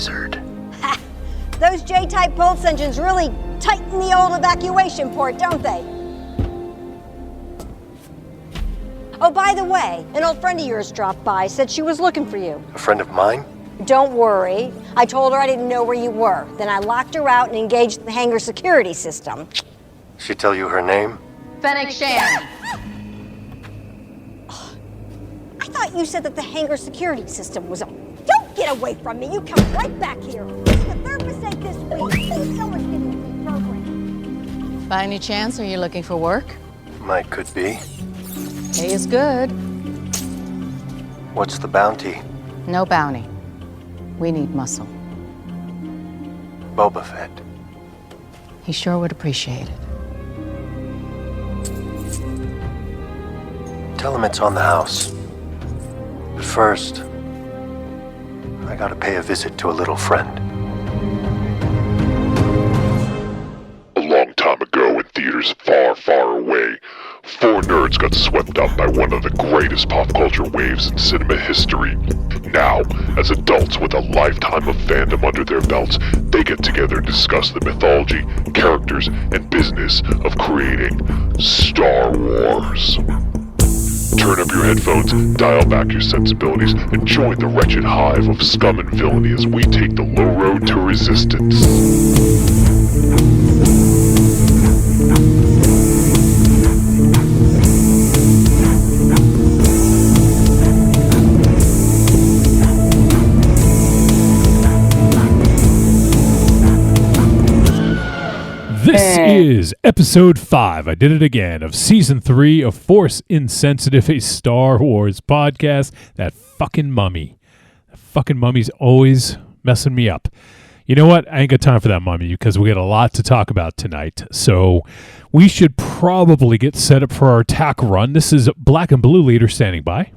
wizard. Ha! Those J-type pulse engines really tighten the old evacuation port, don't they? Oh, by the way, an old friend of yours dropped by, said she was looking for you. A friend of mine? Don't worry. I told her I didn't know where you were. Then I locked her out and engaged the hangar security system. She tell you her name? Fennec Shan. I thought you said that the hangar security system was on. Don't get away from me. You come right back here. It's the third mistake this week. Someone's getting the program. By any chance, are you looking for work? Might could be. Pay is good. What's the bounty? No bounty. We need muscle. Boba Fett. He sure would appreciate it. Tell him it's on the house. But first, I gotta pay a visit to a little friend. A long time ago in theaters far, far away, 4 nerds got swept up by one of the greatest pop culture waves in cinema history. Now, as adults with a lifetime of fandom under their belts, they get together and discuss the mythology, characters, and business of creating Star Wars. Turn up your headphones, dial back your sensibilities, and join the wretched hive of scum and villainy as we take the low road to resistance. This is episode 5, I did it again, of season 3 of Force Insensitive, a Star Wars podcast. That fucking mummy. That fucking mummy's always messing me up. You know what? I ain't got time for that mummy because we got a lot to talk about tonight. So we should probably get set up for our attack run. This is Black and Blue Leader standing by.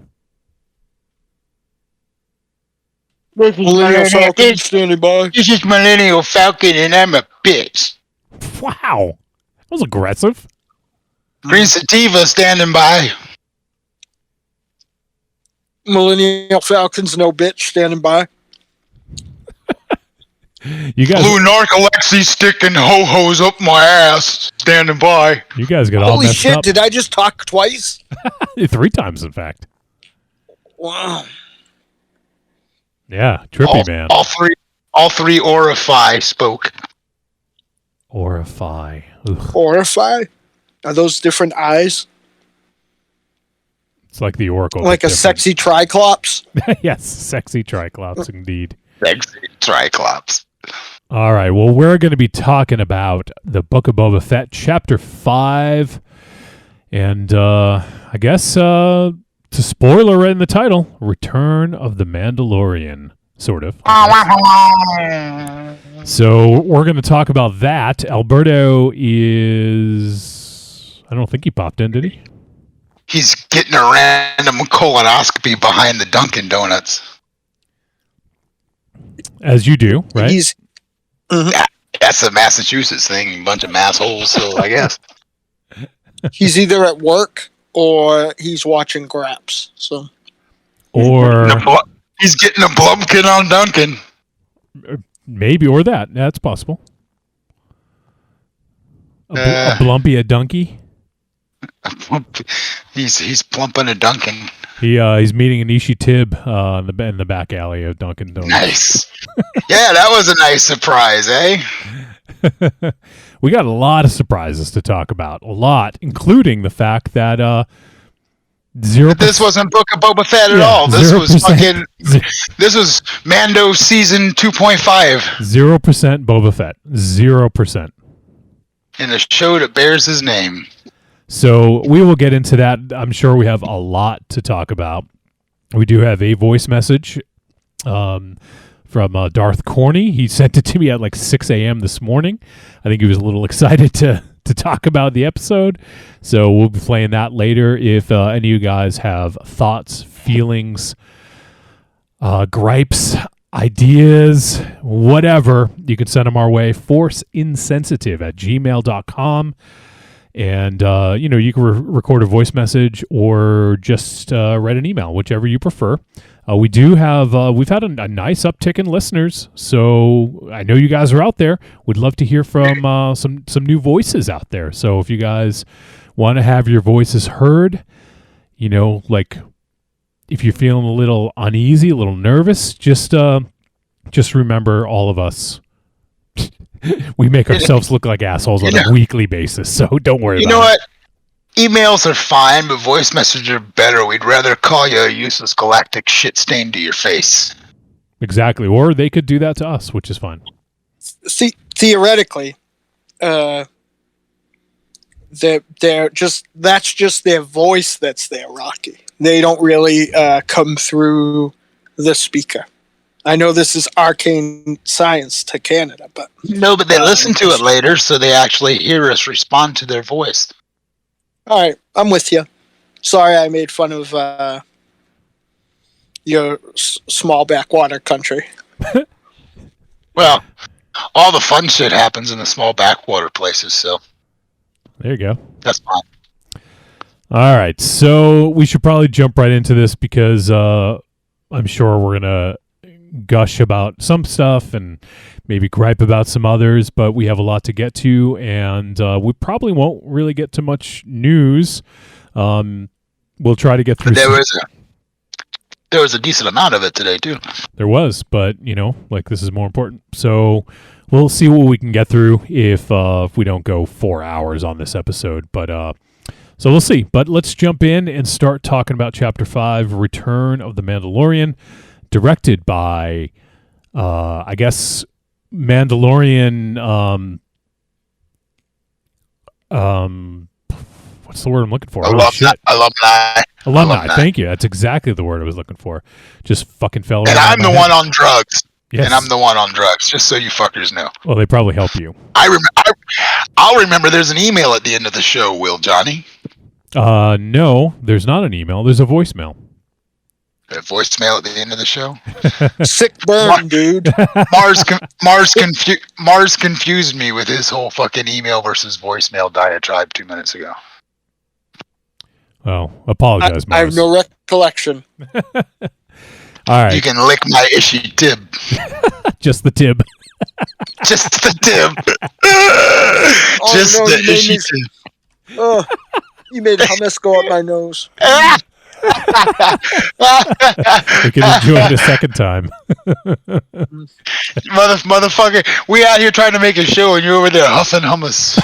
This is Millennial Falcon standing by. This is Millennial Falcon, and I'm a bitch. Wow. That was aggressive. Green Sativa standing by. Millennial Falcon's no bitch standing by. You guys, Blue narcolepsy sticking ho-hos up my ass standing by. you guys got all Holy messed shit, up. did I just talk twice? 3 times, in fact. Wow. Yeah, trippy, man. All three Orify spoke. Orify. Ugh. Orify? Are those different eyes? It's like the Oracle. Like a but different. sexy triclops? Yes, sexy Triclops indeed. Sexy Triclops. All right, well, we're going to be talking about the Book of Boba Fett, Chapter 5. And I guess to spoiler right in the title, Return of the Mandalorian, sort of. So we're going to talk about that. Alberto is... I don't think he popped in, did he? He's getting a random colonoscopy behind the Dunkin' Donuts. As you do, right? He's That's a Massachusetts thing, a bunch of massholes, so I guess. he's either at work or he's watching Graps. So Or He's getting a blumpkin on Dunkin'. maybe, or that. Yeah, that's possible. A Blumpy, a Donkey. He's plumping a Dunkin'. He's meeting Anishi Tibb in the back alley of Dunkin' Donuts. Nice. Yeah, that was a nice surprise, eh? We got a lot of surprises to talk about. A lot, including the fact that 0%. This wasn't Book of Boba Fett at all. This 0%. was fucking. This was Mando season 2.5. 0% Boba Fett. 0%. In a show that bears his name. So we will get into that. I'm sure we have a lot to talk about. We do have a voice message from Darth Corney. He sent it to me at like 6 a.m. this morning. I think he was a little excited to talk about the episode. So we'll be playing that later. If any of you guys have thoughts, feelings, gripes, ideas, whatever, you can send them our way. Forceinsensitive@gmail.com. And, you can record a voice message or just write an email, whichever you prefer. We do have, we've had a nice uptick in listeners. So I know you guys are out there. We'd love to hear from some new voices out there. So if you guys want to have your voices heard, like if you're feeling a little uneasy, a little nervous, just remember all of us. We make ourselves look like assholes on a weekly basis, so don't worry about it. You know what? Emails are fine, but voice messages are better. We'd rather call you a useless galactic shit stain to your face. Exactly. Or they could do that to us, which is fine. See, theoretically, they're just that's just their voice that's there, Rocky. They don't really come through the speaker. I know this is arcane science to Canada, but... No, but they listen to it later, so they actually hear us respond to their voice. All right, I'm with you. Sorry I made fun of your small backwater country. Well, all the fun shit happens in the small backwater places, so... There you go. That's fine. All right, so we should probably jump right into this because I'm sure we're going to gush about some stuff and maybe gripe about some others, but we have a lot to get to, and we probably won't really get to much news. We'll try to get through. There was a decent amount of it today too. There was, but this is more important. So we'll see what we can get through if we don't go 4 hours on this episode. But so we'll see. But let's jump in and start talking about Chapter 5, Return of the Mandalorian. Directed by, I guess, Mandalorian. What's the word I'm looking for? Alumni. Thank you. That's exactly the word I was looking for. Just fucking fell. And I'm the one on drugs. Yes. And I'm the one on drugs. Just so you fuckers know. Well, they probably help you. I'll remember. There's an email at the end of the show. Will Johnny? No, there's not an email. There's a voicemail. A voicemail at the end of the show. Sick burn, dude. Mars confused me with his whole fucking email versus voicemail diatribe 2 minutes ago. Well, apologize, Mars. I have no recollection. All right. You can lick my ishy tib. Just the tib. Just the tib. Just the ishy tib. Oh, you made hummus go up my nose. We can enjoy it a second time. Motherfucker, we out here trying to make a show and you're over there huffing hummus.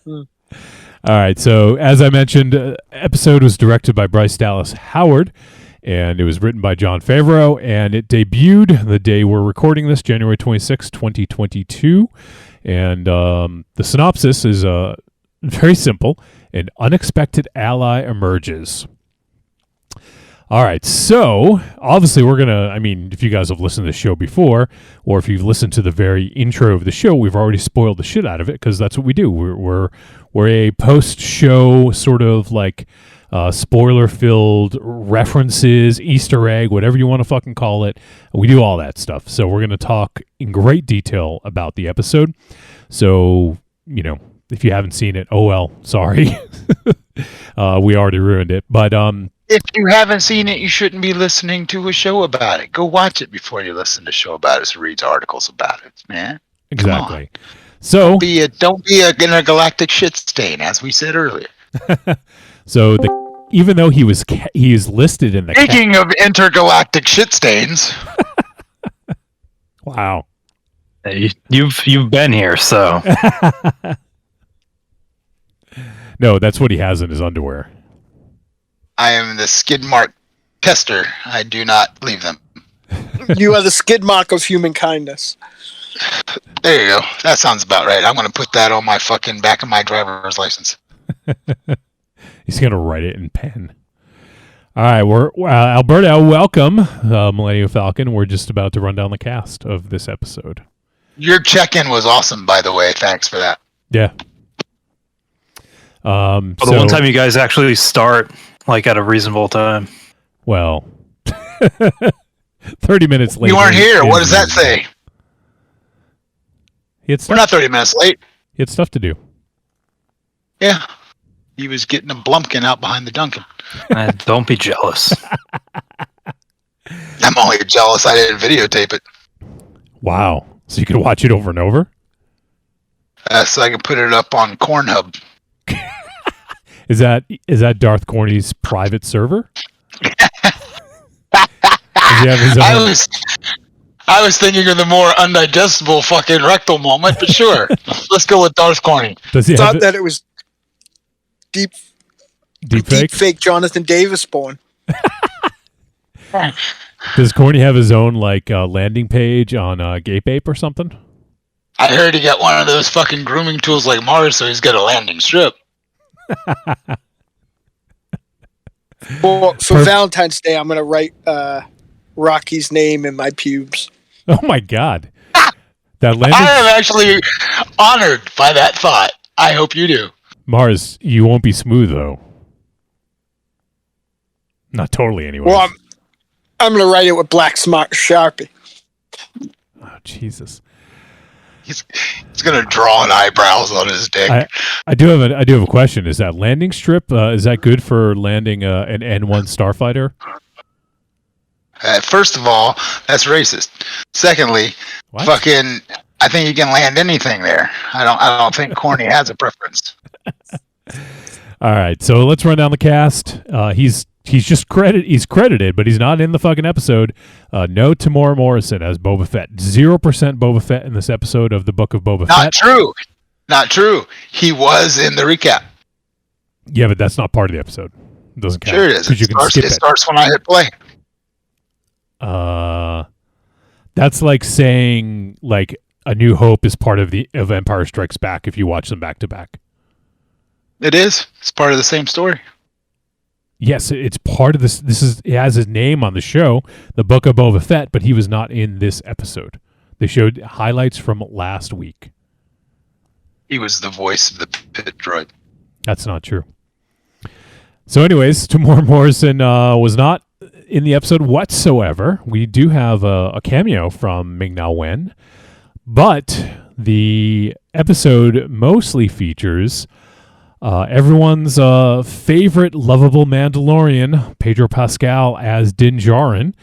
All right, so as I mentioned, episode was directed by Bryce Dallas Howard, and it was written by Jon Favreau, and it debuted the day we're recording this, January 26, 2022. And the synopsis is very simple. An unexpected ally emerges. All right, so obviously we're going to, if you guys have listened to the show before, or if you've listened to the very intro of the show, we've already spoiled the shit out of it because that's what we do. We're a post-show sort of like spoiler-filled references, Easter egg, whatever you want to fucking call it. We do all that stuff. So we're going to talk in great detail about the episode. So, if you haven't seen it, oh well, sorry. We already ruined it. But if you haven't seen it, you shouldn't be listening to a show about it. Go watch it before you listen to a show about it. So read articles about it, man. Exactly. So don't be a intergalactic shit stain, as we said earlier. So even though he is listed in the speaking of intergalactic shit stains. Wow. You've been here, so. No, that's what he has in his underwear. I am the skid mark tester. I do not leave them. You are the skid mark of human kindness. There you go. That sounds about right. I'm going to put that on my fucking back of my driver's license. He's going to write it in pen. All right, we're Alberto, welcome, Millennium Falcon. We're just about to run down the cast of this episode. Your check-in was awesome, by the way. Thanks for that. Yeah. The one time you guys actually start at a reasonable time. Well, 30 minutes late. You weren't here. What does that say? We're not 30 minutes late. He had stuff to do. Yeah. He was getting a Blumpkin out behind the Duncan. Don't be jealous. I'm only jealous I didn't videotape it. Wow. So you could watch it over and over? So I can put it up on Cornhub. Is that Darth Corny's private server? Does he have his own? I was thinking of the more undigestible fucking rectal moment, but sure. Let's go with Darth Corny. Does he have Thought that it was deep fake Jonathan Davis born. Does Corny have his own landing page on Gape Ape or something? I heard he got one of those fucking grooming tools like Mars, so he's got a landing strip. Well, for Valentine's Day, I'm going to write Rocky's name in my pubes. Oh my God! That landing. I am actually honored by that thought. I hope you do. Mars, you won't be smooth though. Not totally, anyway. Well, I'm going to write it with black smart Sharpie. Oh Jesus! He's going to draw an eyebrows on his dick. I do have a question. Is that landing strip? Is that good for landing an N1 starfighter? First of all, that's racist. Secondly, What? fucking, I think you can land anything there. I don't think Corny has a preference. All right, so let's run down the cast. He's credited, but he's not in the fucking episode. No Tamora Morrison as Boba Fett. 0% Boba Fett in this episode of the Book of Boba Fett. Not true. He was in the recap. Yeah, but that's not part of the episode. It doesn't count. Sure it is. 'Cause you can skip It starts when I hit play. That's like saying A New Hope is part of Empire Strikes Back if you watch them back to back. It is. It's part of the same story. Yes, it's part of this. It has his name on the show, the Book of Boba Fett, but he was not in this episode. They showed highlights from last week. He was the voice of the pit droid. That's not true. So anyways, Tamora Morrison was not in the episode whatsoever. We do have a cameo from Ming-Na Wen, but the episode mostly features everyone's favorite lovable Mandalorian, Pedro Pascal as Din Djarin.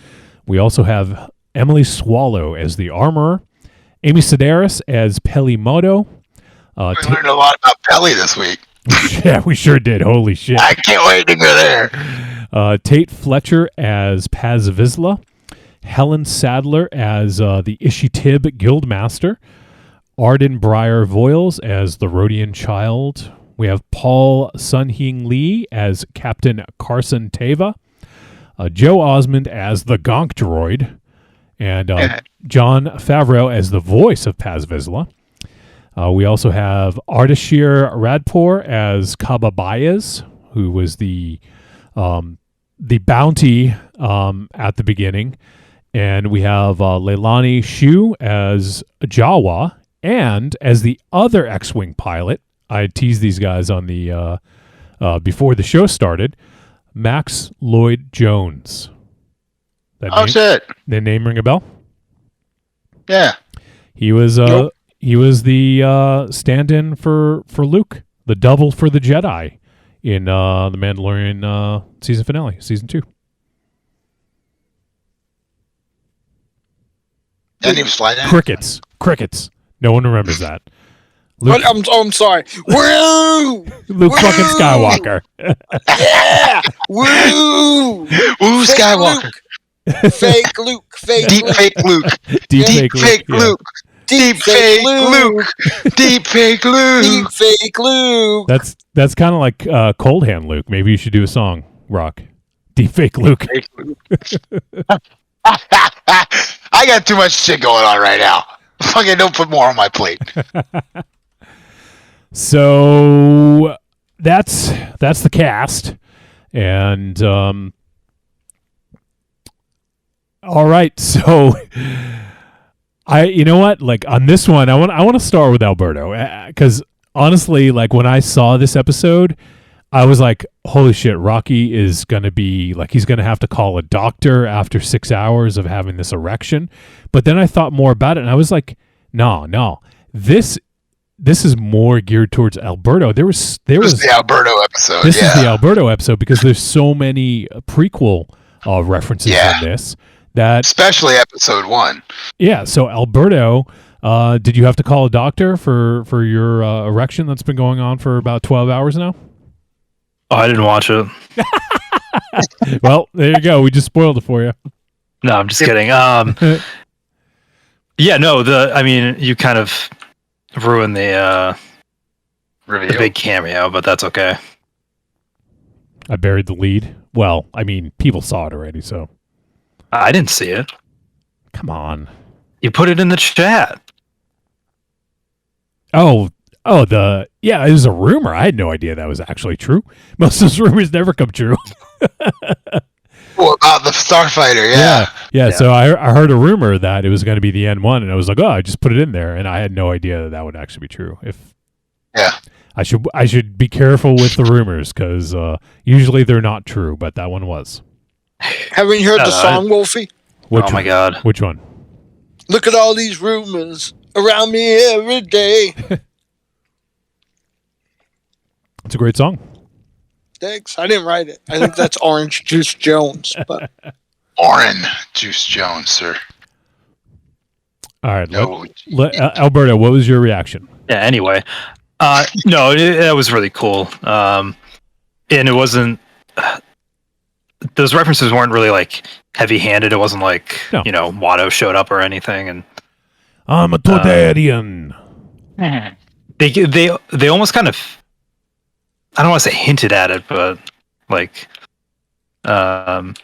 We also have Emily Swallow as the Armorer, Amy Sedaris as Peli Motto. We learned a lot about Pelly this week. Yeah, we sure did. Holy shit. I can't wait to go there. Tate Fletcher as Paz Vizsla, Helen Sadler as the Ishitib Guildmaster, Arden Breyer Voiles as the Rhodian Child. We have Paul Sun-Hing Lee as Captain Carson Teva, Joe Osmond as the Gonk Droid, and John Favreau as the voice of Paz Vizsla. We also have Ardashir Radpour as Kaba Baez, who was the bounty at the beginning. And we have Leilani Shu as Jawa, and as the other X-Wing pilot, I teased these guys on the before the show started, Max Lloyd Jones. Shit. The name ring a bell? Yeah. He was Nope. He was the stand-in for Luke, the double for the Jedi in the Mandalorian season finale, season 2. And he was flying in. Crickets. No one remembers that. Luke, I'm sorry. Woo! Luke Woo! fucking Skywalker. Yeah! Woo! Woo, Fake Skywalker. Luke. Fake Luke. Fake Deep Luke. fake Luke. Deep Deep fake yeah. Luke. Deep fake Luke. Deep fake Luke. Deep fake Luke. That's kind of like Cold Hand Luke. Maybe you should do a song, Rock. Deep fake Luke. I got too much shit going on right now. Fucking don't put more on my plate. So that's the cast, and all right. So you know what? Like on this one, I want to start with Alberto because honestly, like when I saw this episode, I was like, holy shit, Rocky is gonna be like he's gonna have to call a doctor after 6 hours of having this erection. But then I thought more about it, and I was like, no, this this is more geared towards Alberto. There was This is the Alberto episode. This is the Alberto episode because there's so many prequel references in this that, especially episode 1. Yeah. So Alberto, did you have to call a doctor for your erection that's been going on for about 12 hours now? Oh, I didn't watch it. Well, there you go. We just spoiled it for you. No, I'm just kidding. Yeah, no. I mean, you kind of ruined the big cameo, but that's okay. I buried the lead. Well, I mean, people saw it already, so. I didn't see it. Come on. You put it in the chat. Oh, it was a rumor. I had no idea that was actually true. Most of those rumors never come true. Well, about the Starfighter, yeah. So I heard a rumor that it was going to be the N1, and I was like, oh, I just put it in there, and I had no idea that would actually be true. I should be careful with the rumors because usually they're not true, but that one was. Haven't you heard the song, Wolfie? My God. Which one? Look at all these rumors around me every day. It's a great song. Thanks. I didn't write it. I think that's Orange Juice Jones. But Orange Juice Jones, sir. All right. Alberto, what was your reaction? Yeah, anyway. No, it was really cool. And it wasn't... those references weren't really, like, heavy-handed. It wasn't like, Watto showed up or anything. And I'm a Todarian. They almost kind of... I don't want to say hinted at it, but like, talking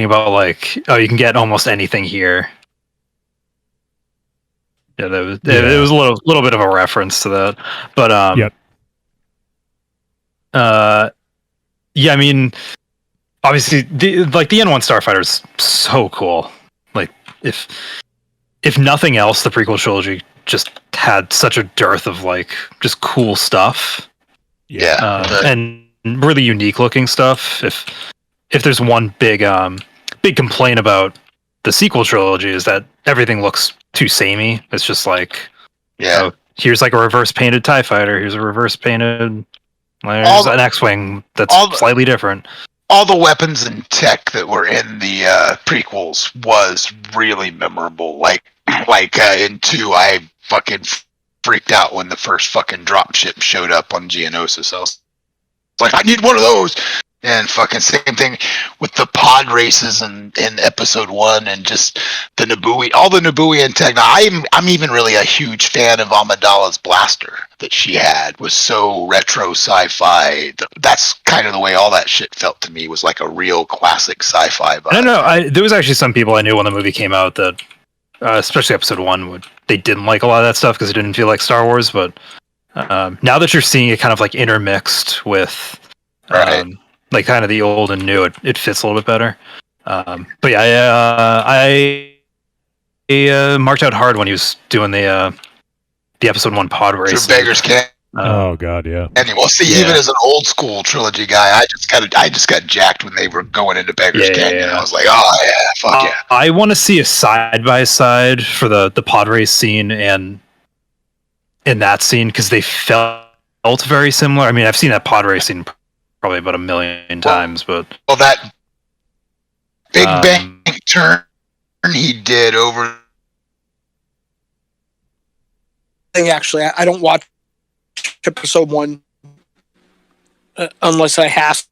about like, oh, you can get almost anything here. Yeah, it was a little bit of a reference to that, but I mean, obviously, the N1 Starfighter is so cool. Like, if nothing else, the prequel trilogy just had such a dearth of like just cool stuff, and really unique looking stuff. If there's one big complaint about the sequel trilogy is that everything looks too samey. It's just like, here's like a reverse painted TIE fighter. Here's a reverse painted. There's an X-wing that's slightly different. All the weapons and tech that were in the prequels was really memorable. Like in 2, I fucking freaked out when the first fucking dropship showed up on Geonosis. I was like, I need one of those. And fucking same thing with the pod races in episode 1 and just the Nabooian, all the Nabooian tech. Now, I'm even really a huge fan of Amidala's blaster that she had. Was so retro sci-fi. That's kind of the way all that shit felt to me. Was like a real classic sci-fi vibe. I don't know. There was actually some people I knew when the movie came out that, especially episode 1, they didn't like a lot of that stuff because it didn't feel like Star Wars. But now that you're seeing it kind of like intermixed with, like kind of the old and new, it fits a little bit better. But yeah, I marked out hard when he was doing the episode 1 pod race. Through Beggars Canyon. Oh God, yeah. And well, see, even as an old school trilogy guy, I just got jacked when they were going into Beggars Canyon. I was like, oh yeah, fuck yeah. I want to see a side by side for the pod race scene and in that scene because they felt very similar. I mean, I've seen that pod race scene probably about 1 million times, but that big bang turn he did over. Actually, I don't watch episode 1 unless I have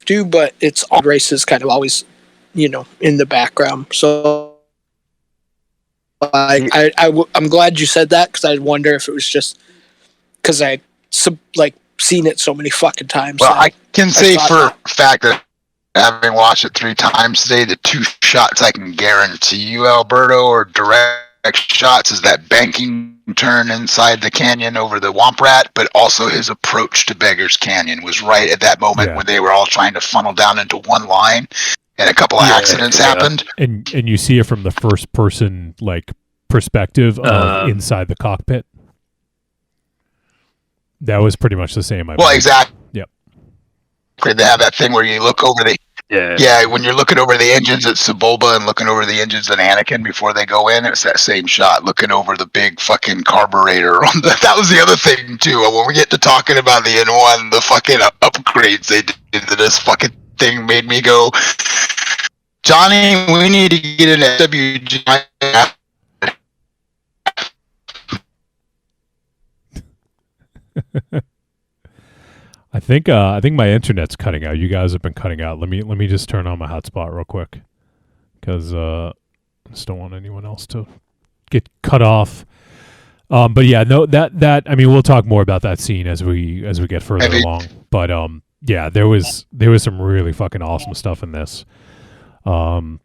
to, but it's all races kind of always, in the background. So I'm glad you said that because I wonder if it was just because I seen it so many fucking times. Well, I can say for a fact that having watched it 3 times today, the 2 shots I can guarantee you, Alberto, are direct shots is that banking turn inside the canyon over the Womp Rat, but also his approach to Beggar's Canyon was right at that moment when they were all trying to funnel down into one line and a couple of accidents happened. And you see it from the first person perspective of inside the cockpit. That was pretty much the same. Exactly. Yep. They have that thing where you look over Yeah, when you're looking over the engines at Sebulba and looking over the engines at Anakin before they go in, it's that same shot, looking over the big fucking carburetor. That was the other thing, too. When we get to talking about the N1, the fucking upgrades they did to this fucking thing made me go, Johnny, we need to get an SWG. I think my internet's cutting out. You guys have been cutting out. Let me just turn on my hotspot real quick, because I just don't want anyone else to get cut off. But yeah, no, that I mean, we'll talk more about that scene as we get further along. But yeah, there was some really fucking awesome stuff in this. Go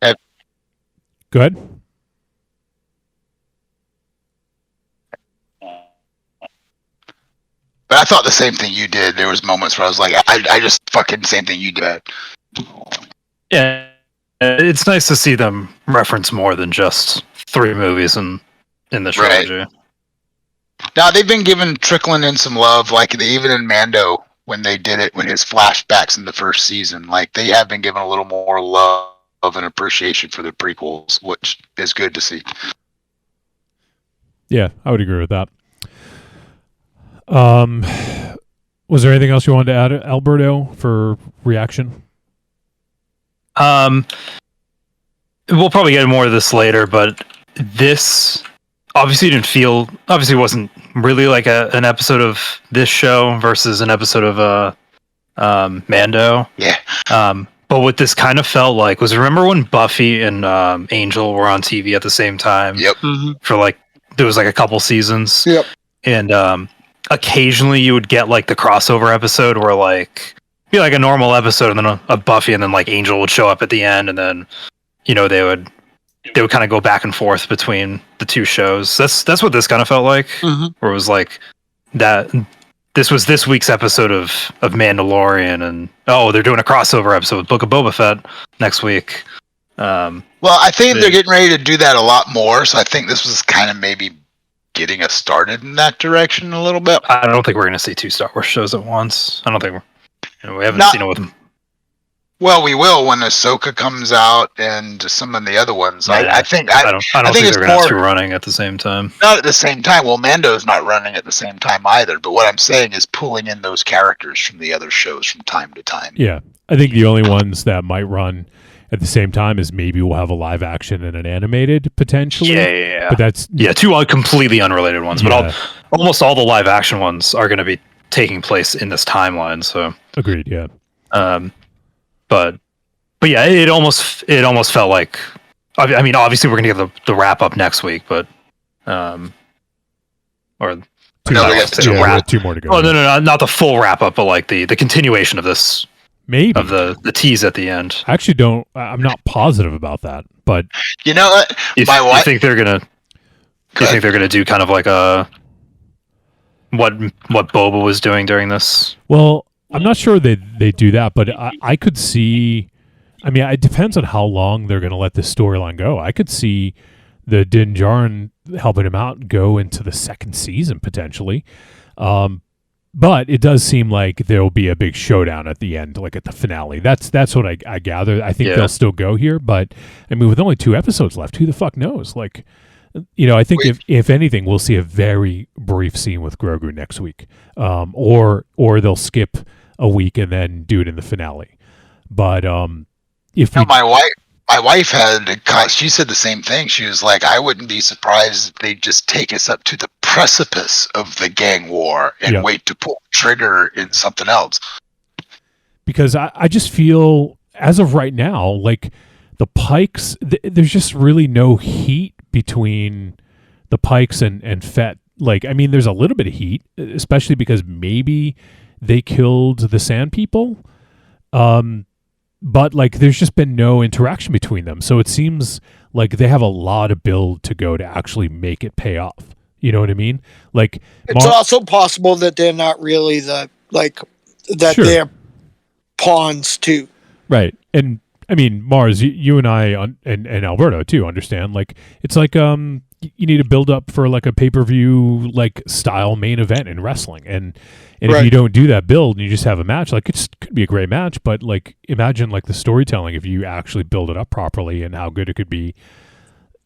ahead. But I thought the same thing you did. There was moments where I was like, I just fucking same thing you did. Yeah, it's nice to see them reference more than just 3 movies in the trilogy. Right. Now they've been trickling in some love, like even in Mando when they did it with his flashbacks in the first season. Like they have been given a little more love and appreciation for the prequels, which is good to see. Yeah, I would agree with that. Was there anything else you wanted to add, Alberto, for reaction? We'll probably get more of this later, but this obviously wasn't really like an episode of this show versus an episode of Mando. Yeah. But what this kind of felt like was, remember when Buffy and Angel were on TV at the same time? Yep. For like, there was like a couple seasons. Yep. And occasionally you would get like the crossover episode where like be like a normal episode and then a Buffy, and then like Angel would show up at the end, and then they would kind of go back and forth between the two shows. That's what this kind of felt like. Where it was like that this was this week's episode of Mandalorian, and they're doing a crossover episode with Book of Boba Fett next week. Well, I think they're getting ready to do that a lot more, so I think this was kind of maybe getting us started in that direction a little bit. I don't think we're going to see 2 Star Wars shows at once. I don't think we haven't seen it with them. Well, we will when Ahsoka comes out and some of the other ones. Yeah, I think I don't think it's they're going to have 2 running at the same time. Not at the same time. Well, Mando's not running at the same time either. But what I'm saying is pulling in those characters from the other shows from time to time. Yeah, I think the only ones that might run at the same time is maybe we'll have a live action and an animated potentially. Yeah. But that's 2 completely unrelated ones. Yeah. But almost all the live action ones are going to be taking place in this timeline. So agreed. Yeah. But yeah, it almost felt like. I mean, obviously we're going to get the wrap up next week, but or two more to go. Oh no, not the full wrap up, but like the continuation of this. Maybe of the tease at the end. I actually I'm not positive about that, but you know what? You think they're gonna do kind of like what Boba was doing during this? Well, I'm not sure they do that, but I could see. I mean, it depends on how long they're going to let this storyline go. I could see the Din Djarin helping him out go into the 2nd season potentially. But it does seem like there will be a big showdown at the end, like at the finale. That's what I gather. I think they'll still go here, but I mean, with only 2 episodes left, who the fuck knows? Like, I think if anything, we'll see a very brief scene with Grogu next week, or they'll skip a week and then do it in the finale. But my wife she said the same thing. She was like, I wouldn't be surprised if they just take us up to the precipice of the gang war and wait to pull the trigger in something else. Because I just feel, as of right now, like the Pikes, there's just really no heat between the Pikes and Fett. Like, I mean, there's a little bit of heat, especially because maybe they killed the Sand People. But like, there's just been no interaction between them. So it seems like they have a lot of build to go to actually make it pay off. You know what I mean? Like, it's also possible that they're not really they're pawns too. Right. And I mean, Mars, you and I and Alberto too understand. Like, it's like you need to build up for like a pay-per-view like style main event in wrestling, and if Right. you don't do that build and you just have a match, like it could be a great match, but like imagine like the storytelling if you actually build it up properly and how good it could be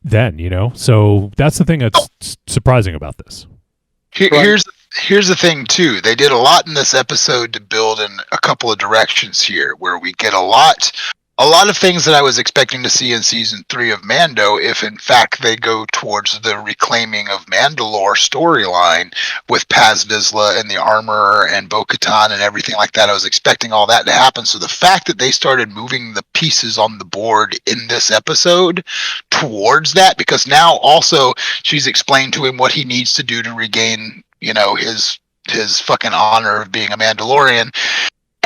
then, so that's the thing that's surprising about this. Here's the thing too. They did a lot in this episode to build in a couple of directions here, where we get a lot of things that I was expecting to see in season 3 of Mando, if in fact they go towards the reclaiming of Mandalore storyline with Paz Vizsla and the Armorer and Bo-Katan and everything like that. I was expecting all that to happen. So the fact that they started moving the pieces on the board in this episode towards that, because now also she's explained to him what he needs to do to regain, his fucking honor of being a Mandalorian.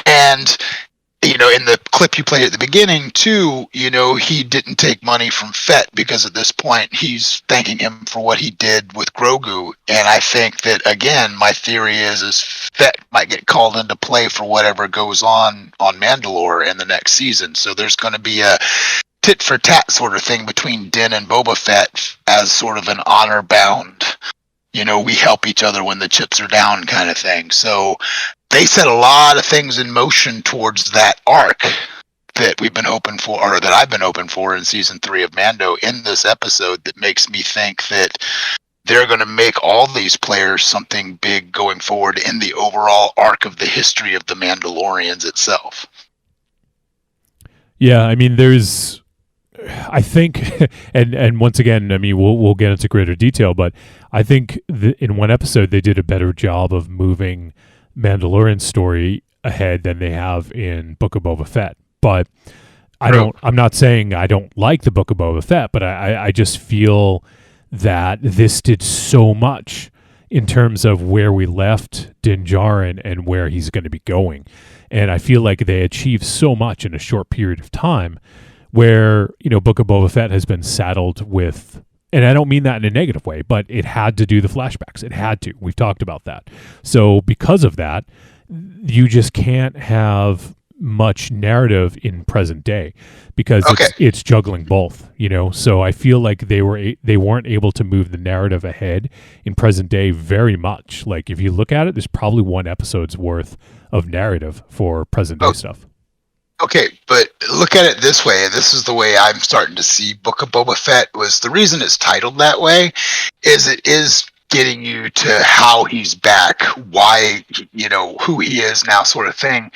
And in the clip you played at the beginning, too, he didn't take money from Fett because at this point he's thanking him for what he did with Grogu. And I think that, again, my theory is Fett might get called into play for whatever goes on Mandalore in the next season. So there's going to be a tit for tat sort of thing between Din and Boba Fett as sort of an honor bound, we help each other when the chips are down kind of thing. So they set a lot of things in motion towards that arc that we've been hoping for, or that I've been hoping for in season 3 of Mando in this episode, that makes me think that they're going to make all these players something big going forward in the overall arc of the history of the Mandalorians itself. Yeah, I mean, I think, and once again, I mean, we'll get into greater detail, but I think in one episode they did a better job of moving Mandalorian story ahead than they have in Book of Boba Fett. But I'm not saying I don't like the Book of Boba Fett, but I just feel that this did so much in terms of where we left Din Djarin and where he's going to be going. And I feel like they achieved so much in a short period of time, where, Book of Boba Fett has been saddled with, and I don't mean that in a negative way, but it had to do the flashbacks. It had to. We've talked about that. So because of that, you just can't have much narrative in present day because it's juggling both, So I feel like they weren't able to move the narrative ahead in present day very much. Like if you look at it, there's probably one episode's worth of narrative for present day stuff. Okay, but look at it this way, and this is the way I'm starting to see Book of Boba Fett. Was the reason it's titled that way is it is getting you to how he's back, why, who he is now, sort of thing,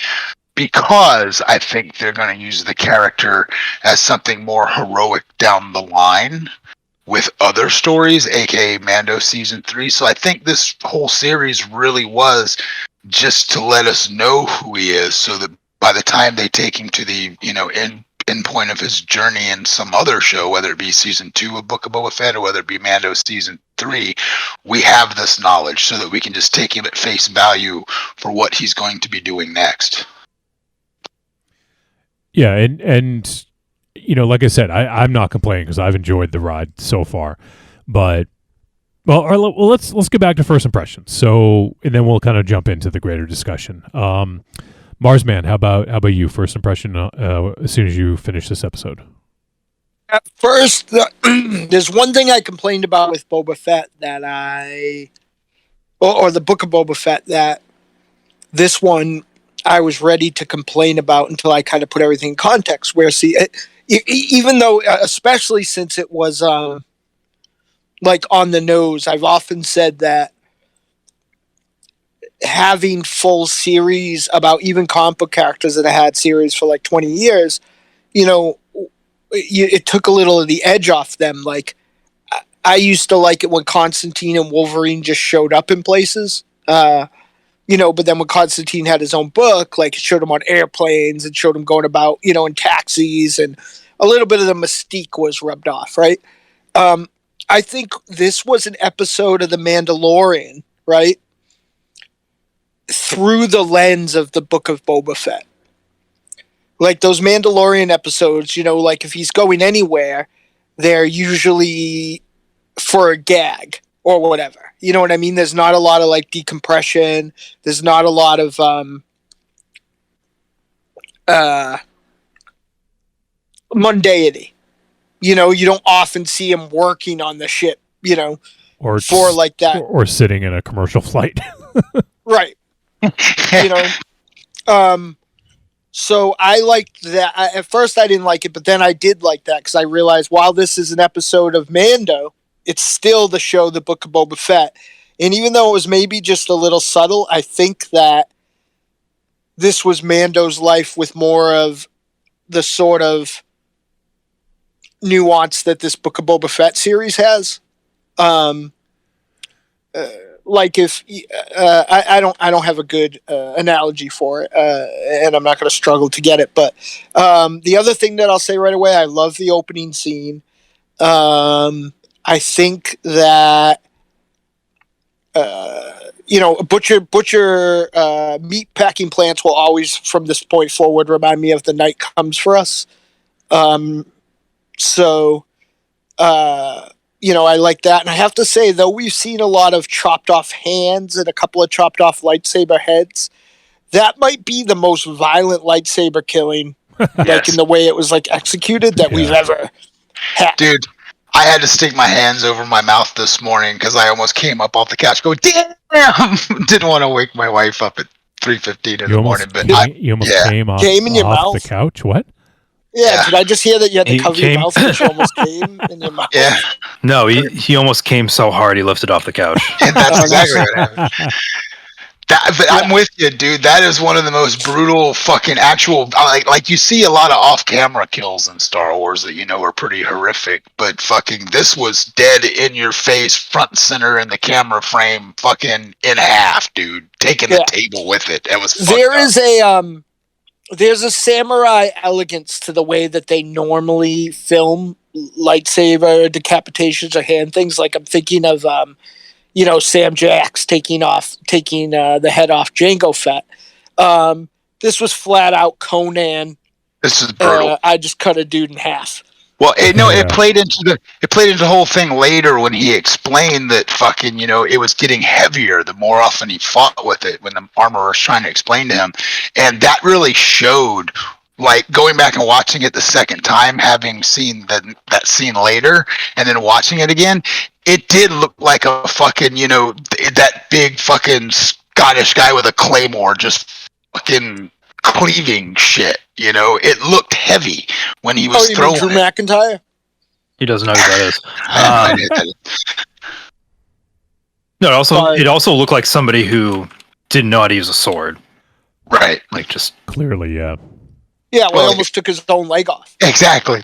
because I think they're going to use the character as something more heroic down the line with other stories, aka Mando Season 3. So I think this whole series really was just to let us know who he is, so that by the time they take him to the, end point of his journey in some other show, whether it be season 2 of Book of Boba Fett or whether it be Mando season 3, we have this knowledge so that we can just take him at face value for what he's going to be doing next. Yeah, and like I said, I'm not complaining because I've enjoyed the ride so far, but let's get back to first impressions. So, and then we'll kind of jump into the greater discussion. Marsman, how about you? First impression as soon as you finish this episode. At first, there's one thing I complained about with Boba Fett that or the Book of Boba Fett, that this one I was ready to complain about until I kind of put everything in context. Where, even though, especially since it was like on the nose, I've often said that having full series about even comic book characters that have had series for like 20 years, it took a little of the edge off them. Like, I used to like it when Constantine and Wolverine just showed up in places, but then when Constantine had his own book, like it showed him on airplanes and showed him going about, in taxis, and a little bit of the mystique was rubbed off, right? I think this was an episode of The Mandalorian, right? Through the lens of the Book of Boba Fett. Like those Mandalorian episodes, like if he's going anywhere, they're usually for a gag or whatever. You know what I mean? There's not a lot of like decompression. There's not a lot of mundanity. You don't often see him working on the ship you know, or for like that. or sitting in a commercial flight. Right. You know, so I liked that. At first I didn't like it, but then I did like that because I realized while this is an episode of Mando, it's still the show, The Book of Boba Fett. And even though it was maybe just a little subtle, I think that this was Mando's life with more of the sort of nuance that this Book of Boba Fett series has. Like if I don't have a good analogy for it, and I'm not going to struggle to get it. But the other thing that I'll say right away, I love the opening scene. I think that butcher meat packing plants will always, from this point forward, remind me of The Night Comes for Us. I like that. And I have to say, though we've seen a lot of chopped off hands and a couple of chopped off lightsaber heads, that might be the most violent lightsaber killing, like in the way it was like executed, that we've ever had. Dude, I had to stick my hands over my mouth this morning because I almost came up off the couch going, damn! Didn't want to wake my wife up at 3:15 in the morning. But you almost came off, Came in your off mouth? the couch? What? Yeah, did I just hear that you had to cover your came- mouth and she almost came in your mouth? yeah, No, he almost came so hard he lifted off the couch. and that's exactly what happened. I'm with you, dude. That is one of the most brutal fucking actual, like you see a lot of off-camera kills in Star Wars that are pretty horrific, but fucking this was dead in your face, front center in the camera frame, fucking in half, dude. Taking the table with it. It was There's a samurai elegance to the way that they normally film lightsaber decapitations or hand things. Like I'm thinking of Sam Jax taking the head off Jango Fett. This was flat out Conan. This is brutal. I just cut a dude in half. Well, it played into the whole thing later when he explained that fucking it was getting heavier the more often he fought with it when the armorer was trying to explain to him, and that really showed. Like going back and watching it the second time, having seen that scene later, and then watching it again, it did look like a fucking that big fucking Scottish guy with a claymore just fucking cleaving shit. It looked heavy when he was throwing Drew it. McIntyre? He doesn't know who that is. No, it also looked like somebody who didn't know how to use a sword. Right. Like just Clearly, yeah. Yeah, he almost took his own leg off. Exactly.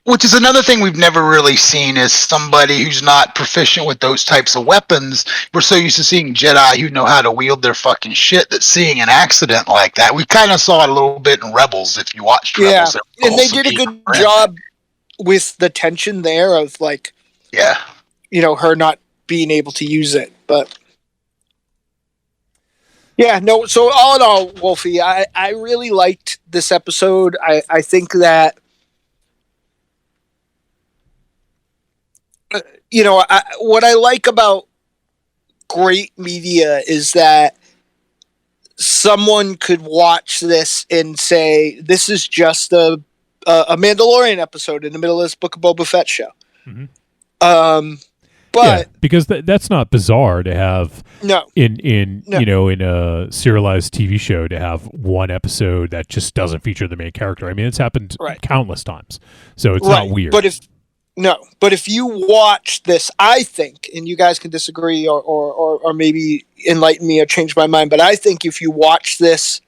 Which is another thing we've never really seen is somebody who's not proficient with those types of weapons. We're so used to seeing Jedi who know how to wield their fucking shit that seeing an accident like that, we kind of saw it a little bit in Rebels if you watched Rebels. Yeah, and they did a good job with the tension there of like, her not being able to use it. But yeah, no, so all in all, Wolfie, I really liked this episode. I think that what I like about great media is that someone could watch this and say, this is just a Mandalorian episode in the middle of this Book of Boba Fett show. Mm-hmm. But because that's not bizarre to have in a serialized TV show to have one episode that just doesn't feature the main character. I mean, it's happened countless times, so it's not weird. But if you watch this, I think, and you guys can disagree or maybe enlighten me or change my mind, but I think if you watch this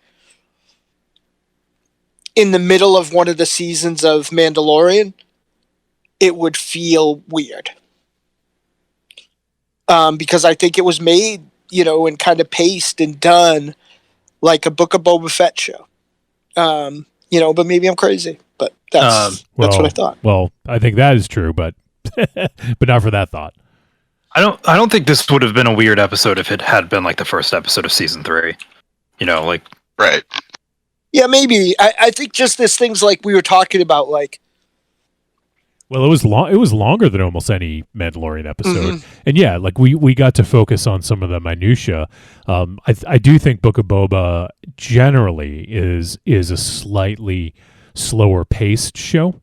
in the middle of one of the seasons of Mandalorian, it would feel weird. Because I think it was made, and kind of paced and done like a Book of Boba Fett show. But maybe I'm crazy. But that's what I thought. Well, I think that is true, but but not for that thought. I don't think this would have been a weird episode if it had been like the first episode of season 3. Right. Yeah, maybe. I think just this things like we were talking about, like. Well, it was long. It was longer than almost any Mandalorian episode, and yeah, like we got to focus on some of the minutia. I do think Book of Boba generally is a slightly slower paced show,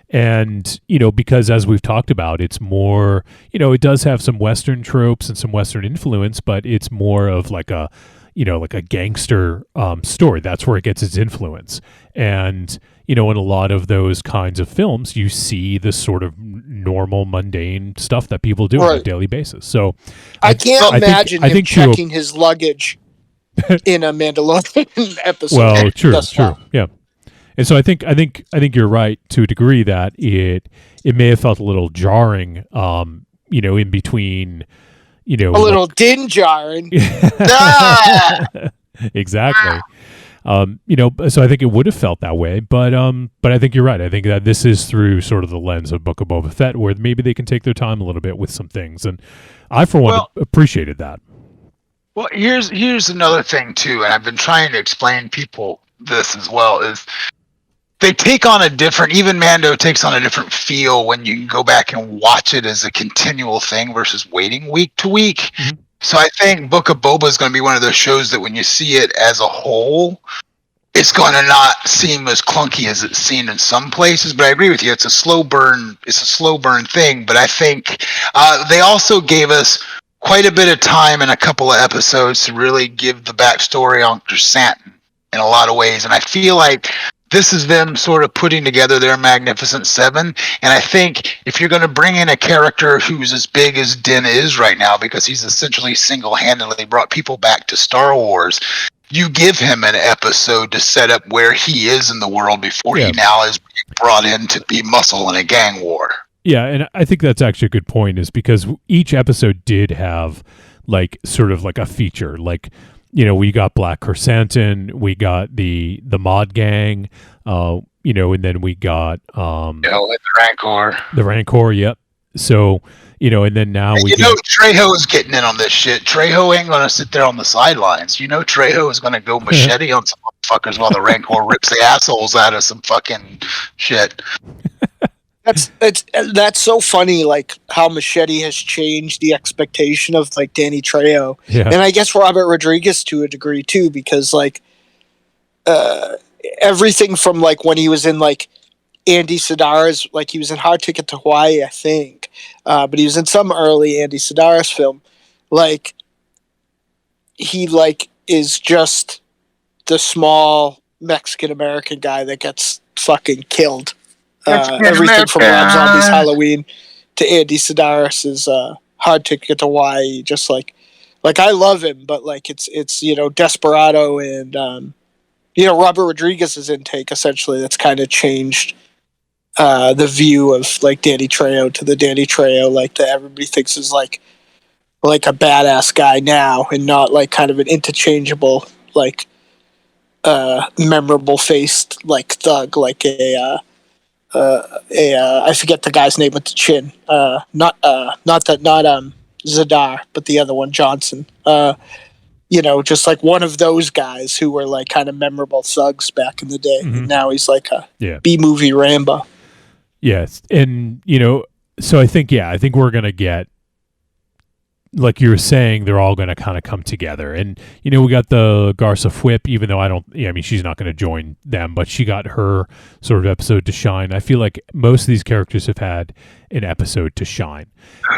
And, because as we've talked about, it's more, it does have some Western tropes and some Western influence, but it's more of like a, like a gangster story. That's where it gets its influence. And, in a lot of those kinds of films, you see this sort of normal, mundane stuff that people do on a daily basis. So I can't imagine him checking his luggage in a Mandalorian episode. Well, true. Yeah. And so I think you're right to a degree that it may have felt a little jarring, in between, a little Din Djarin. Exactly. So I think it would have felt that way, but I think you're right. I think that this is through sort of the lens of Book of Boba Fett, where maybe they can take their time a little bit with some things, and I, for one, appreciated that. Well, here's another thing too, and I've been trying to explain people this as well, is they take on a different, even Mando takes on a different feel when you go back and watch it as a continual thing versus waiting week to week. Mm-hmm. So I think Book of Boba is going to be one of those shows that when you see it as a whole, it's going to not seem as clunky as it's seen in some places. But I agree with you. It's a slow burn. It's a slow burn thing. But I think they also gave us quite a bit of time in a couple of episodes to really give the backstory on Chrysanthemum in a lot of ways. And I feel like this is them sort of putting together their Magnificent Seven. And I think if you're going to bring in a character who's as big as Din is right now, because he's essentially single-handedly brought people back to Star Wars, you give him an episode to set up where he is in the world before he now is brought in to be muscle in a gang war. Yeah, and I think that's actually a good point, is because each episode did have like sort of like a feature, like, we got Black Chrysanthemum, we got the Mod Gang, and then we got the Rancor. The Rancor, yep. So, and then now Trejo is getting in on this shit. Trejo ain't gonna sit there on the sidelines. Trejo is gonna go machete on some motherfuckers while the Rancor rips the assholes out of some fucking shit. That's so funny, like how Machete has changed the expectation of like Danny Trejo, and I guess Robert Rodriguez to a degree too, because like everything from like when he was in like Andy Sedaris, like he was in Hard Ticket to Hawaii, I think, but he was in some early Andy Sedaris film. Like he like is just the small Mexican American guy that gets fucking killed. Everything from Rob Zombie's Halloween to Andy Sedaris' Hard Ticket to Hawaii. Just like I love him, but like it's Desperado and Robert Rodriguez's intake essentially that's kind of changed the view of like Danny Trejo to the Danny Trejo like that everybody thinks is like a badass guy now, and not like kind of an interchangeable like memorable faced like thug, like I forget the guy's name with the chin. Not Zadar, but the other one, Johnson. Just like one of those guys who were like kind of memorable thugs back in the day. Mm-hmm. And now he's like a B-movie Rambo. Yes, and so I think we're gonna get, like you were saying, they're all going to kind of come together. And, we got the Garza Whip, even though she's not going to join them, but she got her sort of episode to shine. I feel like most of these characters have had an episode to shine.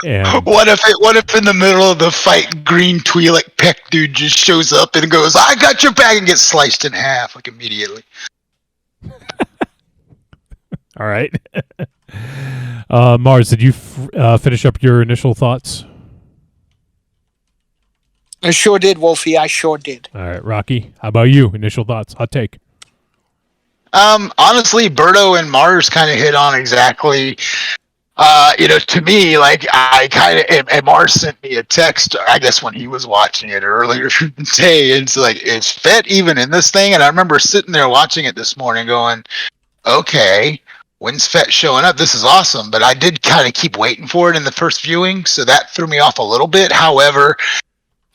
And what if in the middle of the fight, green Twi'lek Peck dude just shows up and goes, "I got your back," and gets sliced in half, like immediately. All right. Mars, did you finish up your initial thoughts? I sure did, Wolfie. I sure did. All right, Rocky, how about you? Initial thoughts, hot take. Honestly, Berto and Mars kind of hit on exactly. To me, like I kind of, and Mars sent me a text, I guess when he was watching it earlier today. It's like, is Fett even in this thing? And I remember sitting there watching it this morning, going, "Okay, when's Fett showing up? This is awesome." But I did kind of keep waiting for it in the first viewing, so that threw me off a little bit. However,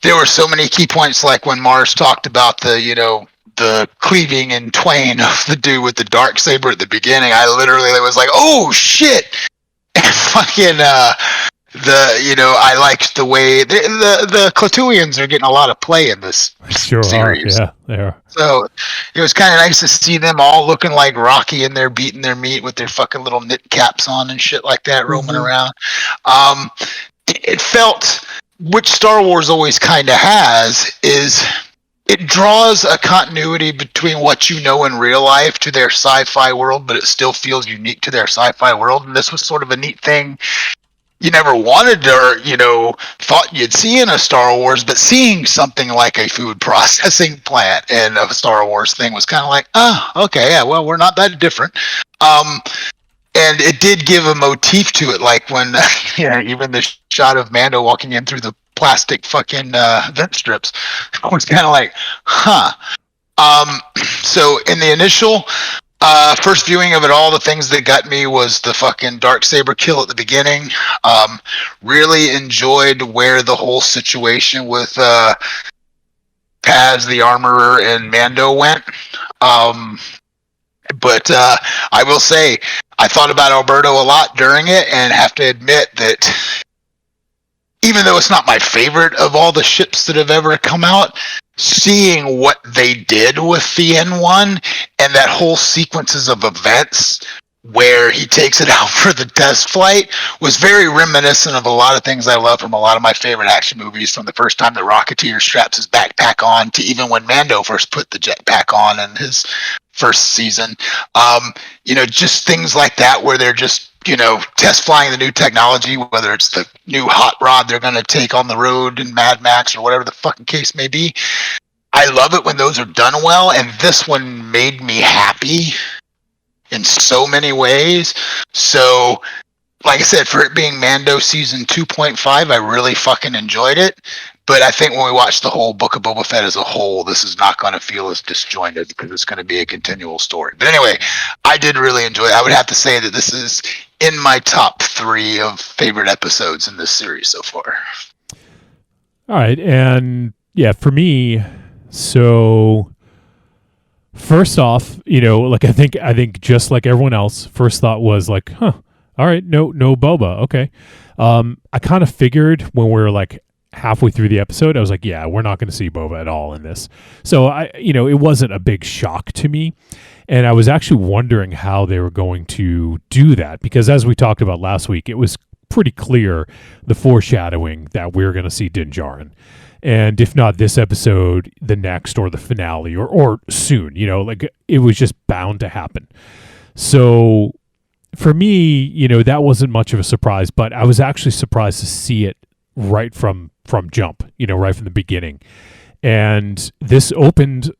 there were so many key points, like when Mars talked about the cleaving in twain of the dude with the dark saber at the beginning. I literally was like, "Oh shit!" And fucking I liked the way the Clatuians are getting a lot of play in this Sure series. are. Yeah, they are. So it was kind of nice to see them all looking like Rocky and they're beating their meat with their fucking little knit caps on and shit like that, roaming around. It felt, which Star Wars always kind of has, is it draws a continuity between what you know in real life to their sci-fi world, but it still feels unique to their sci-fi world. And this was sort of a neat thing you never wanted or thought you'd see in a Star Wars, but seeing something like a food processing plant in a Star Wars thing was kind of like, oh, okay, yeah, well, we're not that different. And it did give a motif to it, like when even the shot of Mando walking in through the plastic fucking vent strips was kind of like, huh. So in the initial first viewing of it all, the things that got me was the fucking Darksaber kill at the beginning. Really enjoyed where the whole situation with Paz, the armorer, and Mando went. But I will say, I thought about Alberto a lot during it, and have to admit that even though it's not my favorite of all the ships that have ever come out, seeing what they did with the N1 and that whole sequences of events where he takes it out for the test flight was very reminiscent of a lot of things I love from a lot of my favorite action movies, from the first time the Rocketeer straps his backpack on to even when Mando first put the jetpack on in his first season. Just things like that where they're just test flying the new technology, whether it's the new hot rod they're going to take on the road in Mad Max or whatever the fucking case may be. I love it when those are done well, and this one made me happy in so many ways. So, like I said, for it being Mando season 2.5, I really fucking enjoyed it. But I think when we watch the whole Book of Boba Fett as a whole, this is not going to feel as disjointed because it's going to be a continual story. But anyway, I did really enjoy it. I would have to say that this is in my top 3 of favorite episodes in this series so far. All right, and yeah, for me, so first off, like I think just like everyone else, first thought was like, all right, no Boba, okay. I kind of figured when we were like halfway through the episode, I was like, yeah, we're not going to see Boba at all in this. So it wasn't a big shock to me. And I was actually wondering how they were going to do that, because as we talked about last week, it was pretty clear the foreshadowing that we're going to see Din Djarin. And if not this episode, the next or the finale or soon, like it was just bound to happen. So for me, that wasn't much of a surprise, but I was actually surprised to see it right from jump, right from the beginning. And this opened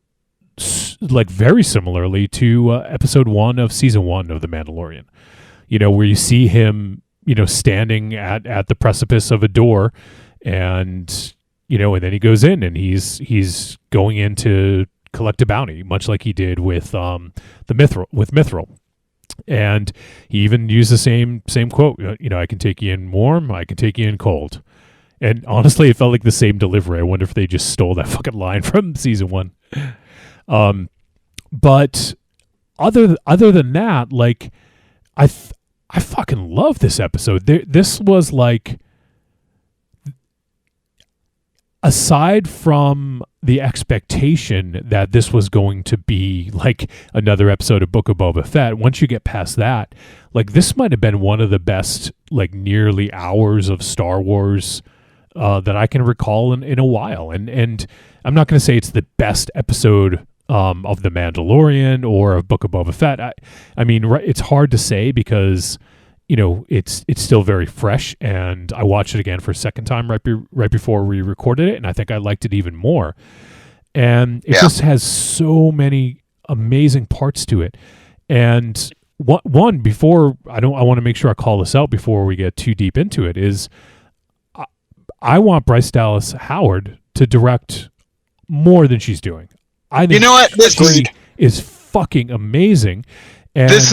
like very similarly to episode 1 of season 1 of The Mandalorian, where you see him, standing at the precipice of a door, and and then he goes in and he's going in to collect a bounty, much like he did with Mithril. And he even used the same quote, I can take you in warm, I can take you in cold. And honestly, it felt like the same delivery. I wonder if they just stole that fucking line from season 1. But other than that, like I fucking love this episode. This was like, aside from the expectation that this was going to be like another episode of Book of Boba Fett, once you get past that, like this might have been one of the best like nearly hours of Star Wars that I can recall in a while. And I'm not going to say it's the best episode of The Mandalorian or of Book of Boba Fett. I mean, it's hard to say because it's still very fresh, and I watched it again for a second time right before we recorded it, and I think I liked it even more. And it just has so many amazing parts to it. And one before I want to make sure I call this out before we get too deep into it is I want Bryce Dallas Howard to direct more than she's doing. I think she is fucking amazing. And this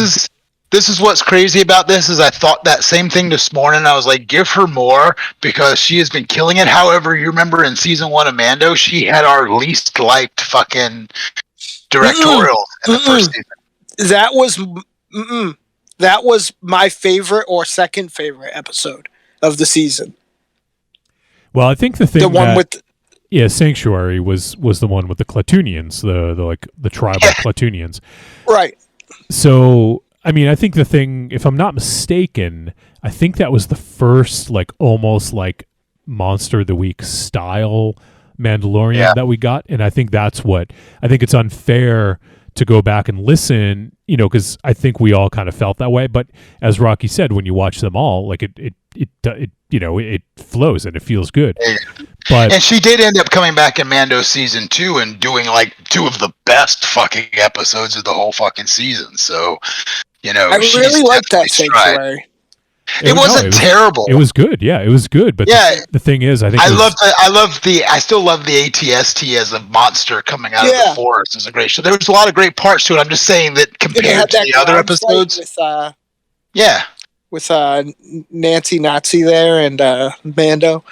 is what's crazy about this is I thought that same thing this morning. I was like, give her more because she has been killing it. However, you remember in season 1 of Mando, she had our least liked fucking directorial in the first season. That was my favorite or second favorite episode. of the season. Well, I think the thing The one with Sanctuary was the one with the Clatoonians, the tribal Clatoonians. right. So, I mean, I think the thing, if I'm not mistaken, I think that was the first, like, almost like Monster of the Week style Mandalorian that we got. And I think I think it's unfair to go back and listen, because I think we all kind of felt that way. But as Rocky said, when you watch them all, like it flows and it feels good. And she did end up coming back in Mando season 2 and doing like 2 of the best fucking episodes of the whole fucking season. So, I really liked that Sanctuary. It wasn't terrible. It was good. Yeah, it was good. But the thing is, I think I still love the ATST as a monster coming out of the forest. It's a great show. There was a lot of great parts to it. I'm just saying that compared to the other episodes, with Nancy Nazi there and Mando.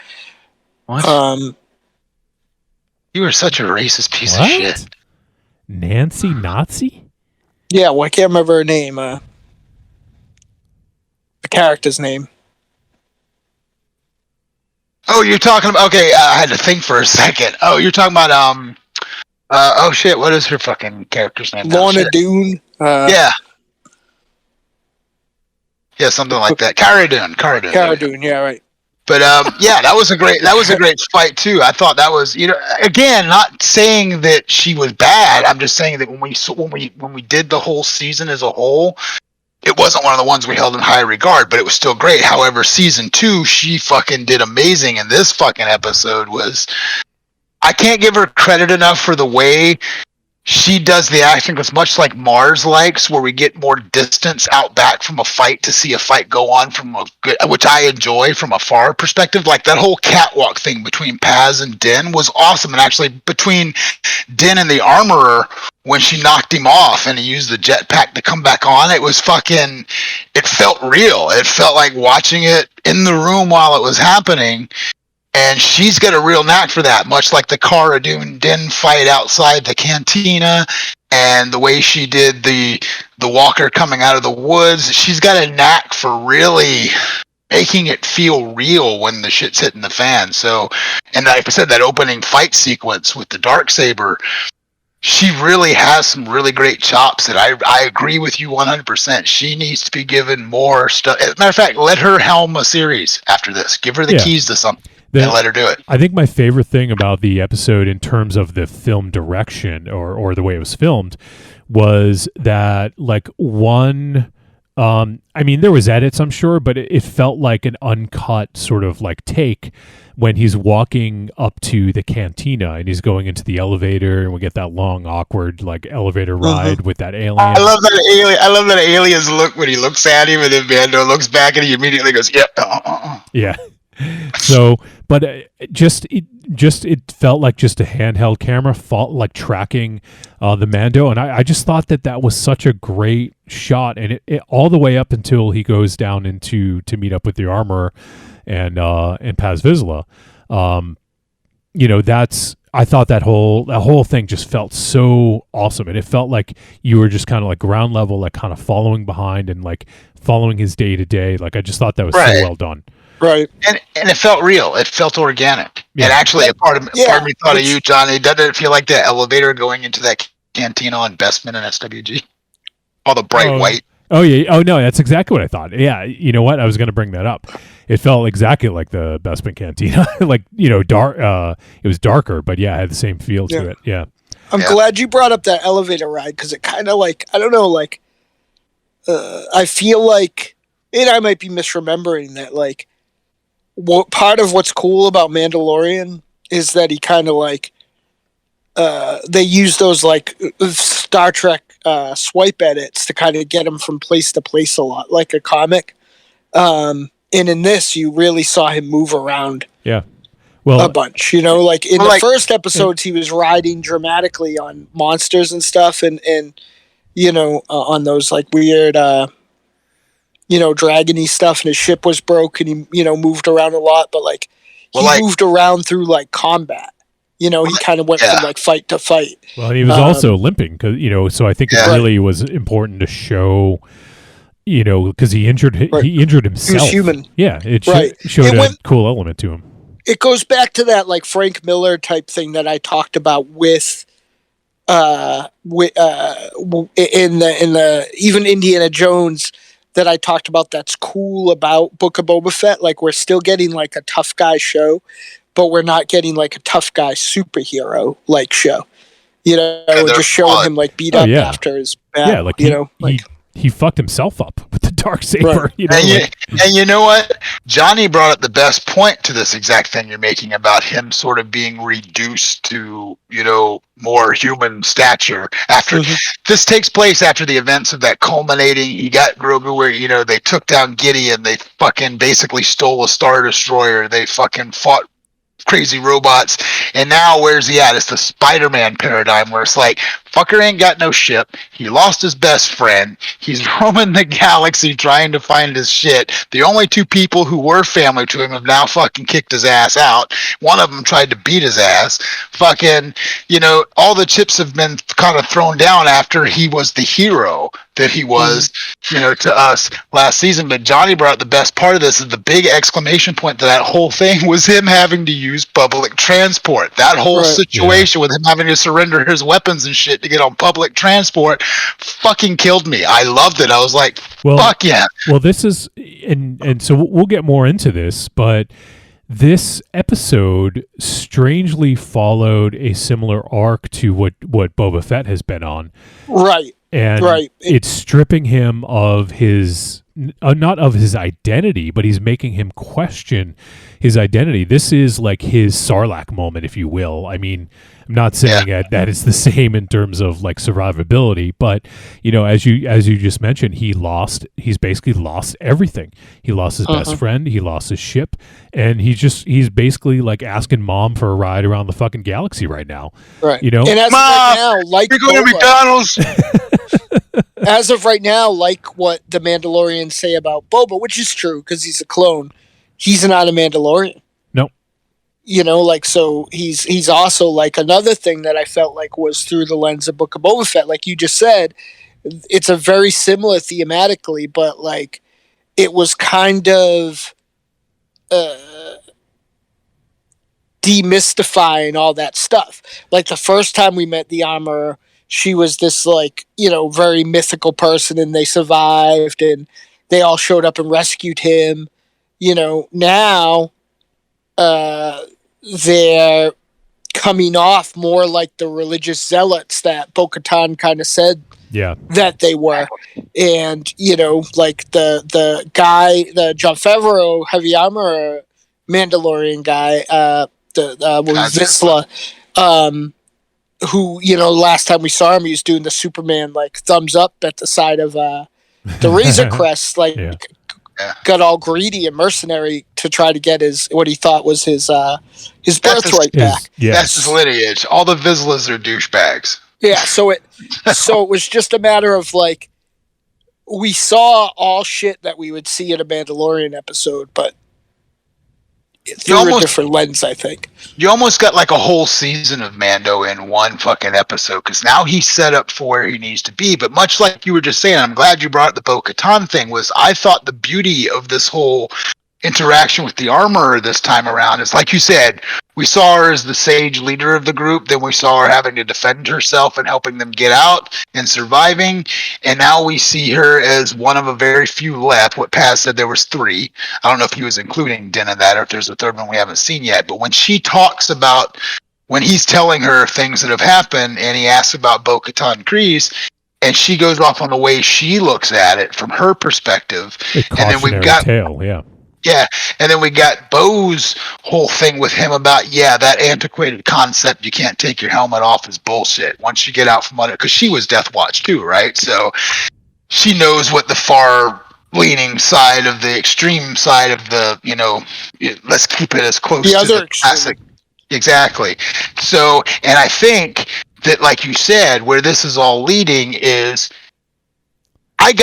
What? You are such a racist piece of shit. Nancy Nazi? Yeah, well, I can't remember her name. The character's name. Oh, you're talking about... Okay, I had to think for a second. Oh, you're talking about... oh, shit, what is her fucking character's name? Lorna Doone. Yeah. Yeah, something like that. Cara Dune. Cara Dune, yeah, right. But that was a great fight too. I thought that was, again, not saying that she was bad. I'm just saying that when we did the whole season as a whole, it wasn't one of the ones we held in high regard, but it was still great. However, season 2, she fucking did amazing, and this fucking episode was. I can't give her credit enough for the way she does the acting. It's much like Mars likes, where we get more distance out back from a fight to see a fight go on which I enjoy from a far perspective. Like that whole catwalk thing between Paz and Din was awesome. And actually between Din and the armorer, when she knocked him off and he used the jetpack to come back on, it felt real. It felt like watching it in the room while it was happening. And she's got a real knack for that, much like the Cara Dune Din fight outside the cantina and the way she did the walker coming out of the woods. She's got a knack for really making it feel real when the shit's hitting the fan. So, and like I said, that opening fight sequence with the Darksaber, she really has some really great chops that I agree with you 100%. She needs to be given more stuff. As a matter of fact, let her helm a series after this. Give her the keys to something. And let her do it. I think my favorite thing about the episode in terms of the film direction or the way it was filmed was that like one, I mean, there was edits, I'm sure, but it felt like an uncut sort of like take when he's walking up to the cantina and he's going into the elevator and we get that long, awkward like elevator ride with that alien. I love that alien's look when he looks at him and then Mando looks back and he immediately goes, yep. Yeah. So, but it felt like just a handheld camera, like tracking the Mando, and I just thought that was such a great shot, and it all the way up until he goes down to meet up with the armorer and Paz Vizsla. I thought that whole thing just felt so awesome, and it felt like you were just kind of like ground level, like kind of following behind and like following his day to day. Like I just thought that was so well done. Right, and it felt real. It felt organic. Yeah. And actually, a part of me thought of you, Johnny. Doesn't it feel like the elevator going into that cantina on Bestman and SWG? All the bright white. Oh yeah. Oh no, that's exactly what I thought. Yeah, you know what? I was going to bring that up. It felt exactly like the Bestman cantina. Like dark. It was darker, but yeah, it had the same feel to it. Yeah. I'm glad you brought up that elevator ride because it kind of like I don't know, like I feel like, and I might be misremembering that, like. Part of what's cool about Mandalorian is that he kind of like they use those like Star Trek swipe edits to kind of get him from place to place a lot, like a comic. And in this, you really saw him move around. Yeah, well, a bunch. Like in the first episodes, he was riding dramatically on monsters and stuff, and on those like weird. Dragony stuff, and his ship was broke, and he, moved around a lot, but like he moved around through like combat. He kind of went from like fight to fight. Well, and he was also limping because so I think it really was important to show, you know, because he injured himself. He was human. Yeah, it Right. showed And a cool element to him. It goes back to that like Frank Miller type thing that I talked about with in the even Indiana Jones that I talked about. That's cool about Book of Boba Fett. Like we're still getting like a tough guy show, but we're not getting like a tough guy superhero like show. You know, we're just showing him like beat up after his battle. Yeah, like you know, like he fucked himself up with the Darksaber. Right. You know, and you know what? Johnny brought up the best point to this exact thing you're making about him sort of being reduced to, you know, more human stature. After this takes place after the events of that culminating, you got Grogu where, you know, they took down Gideon, they fucking basically stole a Star Destroyer, they fucking fought crazy robots, and now where's he at? It's the Spider-Man paradigm where it's like, fucker ain't got no ship, he lost his best friend, he's roaming the galaxy trying to find his shit. The only two people who were family to him have now fucking kicked his ass out. One of them tried to beat his ass. Fucking, you know, all the chips have been kind of thrown down after he was the hero that he was, you know, to us last season. But Johnny brought up the best part of this is the big exclamation point to that whole thing was him having to use public transport. That whole situation with him having to surrender his weapons and shit to get on public transport fucking killed me. I loved it. I was like, fuck yeah. Well, this is, and so we'll get more into this, but this episode strangely followed a similar arc to what Boba Fett has been on. Right. And it's stripping him of his, not of his identity, but he's making him question his identity. This is like his Sarlacc moment, if you will. I mean, I'm not saying that it's the same in terms of like survivability, but you know, as you just mentioned, he's basically lost everything. He lost his best friend, he lost his ship, and he's basically like asking mom for a ride around the fucking galaxy right now. Right. You know, and as Mom, of right now, like we're going to McDonald's. as of right now, like what the Mandalorians say about Boba, which is true because he's a clone, he's not a Mandalorian. No. You know, like, so he's also like another thing that I felt like was through the lens of Book of Boba Fett. Like you just said, it's a very similar thematically, but like it was kind of demystifying all that stuff. Like the first time we met the Armorer, she was this like, you know, very mythical person and they survived and they all showed up and rescued him. You know, now they're coming off more like the religious zealots that Bo-Katan kind of said that they were. And, you know, like the guy, the Jon Favreau Heavy Armor Mandalorian guy, Vizsla, who, you know, last time we saw him, he was doing the Superman, like, thumbs up at the side of the Razor Crest, like, got all greedy and mercenary to try to get what he thought was his birthright back. That's his lineage. All the Vizslas are douchebags. Yeah, so it was just a matter of, like, we saw all shit that we would see in a Mandalorian episode, but through a different lens, I think. You almost got like a whole season of Mando in one fucking episode because now he's set up for where he needs to be. But much like you were just saying, I'm glad you brought up the Bo-Katan thing, was I thought the beauty of this whole interaction with the Armorer this time around is, like you said, we saw her as the sage leader of the group, then we saw her having to defend herself and helping them get out and surviving, and now we see her as one of a very few left. What Paz said there was 3. I don't know if he was including Din in that or if there's a third one we haven't seen yet, but when she talks about, when he's telling her things that have happened and he asks about Bo-Katan Kryze, and she goes off on the way she looks at it from her perspective, and then we've got tale, Yeah, and then we got Bo's whole thing with him about, that antiquated concept, you can't take your helmet off, is bullshit once you get out from under, because she was Death Watch too, right? So she knows what the far-leaning side of the extreme side of the, you know, let's keep it as close to the classic. Exactly. So, and I think that, like you said, where this is all leading is, I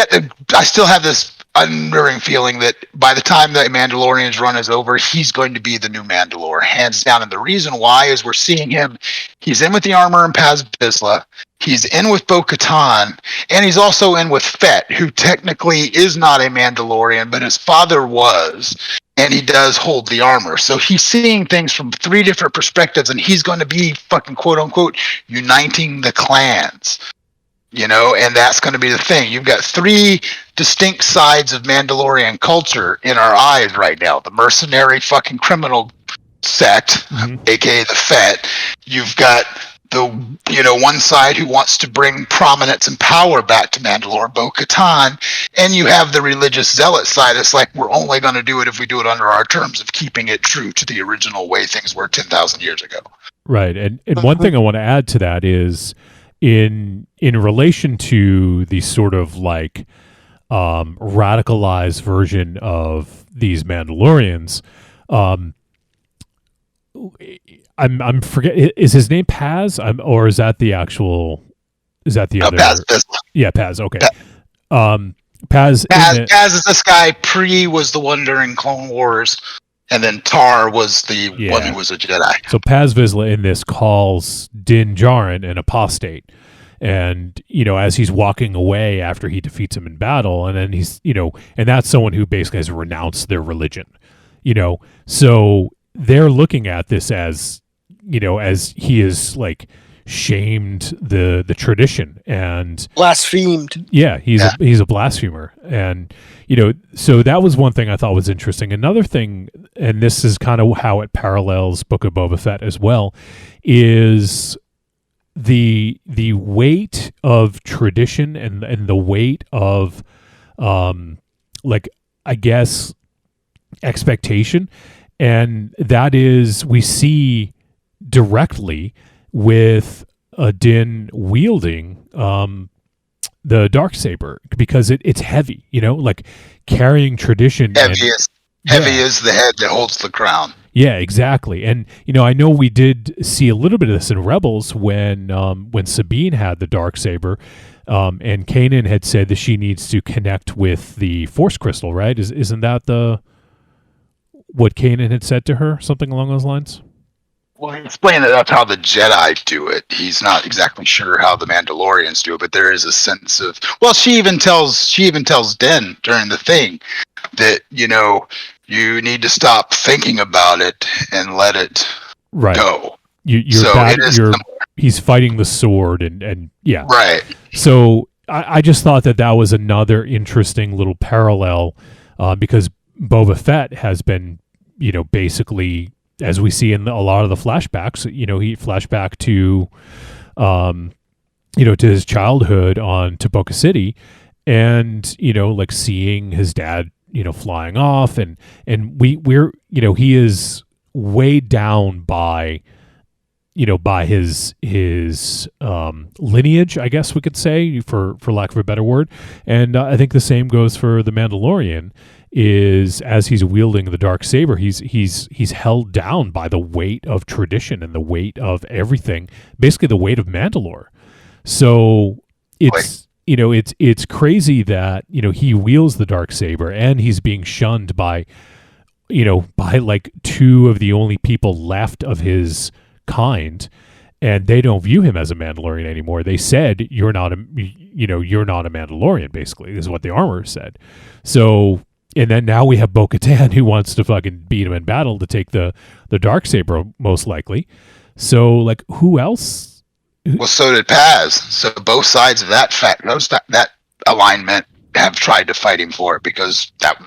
still have this unnerving feeling that by the time the Mandalorian's run is over, he's going to be the new Mandalore, hands down. And the reason why is we're seeing him. He's in with the armor and Paz Vizsla. He's in with Bo-Katan, and he's also in with Fett, who technically is not a Mandalorian, but his father was, and he does hold the armor. So he's seeing things from 3 different perspectives, and he's going to be fucking quote-unquote uniting the clans. You know, and that's going to be the thing. You've got 3 distinct sides of Mandalorian culture in our eyes right now. The mercenary fucking criminal sect, aka the Fett. You've got the, one side who wants to bring prominence and power back to Mandalore, Bo-Katan, and you have the religious zealot side. It's like, we're only going to do it if we do it under our terms of keeping it true to the original way things were 10,000 years ago. Right. And one thing I want to add to that is in relation to the sort of like radicalized version of these Mandalorians, I'm forget, is his name Paz? Or is that the actual? Is that the other? Paz. Yeah, Paz. Okay. Paz. Paz is this guy. Pre was the one during Clone Wars, and then Tar was the one who was a Jedi. So Paz Vizsla in this calls Din Djarin an apostate. And, as he's walking away after he defeats him in battle, and then he's, and that's someone who basically has renounced their religion, so they're looking at this as, as he is like shamed the tradition and blasphemed. Yeah, he's a blasphemer. And, so that was one thing I thought was interesting. Another thing, and this is kind of how it parallels Book of Boba Fett as well, is the weight of tradition and the weight of like, I guess, expectation. And that is, we see directly with Din wielding the Darksaber, because it's heavy, like carrying tradition. Heavy is the head that holds the crown. Yeah, exactly. And, I know we did see a little bit of this in Rebels when Sabine had the Darksaber, and Kanan had said that she needs to connect with the Force Crystal, right? Isn't that what Kanan had said to her? Something along those lines? Well, he explained that that's how the Jedi do it. He's not exactly sure how the Mandalorians do it, but there is a sense of, well, she even tells Din during the thing that, you need to stop thinking about it and let it go. He's fighting the sword and yeah. Right. So I just thought that was another interesting little parallel, because Boba Fett has been, basically, as we see in a lot of the flashbacks, he flashback to, to his childhood on Tipoca City, and, like seeing his dad, flying off, and we're he is weighed down by his lineage, I guess we could say, for lack of a better word. And I think the same goes for the Mandalorian, is as he's wielding the Darksaber, he's held down by the weight of tradition and the weight of everything, basically the weight of Mandalore. So it's it's crazy that he wields the Darksaber, and he's being shunned by like 2 of the only people left of his kind, and they don't view him as a Mandalorian anymore. They said, you're not a Mandalorian, basically, is what the armor said. So, and then now we have Bo-Katan, who wants to fucking beat him in battle to take the Darksaber, most likely. So, like, who else? Well, so did Paz. So both sides of that that alignment have tried to fight him for it, because that,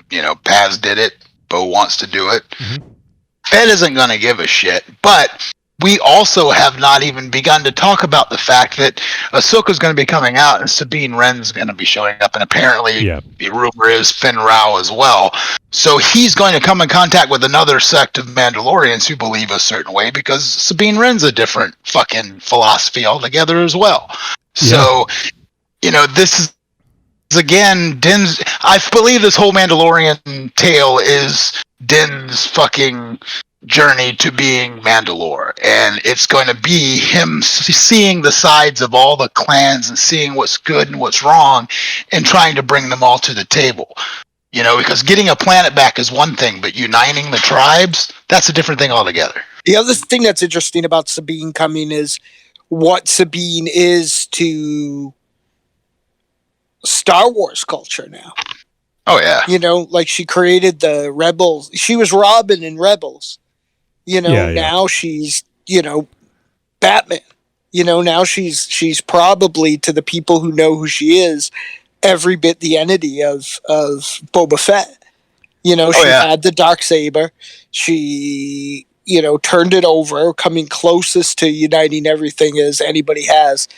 Paz did it. Bo wants to do it. Mm-hmm. Fett isn't going to give a shit, but we also have not even begun to talk about the fact that Ahsoka's going to be coming out, and Sabine Wren's going to be showing up, and apparently the rumor is Finn Rao as well. So he's going to come in contact with another sect of Mandalorians who believe a certain way, because Sabine Wren's a different fucking philosophy altogether as well. So, this is, again, I believe this whole Mandalorian tale is Din's fucking journey to being Mandalore, and it's going to be him seeing the sides of all the clans and seeing what's good and what's wrong, and trying to bring them all to the table. You know, because getting a planet back is one thing, but uniting the tribes, that's a different thing altogether. The other thing that's interesting about Sabine coming is what Sabine is to Star Wars culture now. Oh, yeah. You know, like she created the Rebels. She was Robin in Rebels. You know, Yeah. now she's, you know, Batman. You know, now she's probably, to the people who know who she is, every bit the entity of Boba Fett. You know, she had the Darksaber. She, you know, turned it over, coming closest to uniting everything as anybody has.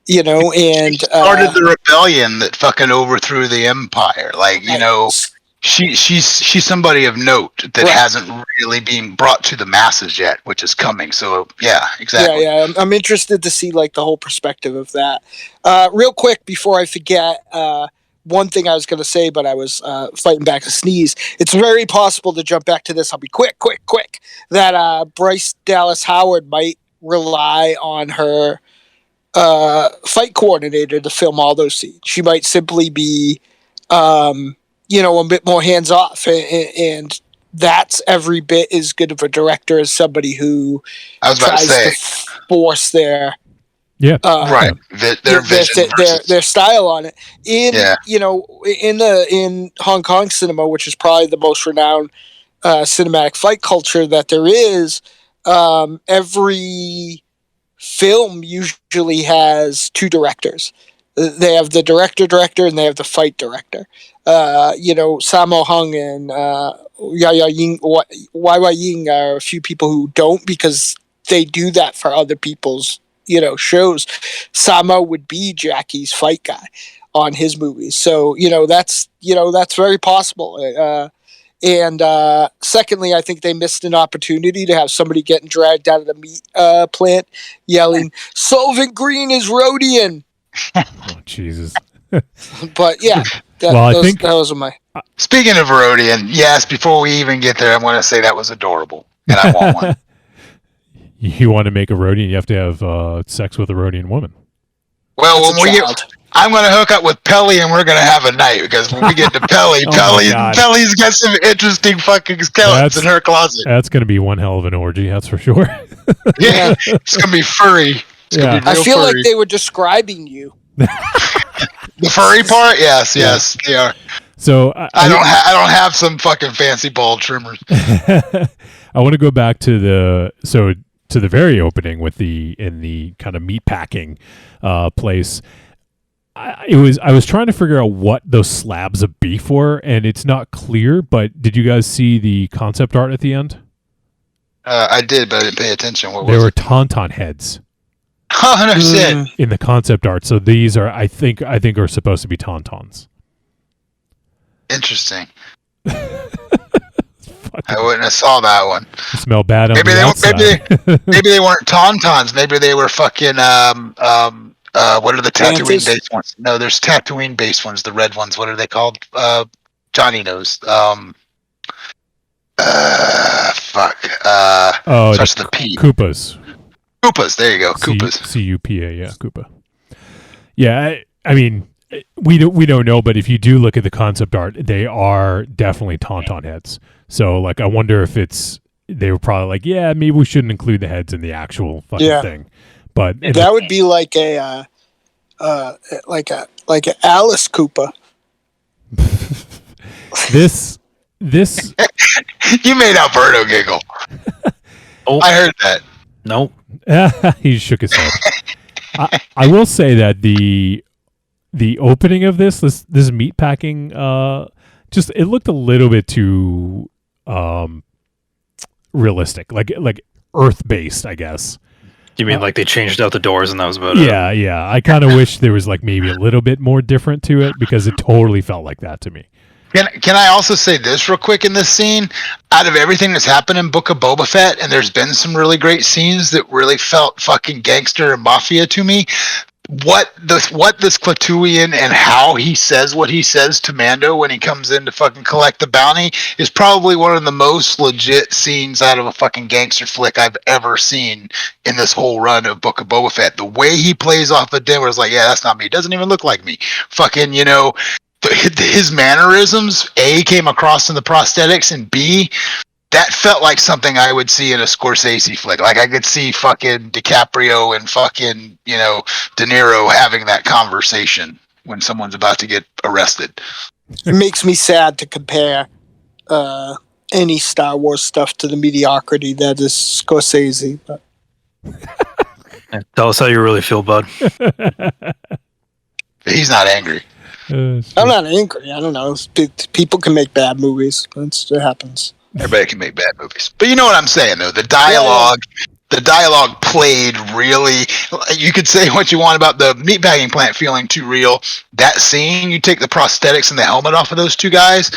You know, and started the rebellion that fucking overthrew the Empire. Like, you know, she's somebody of note that hasn't really been brought to the masses yet, which is coming. So yeah, exactly. Yeah. I'm interested to see like the whole perspective of that. Real quick before I forget, one thing I was going to say, but I was fighting back a sneeze. It's very possible to jump back to this. I'll be quick. That Bryce Dallas Howard might rely on her fight coordinator to film all those scenes. She might simply be, you know, a bit more hands off, and that's every bit as good of a director as somebody who tries to force their their vision, their style on it. You know, in Hong Kong cinema, which is probably the most renowned cinematic fight culture that there is, every film usually has two directors. They have the director, and they have the fight director. You know, Sammo Hung and Wai Ying are a few people who don't, because they do that for other people's, you know, shows. Sammo would be Jackie's fight guy on his movies. So, you know, that's very possible. And secondly, I think they missed an opportunity to have somebody getting dragged out of the meat plant yelling, "Solvent Green is Rhodian." Oh, Jesus. But yeah, I think that was my. Speaking of Rhodian, yes, before we even get there, I'm going to say that was adorable, and I want one. You want to make a Rhodian, you have to have sex with a Rhodian woman. Well, I'm going to hook up with Pelly, and we're going to have a night, because when we get to Pelly, Pelly's got some interesting fucking skeletons in her closet. That's going to be one hell of an orgy, that's for sure. Yeah, it's going to be furry. I feel like they were describing you. The furry part? Yes, they are. So I don't have some fucking fancy ball trimmers. I want to go back to the very opening in the kind of meat packing place. I was trying to figure out what those slabs of beef were, and it's not clear. But did you guys see the concept art at the end? I did, but I didn't pay attention. What was There were it? tauntaun heads. 100%. In the concept art. So these are, I think are supposed to be tauntauns. Interesting. I wouldn't have saw that one. Smell bad on maybe the they outside. maybe they weren't tauntauns. Maybe they were fucking what are the Tatooine based ones? No, there's Tatooine based ones. The red ones. What are they called? Johnny knows. Fuck. Starts with the P. Koopas. Koopas. There you go. Koopas. Cupa. Yeah, Koopa. Yeah, I mean, we don't know, but if you do look at the concept art, they are definitely tauntaun heads. So, like, I wonder if they were probably like, yeah, maybe we shouldn't include the heads in the actual fucking thing. But that would be like a Alice Cooper. This You made Alberto giggle. Oh, I heard that. Nope. He shook his head. I will say that the opening of this meat packing, just it looked a little bit too realistic, like Earth based, I guess. You mean like they changed out the doors and that was about it? Yeah. I kind of wish there was like maybe a little bit more different to it, because it totally felt like that to me. Can I also say this real quick in this scene? Out of everything that's happened in Book of Boba Fett, and there's been some really great scenes that really felt fucking gangster and mafia to me. What this Klatooian and how he says what he says to Mando when he comes in to fucking collect the bounty is probably one of the most legit scenes out of a fucking gangster flick I've ever seen in this whole run of Book of Boba Fett. The way he plays off of Din was like, yeah, that's not me. It doesn't even look like me. Fucking, you know, his mannerisms, A, came across in the prosthetics, and B, that felt like something I would see in a Scorsese flick. Like I could see fucking DiCaprio and fucking, De Niro having that conversation when someone's about to get arrested. It makes me sad to compare any Star Wars stuff to the mediocrity that is Scorsese. But Tell us how you really feel, bud. He's not angry. I'm not angry. I don't know. People can make bad movies. It happens. Everybody can make bad movies. But you know what I'm saying, though. The dialogue played really... You could say what you want about the meatpacking plant feeling too real. That scene, you take the prosthetics and the helmet off of those two guys,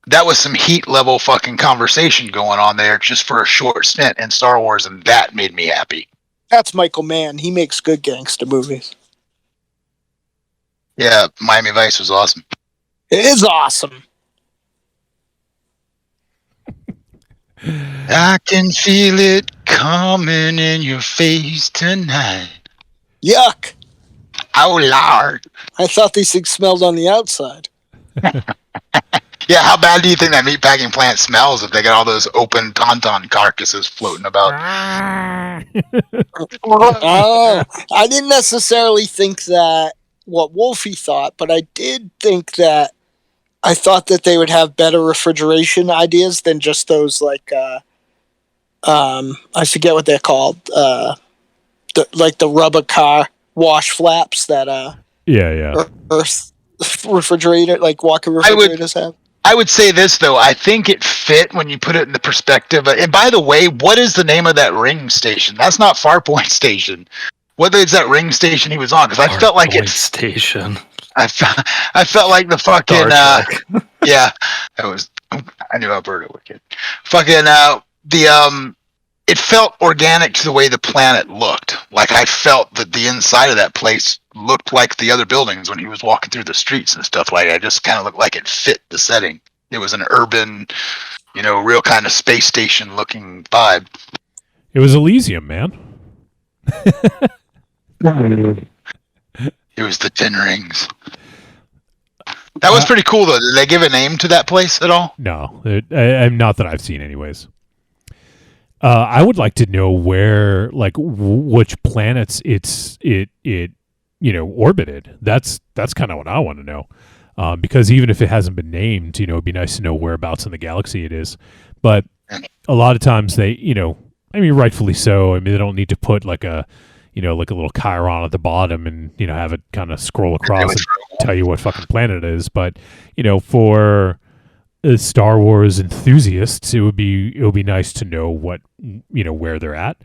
that was some heat-level fucking conversation going on there just for a short stint in Star Wars, and that made me happy. That's Michael Mann. He makes good gangster movies. Yeah, Miami Vice was awesome. It is awesome. I can feel it coming in your face tonight. Yuck. Oh, Lord. I thought these things smelled on the outside. Yeah, how bad do you think that meatpacking plant smells if they got all those open tauntaun carcasses floating about? Oh, I didn't necessarily think that what Wolfie thought, but I did think that I thought that they would have better refrigeration ideas than just those I forget what they're called, the rubber car wash flaps that Earth refrigerator, like walk-in refrigerators have. I would say this, though. I think it fit when you put it in the perspective. And by the way, what is the name of that ring station? That's not Farpoint Station. What is that ring station he was on? Because I felt like it. Station. I felt like the fucking yeah. I knew Alberta would get fucking it felt organic to the way the planet looked. Like I felt that the inside of that place looked like the other buildings when he was walking through the streets and stuff like that. It just kind of looked like it fit the setting. It was an urban, real kind of space station looking vibe. It was Elysium, man. It was the Ten Rings. That was pretty cool, though. Did they give a name to that place at all? No, not that I've seen, anyways. I would like to know where, which planets it orbited. That's kind of what I want to know, because even if it hasn't been named, it'd be nice to know whereabouts in the galaxy it is. But a lot of times they, rightfully so. I mean, they don't need to put like a little chyron at the bottom and have it kind of scroll across and tell you what fucking planet it is. But for Star Wars enthusiasts, it would be nice to know what where they're at,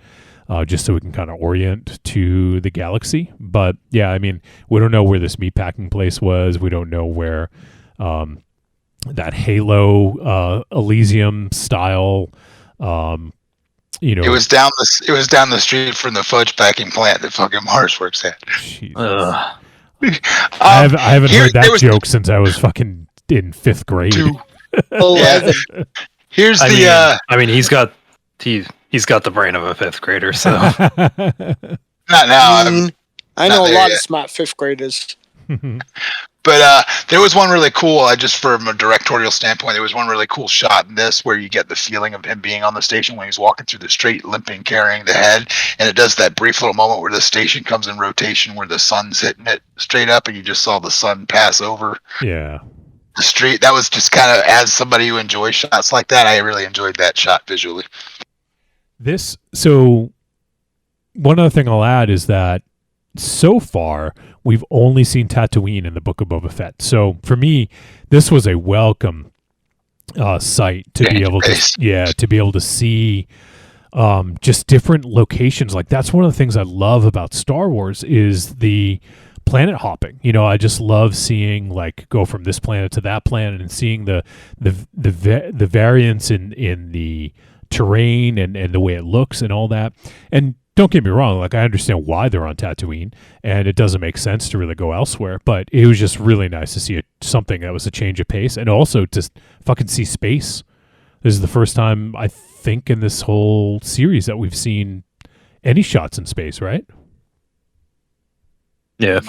just so we can kind of orient to the galaxy. But yeah, I mean, we don't know where this meatpacking place was. We don't know where that Halo Elysium style. It was down the street from the fudge packing plant that fucking Mars works at. I haven't heard that joke since I was fucking in 5th grade. Yeah. Here's he's got the brain of a 5th grader, so not now. I know a lot of smart 5th graders. But there was one really cool, just from a directorial standpoint, there was one really cool shot in this where you get the feeling of him being on the station when he's walking through the street, limping, carrying the head. And it does that brief little moment where the station comes in rotation, where the sun's hitting it straight up, and you just saw the sun pass over the street. That was just kind of, as somebody who enjoys shots like that, I really enjoyed that shot visually. So one other thing I'll add is that so far, we've only seen Tatooine in the Book of Boba Fett. So for me, this was a welcome sight to be able to see just different locations. Like that's one of the things I love about Star Wars is the planet hopping. I just love seeing go from this planet to that planet and seeing the variance in the terrain and the way it looks and all that. And don't get me wrong, I understand why they're on Tatooine, and it doesn't make sense to really go elsewhere, but it was just really nice to see something that was a change of pace, and also to fucking see space. This is the first time, I think, in this whole series that we've seen any shots in space, right? Yeah.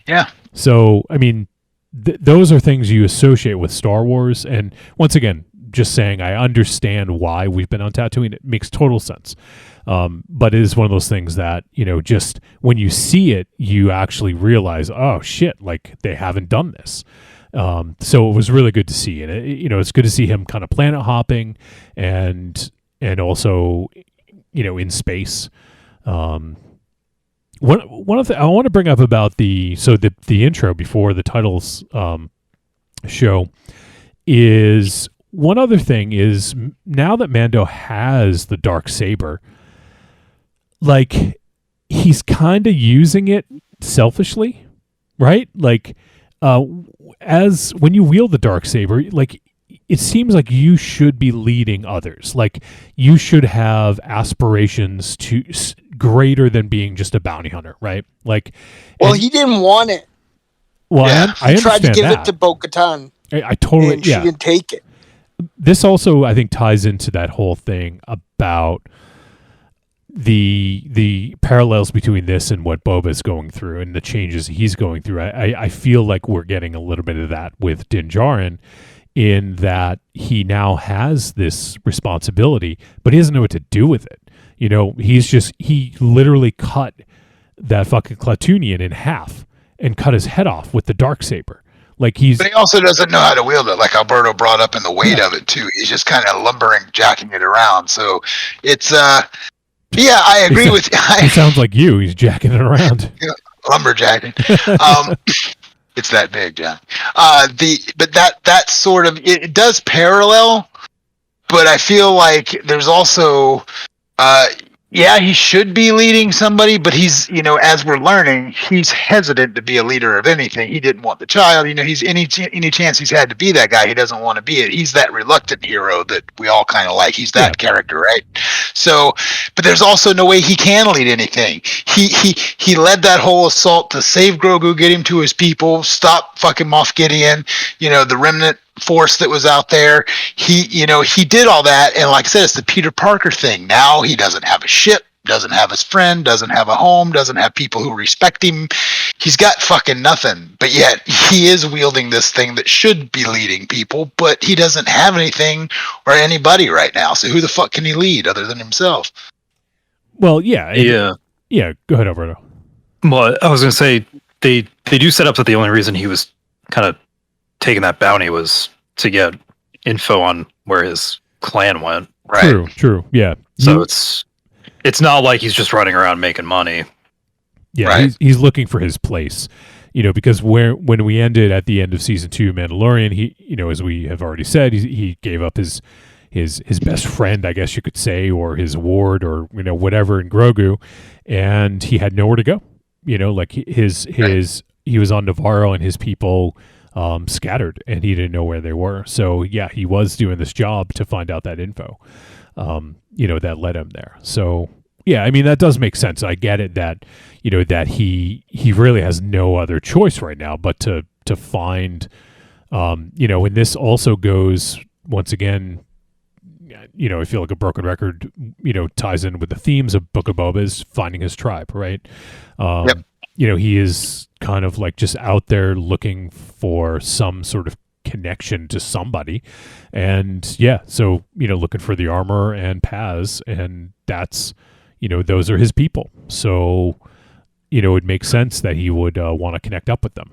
Yeah. So, I mean, those are things you associate with Star Wars. And once again, just saying, I understand why we've been on Tatooine. It makes total sense. But it is one of those things that, just when you see it, you actually realize, oh shit, like they haven't done this. So it was really good to see. And it's good to see him kind of planet hopping and also, in space. One of the I want to bring up about the intro before the titles show is one other thing is now that Mando has the dark saber, like he's kind of using it selfishly, right? Like as when you wield the dark saber, like it seems like you should be leading others. Like you should have aspirations to greater than being just a bounty hunter, right? Like, well, he didn't want it. Well, Yeah. I He tried to understand give that. it to Bo-Katan, I totally, and she didn't take it. This also, I think, ties into that whole thing about the parallels between this and what Boba's going through and the changes he's going through. I feel like we're getting a little bit of that with Din Djarin, in that he now has this responsibility, but he doesn't know what to do with it. He literally cut that fucking Klatooinian in half and cut his head off with the darksaber. Like But he also doesn't know how to wield it, like Alberto brought up in the weight of it too. He's just kind of lumbering, jacking it around. So it's yeah, I agree with you. It sounds like you. He's jacking it around. Lumberjacking. It's that big, John. But that sort of it does parallel, but I feel like there's also yeah, he should be leading somebody, but he's, as we're learning, he's hesitant to be a leader of anything. He didn't want the child. He's any chance he's had to be that guy, he doesn't want to be it. He's that reluctant hero that we all kind of like. He's that character, right? So, but there's also no way he can lead anything. He led that whole assault to save Grogu, get him to his people, stop fucking Moff Gideon, the remnant force that was out there. He did all that, and like I said, it's the Peter Parker thing. Now he doesn't have a ship, doesn't have his friend, doesn't have a home, doesn't have people who respect him. He's got fucking nothing, but yet he is wielding this thing that should be leading people, but he doesn't have anything or anybody right now. So who the fuck can he lead other than himself? Well, yeah. Yeah, go ahead, Alberto. Well, I was going to say, they do set up that the only reason he was kind of taking that bounty was to get info on where his clan went. Right. True. Yeah. So it's not like he's just running around making money. Yeah, Right. he's looking for his place. Because when we ended at the end of season 2 Mandalorian, he, as we have already said, he gave up his best friend, I guess you could say, or his ward, or whatever, in Grogu, and he had nowhere to go. Like he was on Navarro, and his people scattered, and he didn't know where they were. So yeah, he was doing this job to find out that info, that led him there. So yeah, I mean, that does make sense. I get it that, that he really has no other choice right now but to find, and this also goes, once again, I feel like a broken record, ties in with the themes of Book of Boba, is finding his tribe, right? Yep. He is kind of like just out there looking for some sort of connection to somebody. And yeah, so, looking for the armor and Paz, and that's, those are his people. So, it makes sense that he would want to connect up with them.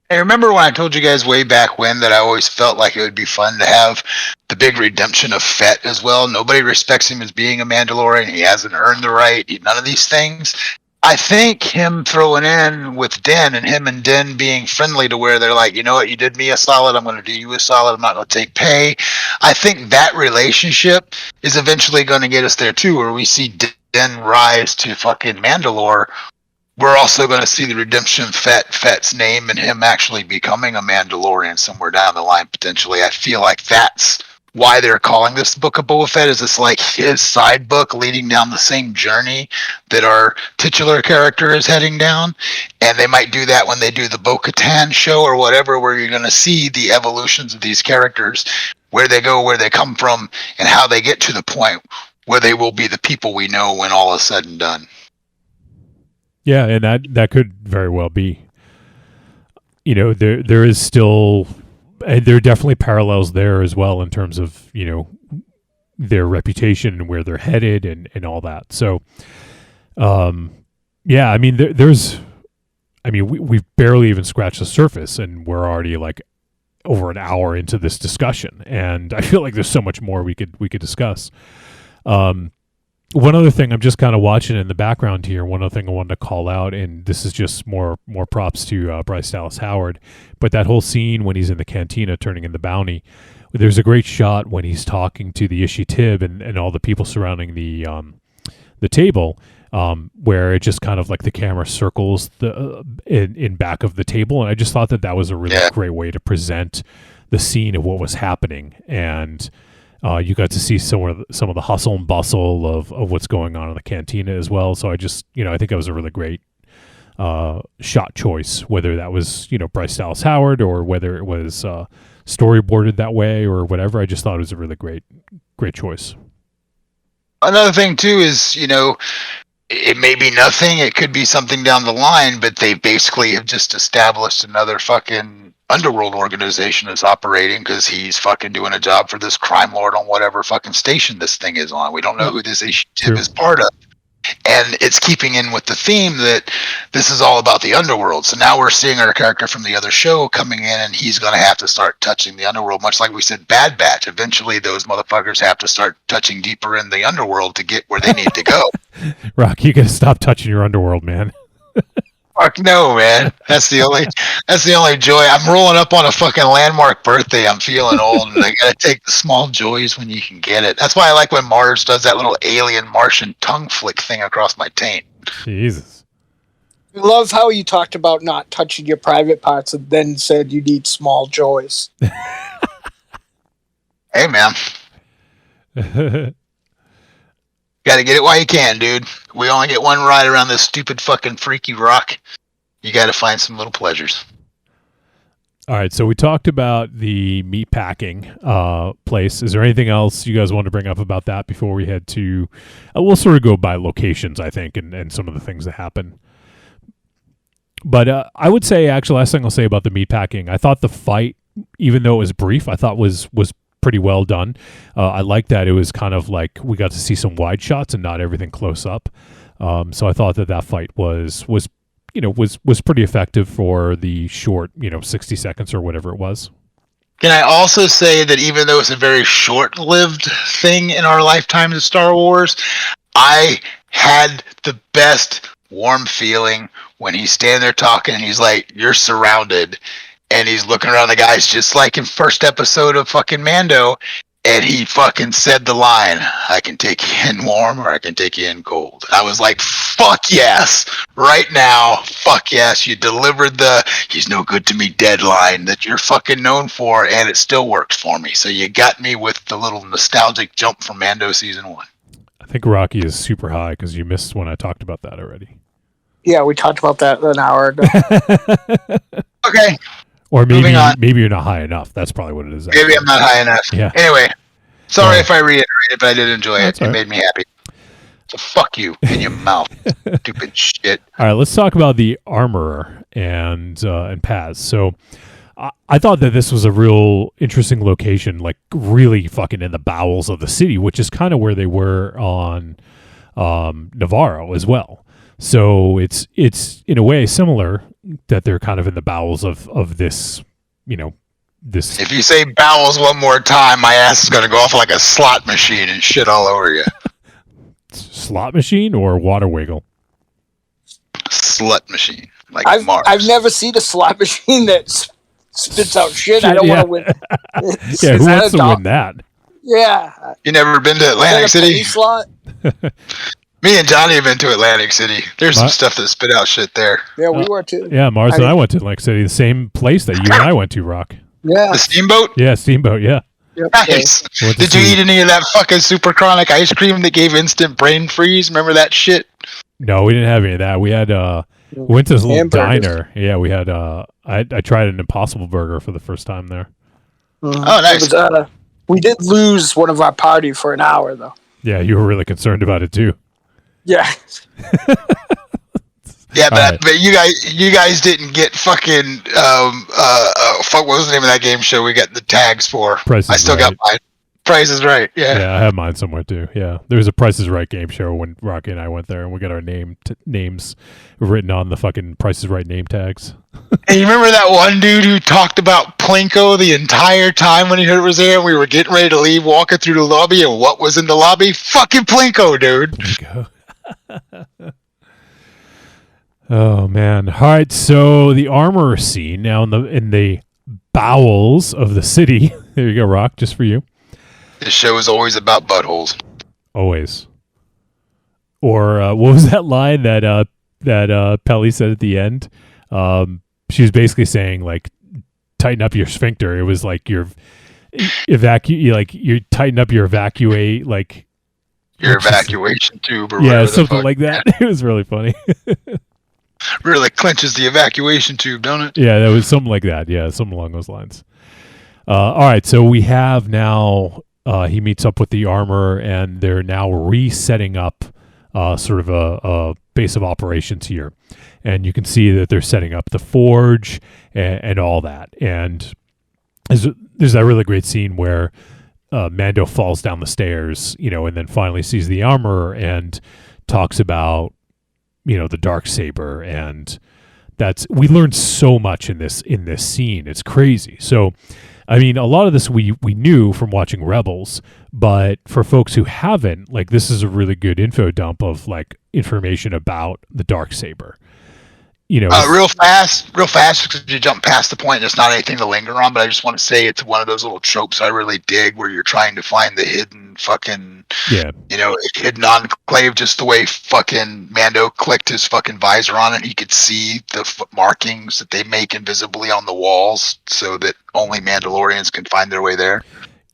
I remember when I told you guys way back when that I always felt like it would be fun to have the big redemption of Fett as well. Nobody respects him as being a Mandalorian. He hasn't earned the right. None of these things. I think him throwing in with Din, and him and Din being friendly to where they're like, you know what, you did me a solid, I'm going to do you a solid, I'm not going to take pay. I think that relationship is eventually going to get us there too, where we see Din rise to fucking Mandalore. We're also going to see the redemption of Fett's name, and him actually becoming a Mandalorian somewhere down the line potentially. I feel like that's why they're calling this Book of Boba Fett, is it's like his side book leading down the same journey that our titular character is heading down. And they might do that when they do the Bo-Katan show or whatever, where you're going to see the evolutions of these characters, where they go, where they come from, and how they get to the point where they will be the people we know when all is said and done. Yeah, and that could very well be. there is still, there are definitely parallels there as well in terms of, their reputation and where they're headed and all that. So, yeah, I mean, we've barely even scratched the surface, and we're already like over an hour into this discussion, and I feel like there's so much more we could discuss. One other thing, I'm just kind of watching in the background here. One other thing I wanted to call out, and this is just more props to Bryce Dallas Howard, but that whole scene when he's in the cantina turning in the bounty, there's a great shot when he's talking to the Ishitib and all the people surrounding the table, where it just kind of like the camera circles in back of the table, and I just thought that was a really great way to present the scene of what was happening, and you got to see some of the hustle and bustle of what's going on in the cantina as well. So I just, I think that was a really great shot choice, whether that was, Bryce Dallas Howard or whether it was storyboarded that way or whatever. I just thought it was a really great choice. Another thing too is, it may be nothing, it could be something down the line, but they basically have just established another fucking underworld organization that's operating because he's fucking doing a job for this crime lord on whatever fucking station this thing is on. We don't know who this Ishitib is part of. And it's keeping in with the theme that this is all about the underworld. So now we're seeing our character from the other show coming in, and he's going to have to start touching the underworld, much like we said Bad Batch. Eventually, those motherfuckers have to start touching deeper in the underworld to get where they need to go. Rock, you got to stop touching your underworld, man. Fuck no, man. That's the only joy. I'm rolling up on a fucking landmark birthday. I'm feeling old, and I gotta take the small joys when you can get it. That's why I like when Mars does that little alien Martian tongue flick thing across my taint. Jesus. I love how you talked about not touching your private parts and then said you need small joys. Hey, man. Gotta get it while you can, dude. We only get one ride around this stupid fucking freaky rock. You gotta find some little pleasures. All right, so we talked about the meatpacking place. Is there anything else you guys want to bring up about that before we head to... we'll sort of go by locations, I think, and some of the things that happen. But I would say, actually, last thing I'll say about the meatpacking, I thought the fight, even though it was brief, I thought was pretty well done. I like that it was kind of like we got to see some wide shots and not everything close up. So I thought that fight was pretty effective for the short, 60 seconds or whatever it was. Can I also say that even though it's a very short-lived thing in our lifetime of Star Wars, I had the best warm feeling when he's standing there talking and he's like, "You're surrounded." And he's looking around the guys just like in first episode of fucking Mando. And he fucking said the line, "I can take you in warm or I can take you in cold." I was like, fuck yes. Right now, fuck yes. You delivered the "he's no good to me" deadline that you're fucking known for, and it still works for me. So you got me with the little nostalgic jump from Mando Season 1. I think Rocky is super high because you missed when I talked about that already. Yeah, we talked about that an hour ago. Okay. Or maybe you're not high enough. That's probably what it is. Maybe I'm not high enough. Yeah. Anyway, sorry if I reiterated, but I did enjoy it. It made me happy. So fuck you in your mouth, stupid shit. All right, let's talk about the armorer and Paz. So I thought that this was a real interesting location, like really fucking in the bowels of the city, which is kind of where they were on Navarro as well. So it's in a way similar that they're kind of in the bowels of this, this. If you say bowels one more time, my ass is going to go off like a slot machine and shit all over you. Slot machine or water wiggle? Slut machine. Like Mars. I've never seen a slot machine that spits out shit. I don't want to win. Yeah, who wants to win that? Yeah. You never been to Atlantic City? Slot? Me and Johnny have been to Atlantic City. There's some stuff that spit out shit there. Yeah, we were too. Yeah, Mars and I went to Atlantic City, the same place that you and I went to, Rock. Yeah. The steamboat? Yeah, steamboat, yeah. Yep. Nice. Did you eat any of that fucking super chronic ice cream that gave instant brain freeze? Remember that shit? No, we didn't have any of that. We had we went to this little diner. Yeah, we had I tried an Impossible Burger for the first time there. Oh, nice. We did lose one of our party for an hour though. Yeah, you were really concerned about it too. Yeah. Yeah, All right. but you guys didn't get fucking fuck. What was the name of that game show we got the tags for? Price is I still got Right. mine. Price is Right. Yeah. Yeah, I have mine somewhere too. Yeah, there was a Price is Right game show when Rocky and I went there, and we got our names written on the fucking Price is Right name tags. And you remember that one dude who talked about Plinko the entire time when he heard it was there? And we were getting ready to leave, walking through the lobby, and what was in the lobby? Fucking Plinko, dude. There you go. Oh man! All right, so the armor scene now in the bowels of the city. There you go, Rock, just for you. This show is always about buttholes. Always. Or what was that line that Pelly said at the end? She was basically saying like, tighten up your sphincter. It was like you tighten up your evacuate like Your evacuation tube or yeah, whatever. something like that. It was really funny. Really clenches the evacuation tube, don't it? Yeah, that was something like that. Yeah, something along those lines. All right, so we have now. He meets up with the armor, and they're now resetting up sort of a base of operations here. And you can see that they're setting up the forge and all that. And there's that really great scene where Mando falls down the stairs, and then finally sees the armor and talks about, the Darksaber. And we learned so much in this scene. It's crazy. So, I mean, a lot of this we knew from watching Rebels, but for folks who haven't, like, this is a really good info dump of like information about the Darksaber. Real fast, because you jump past the point, there's not anything to linger on, but I just want to say it's one of those little tropes I really dig where you're trying to find the hidden fucking, hidden enclave, just the way fucking Mando clicked his fucking visor on it. He could see the markings that they make invisibly on the walls so that only Mandalorians can find their way there.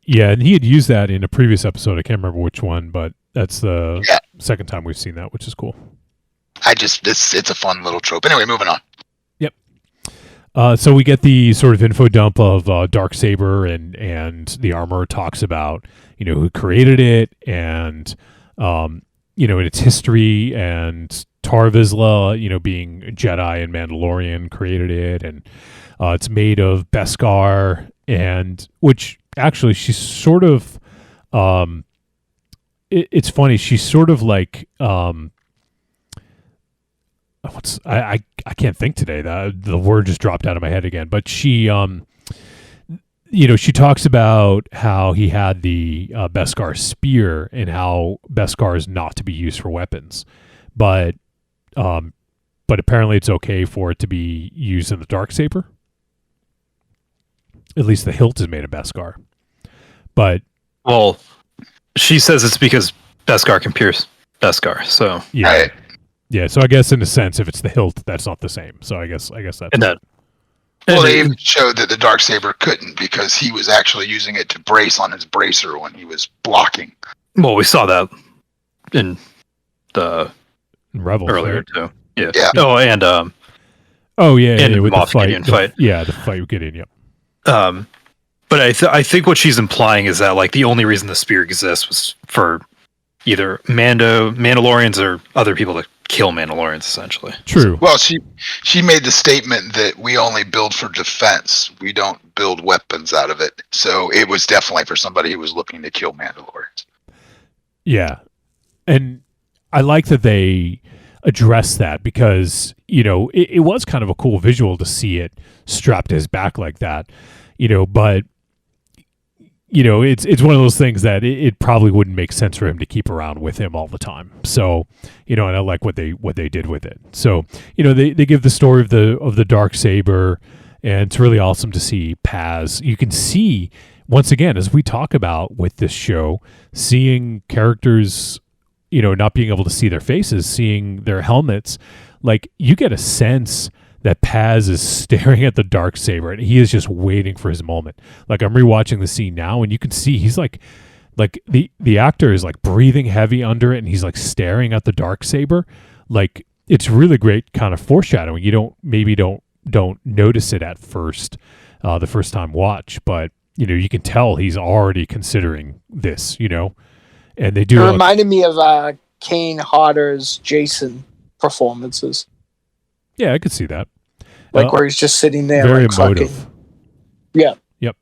Yeah, and he had used that in a previous episode. I can't remember which one, but that's the second time we've seen that, which is cool. It's a fun little trope. Anyway, moving on. Yep. So we get the sort of info dump of Darksaber, and the armor talks about who created it, and in its history, and Tar Vizsla being a Jedi and Mandalorian created it, and it's made of Beskar, and which actually she's sort of it's funny, she's sort of like I can't think today. The word just dropped out of my head again. But she, she talks about how he had the Beskar spear and how Beskar is not to be used for weapons, but apparently it's okay for it to be used in the Darksaber. At least the hilt is made of Beskar. But she says it's because Beskar can pierce Beskar. So yeah. Right. Yeah, so I guess in a sense, if it's the hilt, that's not the same. So I guess that's and that. Well, they even showed that the Darksaber couldn't because he was actually using it to brace on his bracer when he was blocking. Well, we saw that in the Rebels earlier right? too. Yeah. Yeah. And and with the Moff fight, Gideon fight. The fight with Gideon. Yep. But I think what she's implying is that like the only reason the spear exists was for either Mandalorians or other people to kill Mandalorians, essentially. True. Well, she made the statement that we only build for defense. We don't build weapons out of it. So it was definitely for somebody who was looking to kill Mandalorians. Yeah. And I like that they address that because, it was kind of a cool visual to see it strapped to his back like that, but it's one of those things that it probably wouldn't make sense for him to keep around with him all the time. So, and I like what they did with it. So, they give the story of the Darksaber, and it's really awesome to see Paz. You can see, once again, as we talk about with this show, seeing characters, not being able to see their faces, seeing their helmets, like you get a sense that Paz is staring at the Darksaber and he is just waiting for his moment. Like I'm rewatching the scene now and you can see he's like the actor is like breathing heavy under it and he's like staring at the Darksaber. Like it's really great kind of foreshadowing. You don't notice it at first, the first time watch, but you can tell he's already considering this, and they do. It reminded me of Kane Hodder's Jason performances. Yeah, I could see that. Like where he's just sitting there, very like emotive. fucking. Yeah. Yep.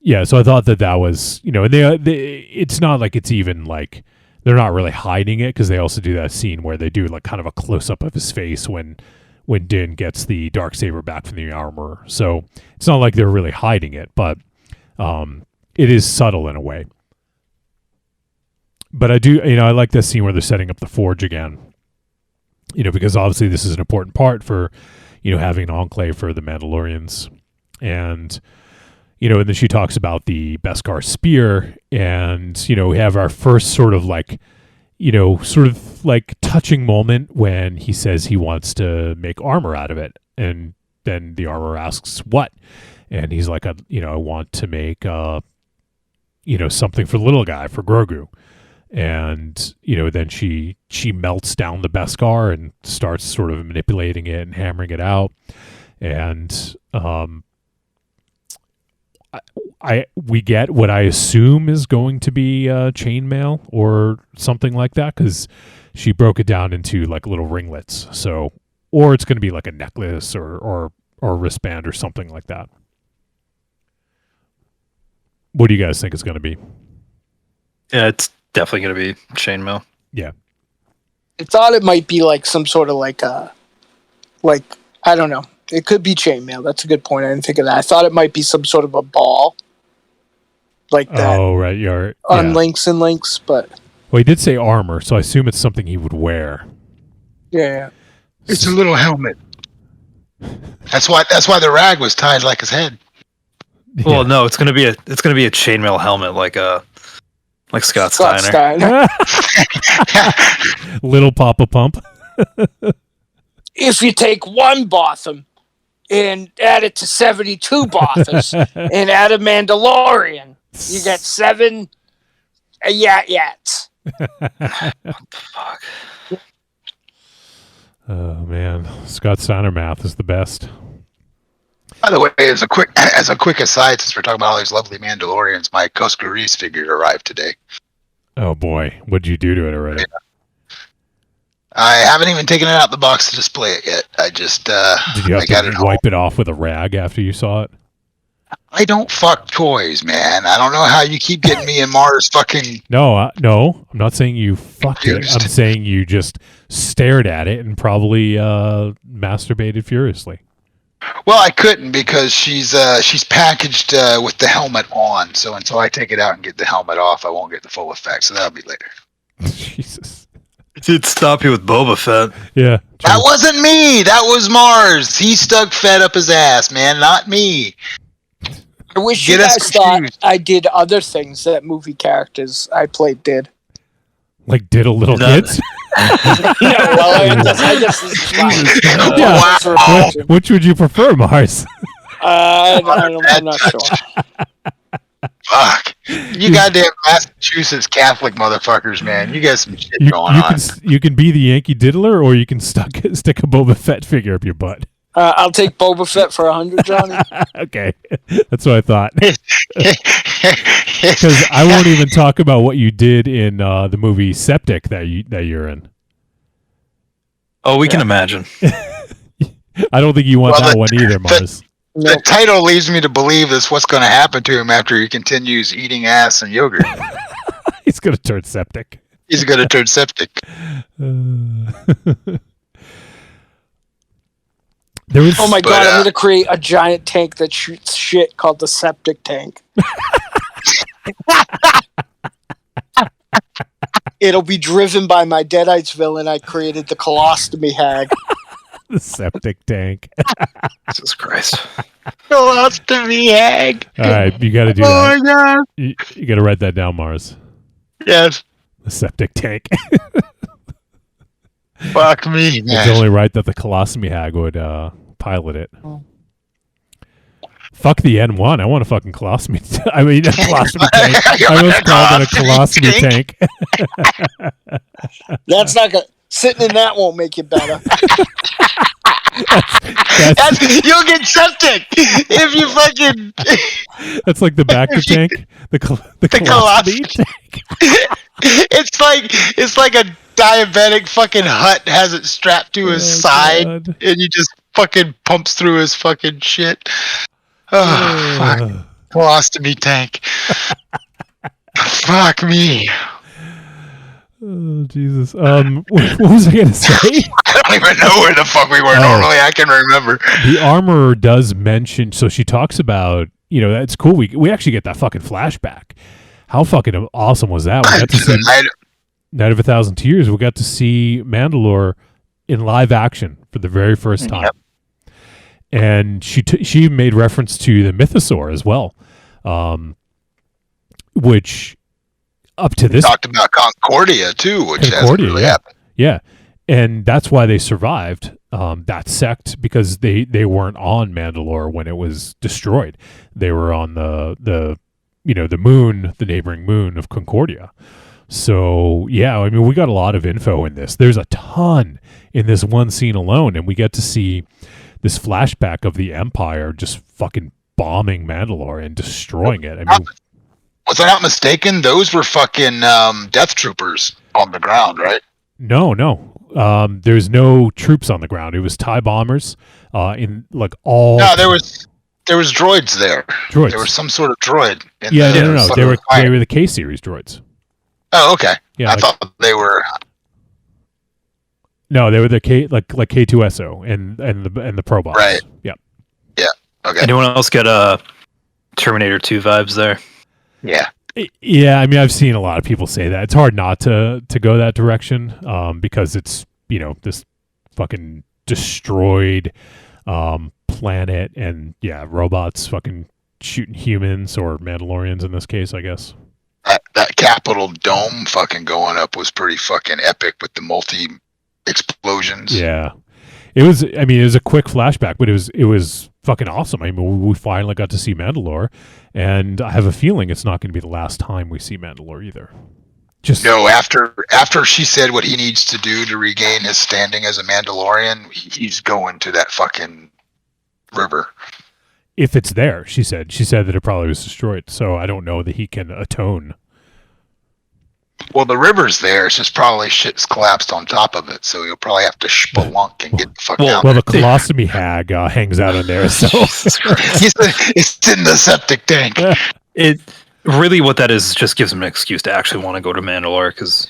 Yeah, so I thought that was, and it's not like it's even like they're not really hiding it, because they also do that scene where they do like kind of a close up of his face when Din gets the Darksaber back from the armorer. So it's not like they're really hiding it, but it is subtle in a way. But I do, I like this scene where they're setting up the forge again. Because obviously this is an important part for, having an enclave for the Mandalorians. And, and then she talks about the Beskar spear, and, we have our first sort of like touching moment when he says he wants to make armor out of it. And then the armorer asks what? And he's like, I want to make, something for the little guy, for Grogu. And, then she melts down the Beskar and starts sort of manipulating it and hammering it out. And we get what I assume is going to be chainmail or something like that, because she broke it down into like little ringlets. So, or it's going to be like a necklace or a wristband or something like that. What do you guys think it's going to be? Yeah, it's definitely going to be chainmail. Yeah. I thought it might be like some sort of like I don't know. It could be chainmail. That's a good point. I didn't think of that. I thought it might be some sort of a ball, like that. Oh, right. You're on links and links, but well, he did say armor, so I assume it's something he would wear. Yeah. It's a little helmet. That's why the rag was tied like his head. Well, no, it's gonna be a chainmail helmet, like Scott Steiner. Little Papa Pump. If you take one Botham and add it to 72 Bothas and add a Mandalorian, you get 7 Yats. What the fuck? Oh man, Scott Steiner math is the best. By the way, as a quick aside, since we're talking about all these lovely Mandalorians, my Koska Reese figure arrived today. Oh boy, what'd you do to it already? I haven't even taken it out the box to display it yet. I just did you have to wipe it off with a rag after you saw it? I don't fuck toys, man. I don't know how you keep getting me and Mars fucking. No, I'm not saying you fucked it. I'm saying you just stared at it and probably masturbated furiously. Well, I couldn't because she's packaged with the helmet on. So until I take it out and get the helmet off, I won't get the full effect. So that'll be later. Jesus. It did stop you with Boba Fett. Yeah. True. That wasn't me. That was Mars. He stuck Fett up his ass, man. Not me. I wish you guys thought I did other things that movie characters I played did. Like diddle little kids? Yeah, well, I guess this is fine. Wow. Which would you prefer, Mars? I'm not sure. Fuck. You goddamn Massachusetts Catholic motherfuckers, man. You got some shit going on. You can be the Yankee diddler, or you can stick a Boba Fett figure up your butt. I'll take Boba Fett for 100, Johnny. Okay. That's what I thought. Because I won't even talk about what you did in the movie Septic that you're in. Oh, we can imagine. I don't think you want that one either, Mars. The title leads me to believe that's what's going to happen to him after he continues eating ass and yogurt. He's going to turn septic. He's going to turn septic. Oh my god, I'm going to create a giant tank that shoots shit called the septic tank. It'll be driven by my Deadites villain I created, the colostomy hag. The septic tank. Jesus Christ. Colostomy hag. All right, you got to do that. My god. You got to write that down, Mars. Yes. The septic tank. Fuck me, man. It's only right that the colostomy hag would pilot it. Fuck the N1. I want a fucking colostomy. I mean, a colostomy tank. I almost called it a colostomy tank. That's not good. Sitting in that won't make you better. You'll get septic if you fucking. That's like the backup tank. The colostomy tank. It's like diabetic fucking Hut has it strapped to his side, God. and he just fucking pumps through his fucking shit. Oh, fuck. Colostomy tank. Fuck me. Oh, Jesus. What was I gonna say? I don't even know where the fuck we were. Normally, I can remember. The armorer does mention, so she talks about, that's cool. We actually get that fucking flashback. How fucking awesome was that? We got to see Night of a Thousand Tears. We got to see Mandalore in live action for the very first time. Yep. And she made reference to the mythosaur as well, which up to this talked about Concordia too, which hasn't really happened. Yeah, and that's why they survived that sect, because they weren't on Mandalore when it was destroyed. They were on the moon, the neighboring moon of Concordia. So yeah, I mean, we got a lot of info in this. There's a ton in this one scene alone, and we get to see this flashback of the Empire just fucking bombing Mandalore and destroying it. I mean, was I not mistaken? Those were fucking death troopers on the ground, right? No. There's no troops on the ground. It was TIE bombers in like all. No, there was droids there. Droids. There was some sort of droid. No. They were the K series droids. Oh, okay. Yeah, I thought they were. No, they were the K2SO and the Probots. Right. Yep. Yeah. Okay. Anyone else get Terminator 2 vibes there? Yeah. Yeah, I mean, I've seen a lot of people say that. It's hard not to go that direction because it's, this fucking destroyed planet and, robots fucking shooting humans or Mandalorians in this case, I guess. That Capitol dome fucking going up was pretty fucking epic with the multi explosions. Yeah. It was a quick flashback, but it was fucking awesome. I mean, we finally got to see Mandalore, and I have a feeling it's not going to be the last time we see Mandalore either. No, after she said what he needs to do to regain his standing as a Mandalorian, he's going to that fucking river. If it's there, she said that it probably was destroyed, so I don't know that he can atone. Well, the river's there. It's just probably shit's collapsed on top of it, so you'll probably have to spelunk and get the fuck out. Well, the colostomy hag hangs out in there, so it's in the septic tank. It really, what that is, just gives him an excuse to actually want to go to Mandalore, because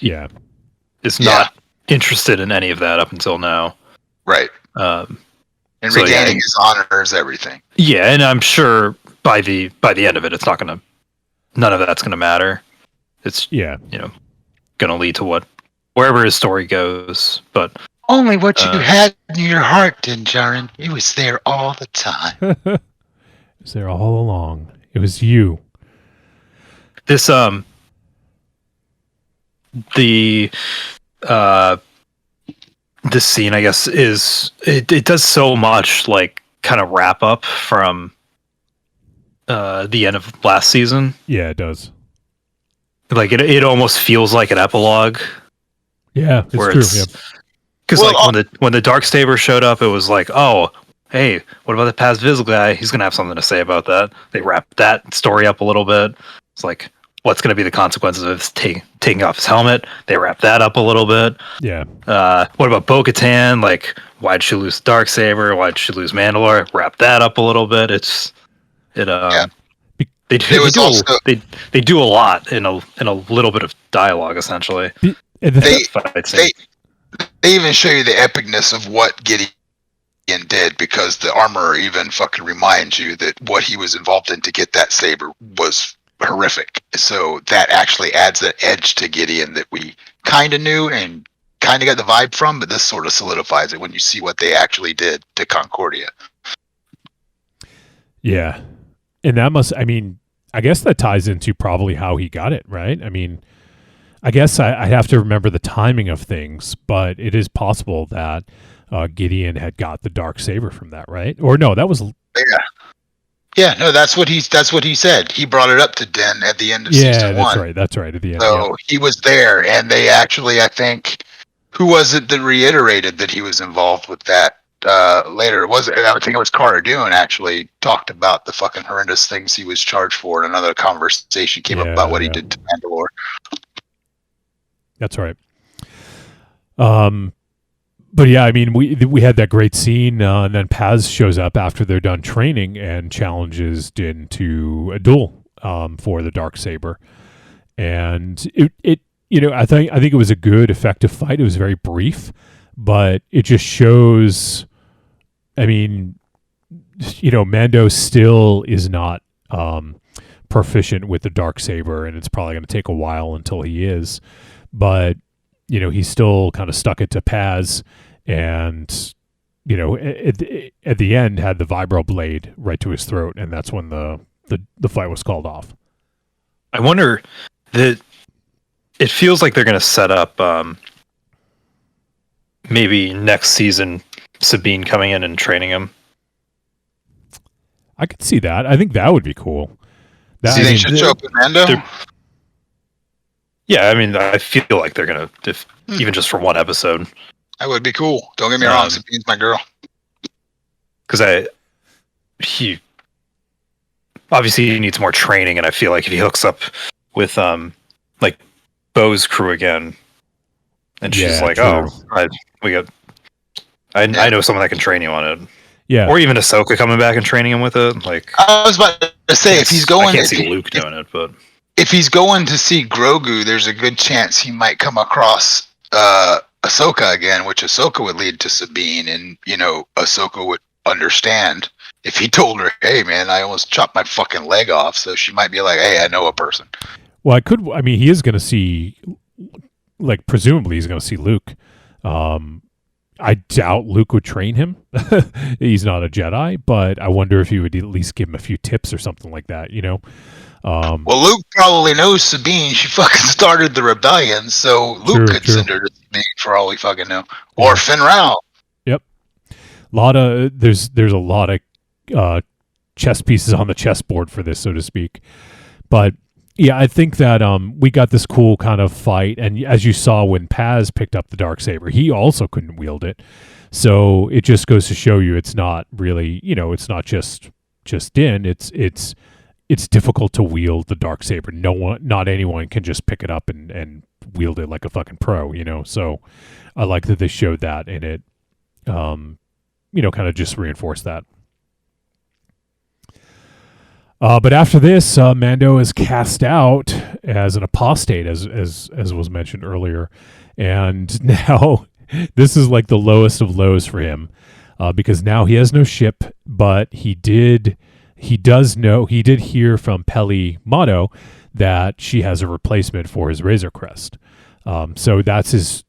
is not interested in any of that up until now. Right. And regaining his honor is everything. Yeah, and I'm sure by the end of it, none of that's gonna matter. It's gonna lead to wherever his story goes. But only what you had in your heart, Din Djarin. It was there all the time. It was there all along. It was you. This this scene, I guess, it does so much like kind of wrap up from the end of last season. Yeah, it does. Like it almost feels like an epilogue. Yeah, it's true. Because when the Darksaber showed up, it was like, oh, hey, what about the Paz Vizsla guy? He's gonna have something to say about that. They wrapped that story up a little bit. It's like, what's going to be the consequences of taking off his helmet? They wrap that up a little bit. Yeah. What about Bo-Katan? Like, why'd she lose Darksaber? Why'd she lose Mandalore? Wrap that up a little bit. They do a lot in a little bit of dialogue, essentially. They even show you the epicness of what Gideon did, because the armorer even fucking reminds you that what he was involved in to get that saber was horrific. So that actually adds an edge to Gideon that we kind of knew and kind of got the vibe from, but this sort of solidifies it when you see what they actually did to Concordia. Yeah. And I guess that ties into probably how he got it, right? I mean, I guess I have to remember the timing of things, but it is possible that Gideon had got the Darksaber from that, right? Or no, that was... Yeah, no, that's what he said. He brought it up to Din at the end of season 1. That's right, at the end. So he was there, and they actually, I think, who was it that reiterated that he was involved with that later? I think it was Cara Dune actually talked about the fucking horrendous things he was charged for, and another conversation came up about what he did to Mandalore. That's right. But yeah, I mean, we had that great scene, and then Paz shows up after they're done training and challenges Din to a duel for the Darksaber, and it I think it was a good, effective fight. It was very brief, but it just shows. I mean, Mando still is not proficient with the Darksaber, and it's probably going to take a while until he is. But he's still kind of stuck it to Paz, and at the end had the vibro blade right to his throat, and that's when the fight was called off. I wonder that it feels like they're going to set up maybe next season Sabine coming in and training him. I could see that. I think that would be cool. Do you think should show up in Mando? Yeah, I mean, I feel like they're gonna, even just for one episode. That would be cool. Don't get me wrong, Sabine's my girl. Because he obviously needs more training, and I feel like if he hooks up with like Bo's crew again, and she's like, true. I know someone that can train you on it. Yeah, or even Ahsoka coming back and training him with it. Like, I was about to say, if he's going, I can't see Luke doing it, but if he's going to see Grogu, there's a good chance he might come across Ahsoka again, which Ahsoka would lead to Sabine, and Ahsoka would understand if he told her, "Hey, man, I almost chopped my fucking leg off," so she might be like, "Hey, I know a person." Well, I mean, he is going to see, like, presumably he's going to see Luke. I doubt Luke would train him. He's not a Jedi, but I wonder if he would at least give him a few tips or something like that, Well, Luke probably knows Sabine. She fucking started the rebellion, so Luke could send her to Sabine for all we fucking know. Or Finn Rao. Yep. There's a lot of chess pieces on the chessboard for this, so to speak. But yeah, I think that we got this cool kind of fight, and as you saw when Paz picked up the Darksaber, he also couldn't wield it. So it just goes to show you it's not really, it's not just Din. It's difficult to wield the Darksaber. Not anyone can just pick it up and wield it like a fucking pro, So I like that they showed that, and it, kind of just reinforced that. But after this, Mando is cast out as an apostate, as was mentioned earlier, and now this is like the lowest of lows for him, because now he has no ship, but he did hear from Peli Motto that she has a replacement for his Razor Crest. So that's his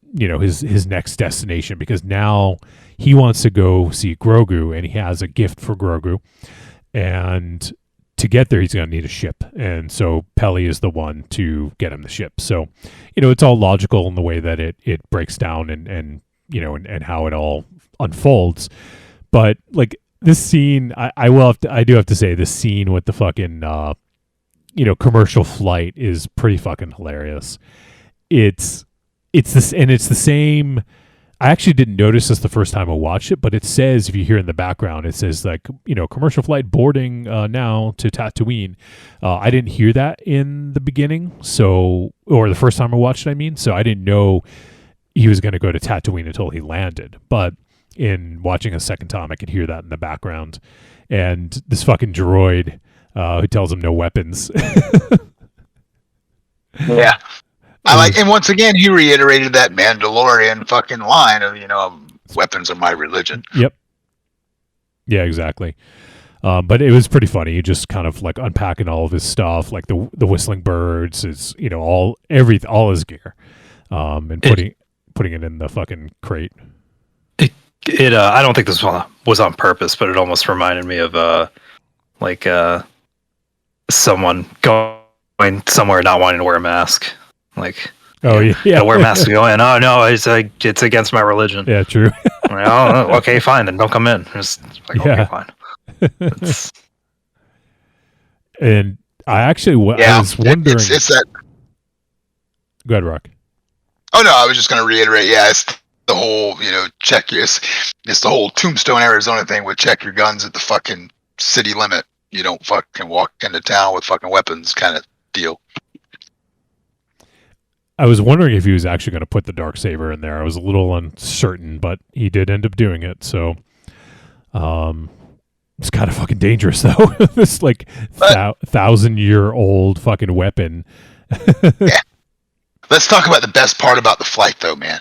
next destination, because now he wants to go see Grogu, and he has a gift for Grogu, and to get there, he's going to need a ship. And so Peli is the one to get him the ship. So, it's all logical in the way that it breaks down and how it all unfolds. But like this scene, I do have to say, this scene with the fucking, commercial flight is pretty fucking hilarious. It's the same. I actually didn't notice this the first time I watched it, but it says, if you hear in the background, it says like, commercial flight boarding now to Tatooine. I didn't hear that in the beginning, or the first time I watched it, I mean. So I didn't know he was going to go to Tatooine until he landed. But in watching a second time, I could hear that in the background. And this fucking droid who tells him no weapons. Yeah. And once again, he reiterated that Mandalorian fucking line of, weapons are my religion. Yep. Yeah, exactly. But it was pretty funny. He just kind of like unpacking all of his stuff, like the whistling birds, his, all his gear, and putting it in the fucking crate. I don't think this was on purpose, but it almost reminded me of someone going somewhere not wanting to wear a mask. Like, wear masks going, oh no, it's against my religion. Yeah, true. Oh, okay, fine, then don't come in. Just like, okay, fine. And I actually I was wondering. It's that. Go ahead, Rock. Oh no, I was just going to reiterate. Yeah, it's the whole, check your. It's the whole Tombstone, Arizona thing with check your guns at the fucking city limit. You don't fucking walk into town with fucking weapons, kind of deal. I was wondering if he was actually going to put the Darksaber in there. I was a little uncertain, but he did end up doing it. So, it's kind of fucking dangerous though. This like 1,000-year-old fucking weapon. Yeah. Let's talk about the best part about the flight, though, man.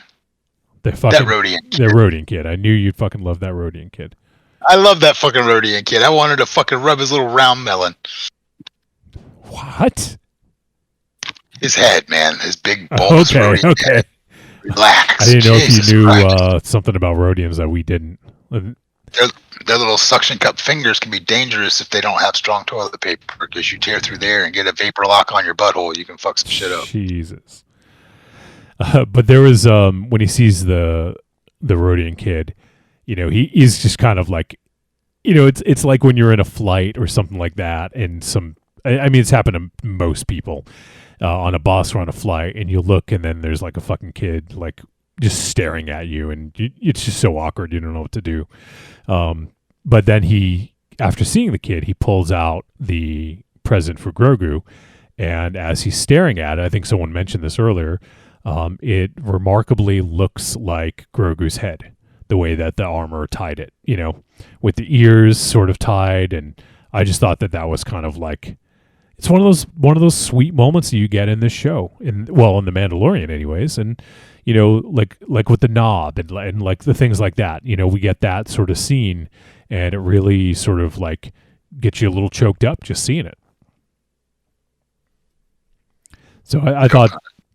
That Rodian kid. The Rodian kid. I knew you'd fucking love that Rodian kid. I love that fucking Rodian kid. I wanted to fucking rub his little round melon. What? His head, man. His big bulbous Rodian head. Relax. I didn't know Jesus if you knew Christ. something about Rodians that we didn't. Their little suction cup fingers can be dangerous if they don't have strong toilet paper, because you tear through there and get a vapor lock on your butthole, you can fuck some shit up. Jesus. But there was when he sees the Rodian kid, you know, he's just kind of like, you know, it's like when you're in a flight or something like that, and I mean, it's happened to most people on a bus or on a flight, and you look, and then there's like a fucking kid like just staring at you, and it's just so awkward. You don't know what to do. But then after seeing the kid, he pulls out the present for Grogu, and as he's staring at it, I think someone mentioned this earlier, it remarkably looks like Grogu's head, the way that the armor tied it, you know, with the ears sort of tied. And I just thought that was kind of like, it's one of those sweet moments that you get in this show, in The Mandalorian anyways. And, you know, like with the knob and like the things like that, you know, we get that sort of scene, and it really sort of like gets you a little choked up just seeing it. So I thought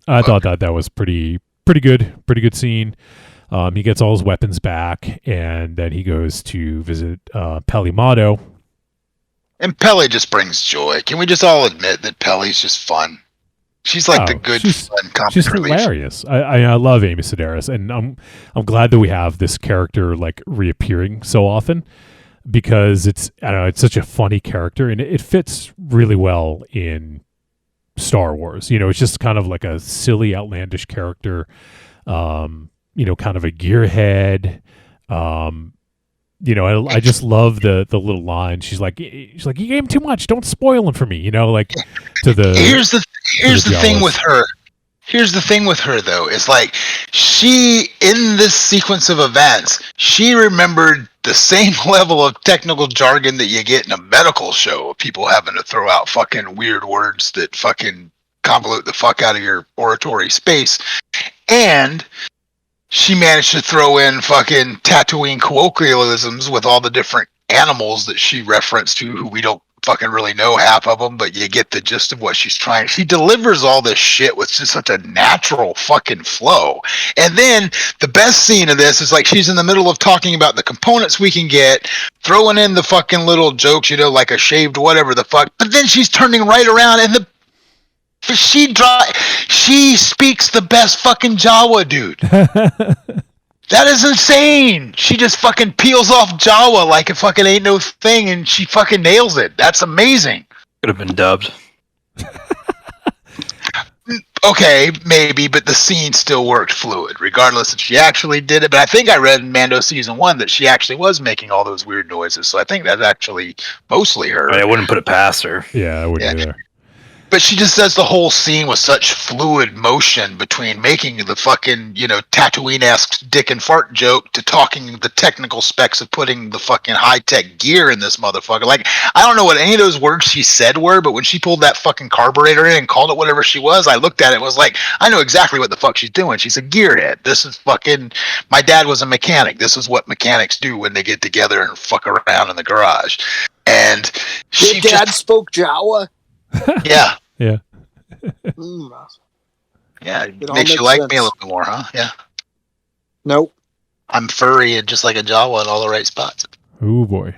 that was pretty good scene. He gets all his weapons back, and then he goes to visit Peli Motto. And Peli just brings joy. Can we just all admit that Peli's just fun? She's like the good, fun comic She's relief. hilarious. I love Amy Sedaris, and I'm glad that we have this character like reappearing so often, because it's such a funny character, and it fits really well in Star Wars. You know, it's just kind of like a silly, outlandish character. You know, kind of a gearhead. You know, I just love the little line. She's like, you gave him too much. Don't spoil him for me. You know, like to the. Here's the thing with her. Here's the thing with her, though, is like she, in this sequence of events, she remembered the same level of technical jargon that you get in a medical show of people having to throw out fucking weird words that fucking convolute the fuck out of your oratory space. And she managed to throw in fucking Tatooine colloquialisms with all the different animals that she referenced to, who we don't fucking really know half of them, but you get the gist of what she's trying. She delivers all this shit with just such a natural fucking flow. And then the best scene of this is like she's in the middle of talking about the components we can get, throwing in the fucking little jokes, you know, like a shaved whatever the fuck, but then she's turning right around and she speaks the best fucking Jawa, dude. That is insane. She just fucking peels off Jawa like it fucking ain't no thing, and she fucking nails it. That's amazing. Could have been dubbed. Okay, maybe, but the scene still worked fluid, regardless if she actually did it. But I think I read in Mando Season 1 that she actually was making all those weird noises, so I think that's actually mostly her. I wouldn't put it past her. Yeah, I wouldn't either. But she just does the whole scene with such fluid motion between making the fucking, you know, Tatooine-esque dick and fart joke to talking the technical specs of putting the fucking high-tech gear in this motherfucker. Like, I don't know what any of those words she said were, but when she pulled that fucking carburetor in and called it whatever she was, I looked at it and was like, I know exactly what the fuck she's doing. She's a gearhead. This is fucking... My dad was a mechanic. This is what mechanics do when they get together and fuck around in the garage. And Your dad spoke Jawa? Yeah. Yeah. Yeah, it all makes you makes like sense. me a little bit more, huh? Yeah. Nope. I'm furry and just like a Jawa in all the right spots. Oh boy.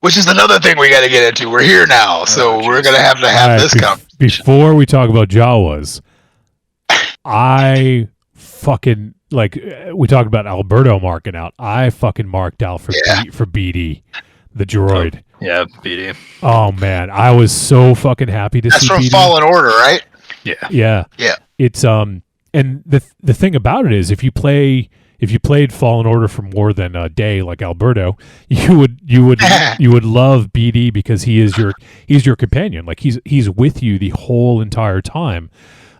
Which is another thing we got to get into. We're here now, so we're going to have All this right, conversation. Before we talk about Jawas, I fucking like we talked about Alberto marking out. I fucking marked out for for BD, the droid. Yeah, BD. Oh man, I was so fucking happy to That's see from BD. Fallen Order, right? Yeah. Yeah. Yeah. It's and the thing about it is if you played Fallen Order for more than a day like Alberto, you would love BD because he's your companion. Like he's with you the whole entire time.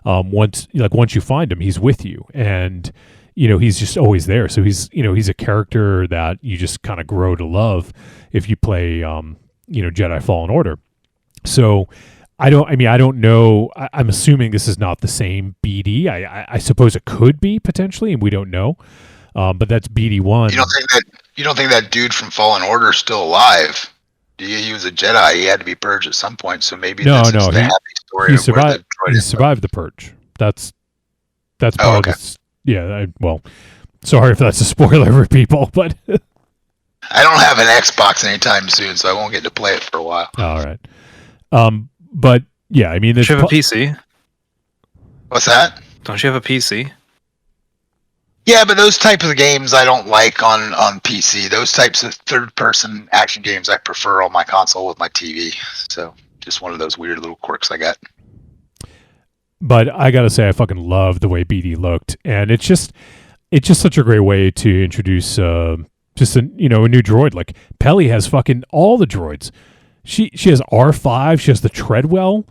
once you find him, he's with you, and he's just always there. So he's a character that you just kind of grow to love if you play Jedi Fallen Order. So I don't know. I'm assuming this is not the same BD. I suppose it could be potentially, and we don't know. But that's BD1. You don't think that dude from Fallen Order is still alive? He was a Jedi. He had to be purged at some point. So maybe this is the happy story. He survived. He survived the purge. That's part of this. Yeah. Well, sorry if that's a spoiler for people, but I don't have an Xbox anytime soon, so I won't get to play it for a while. All right. But yeah, I mean, don't you have a PC? What's that? Don't you have a PC? Yeah, but those types of games I don't like on PC. Those types of third-person action games I prefer on my console with my TV. So just one of those weird little quirks I got. But I gotta say, I fucking love the way BD looked, and it's just such a great way to introduce just a new droid. Like Peli has fucking all the droids. She has R5. She has the Treadwell.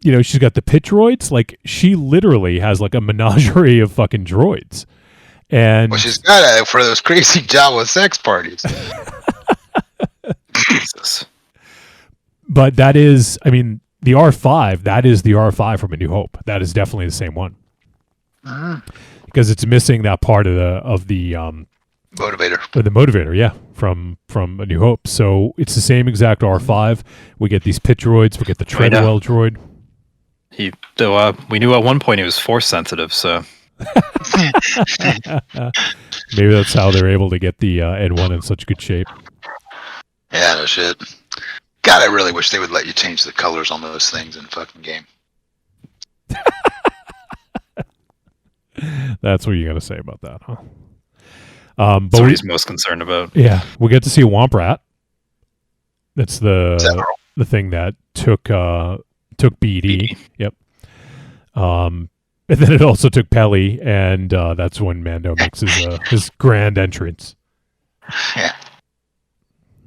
She's got the pit droids. Like she literally has like a menagerie of fucking droids. And well, she's got it for those crazy Jawa sex parties. Jesus. But that is, I mean, the R5. That is the R5 from A New Hope. That is definitely the same one. Because it's missing that part of the motivator. Or the motivator, yeah, from A New Hope. So it's the same exact R5. We get these pit droids. We get the Treadwell droid. We knew at one point he was force sensitive, so maybe that's how they're able to get the N1 in such good shape. Yeah, no shit. God, I really wish they would let you change the colors on those things in the fucking game. That's what you got to say about that, huh? That's what he's most concerned about. Yeah, we get to see a Womp Rat. That's the thing that took BD. Yep. And then it also took Peli, and that's when Mando makes his grand entrance. Yeah.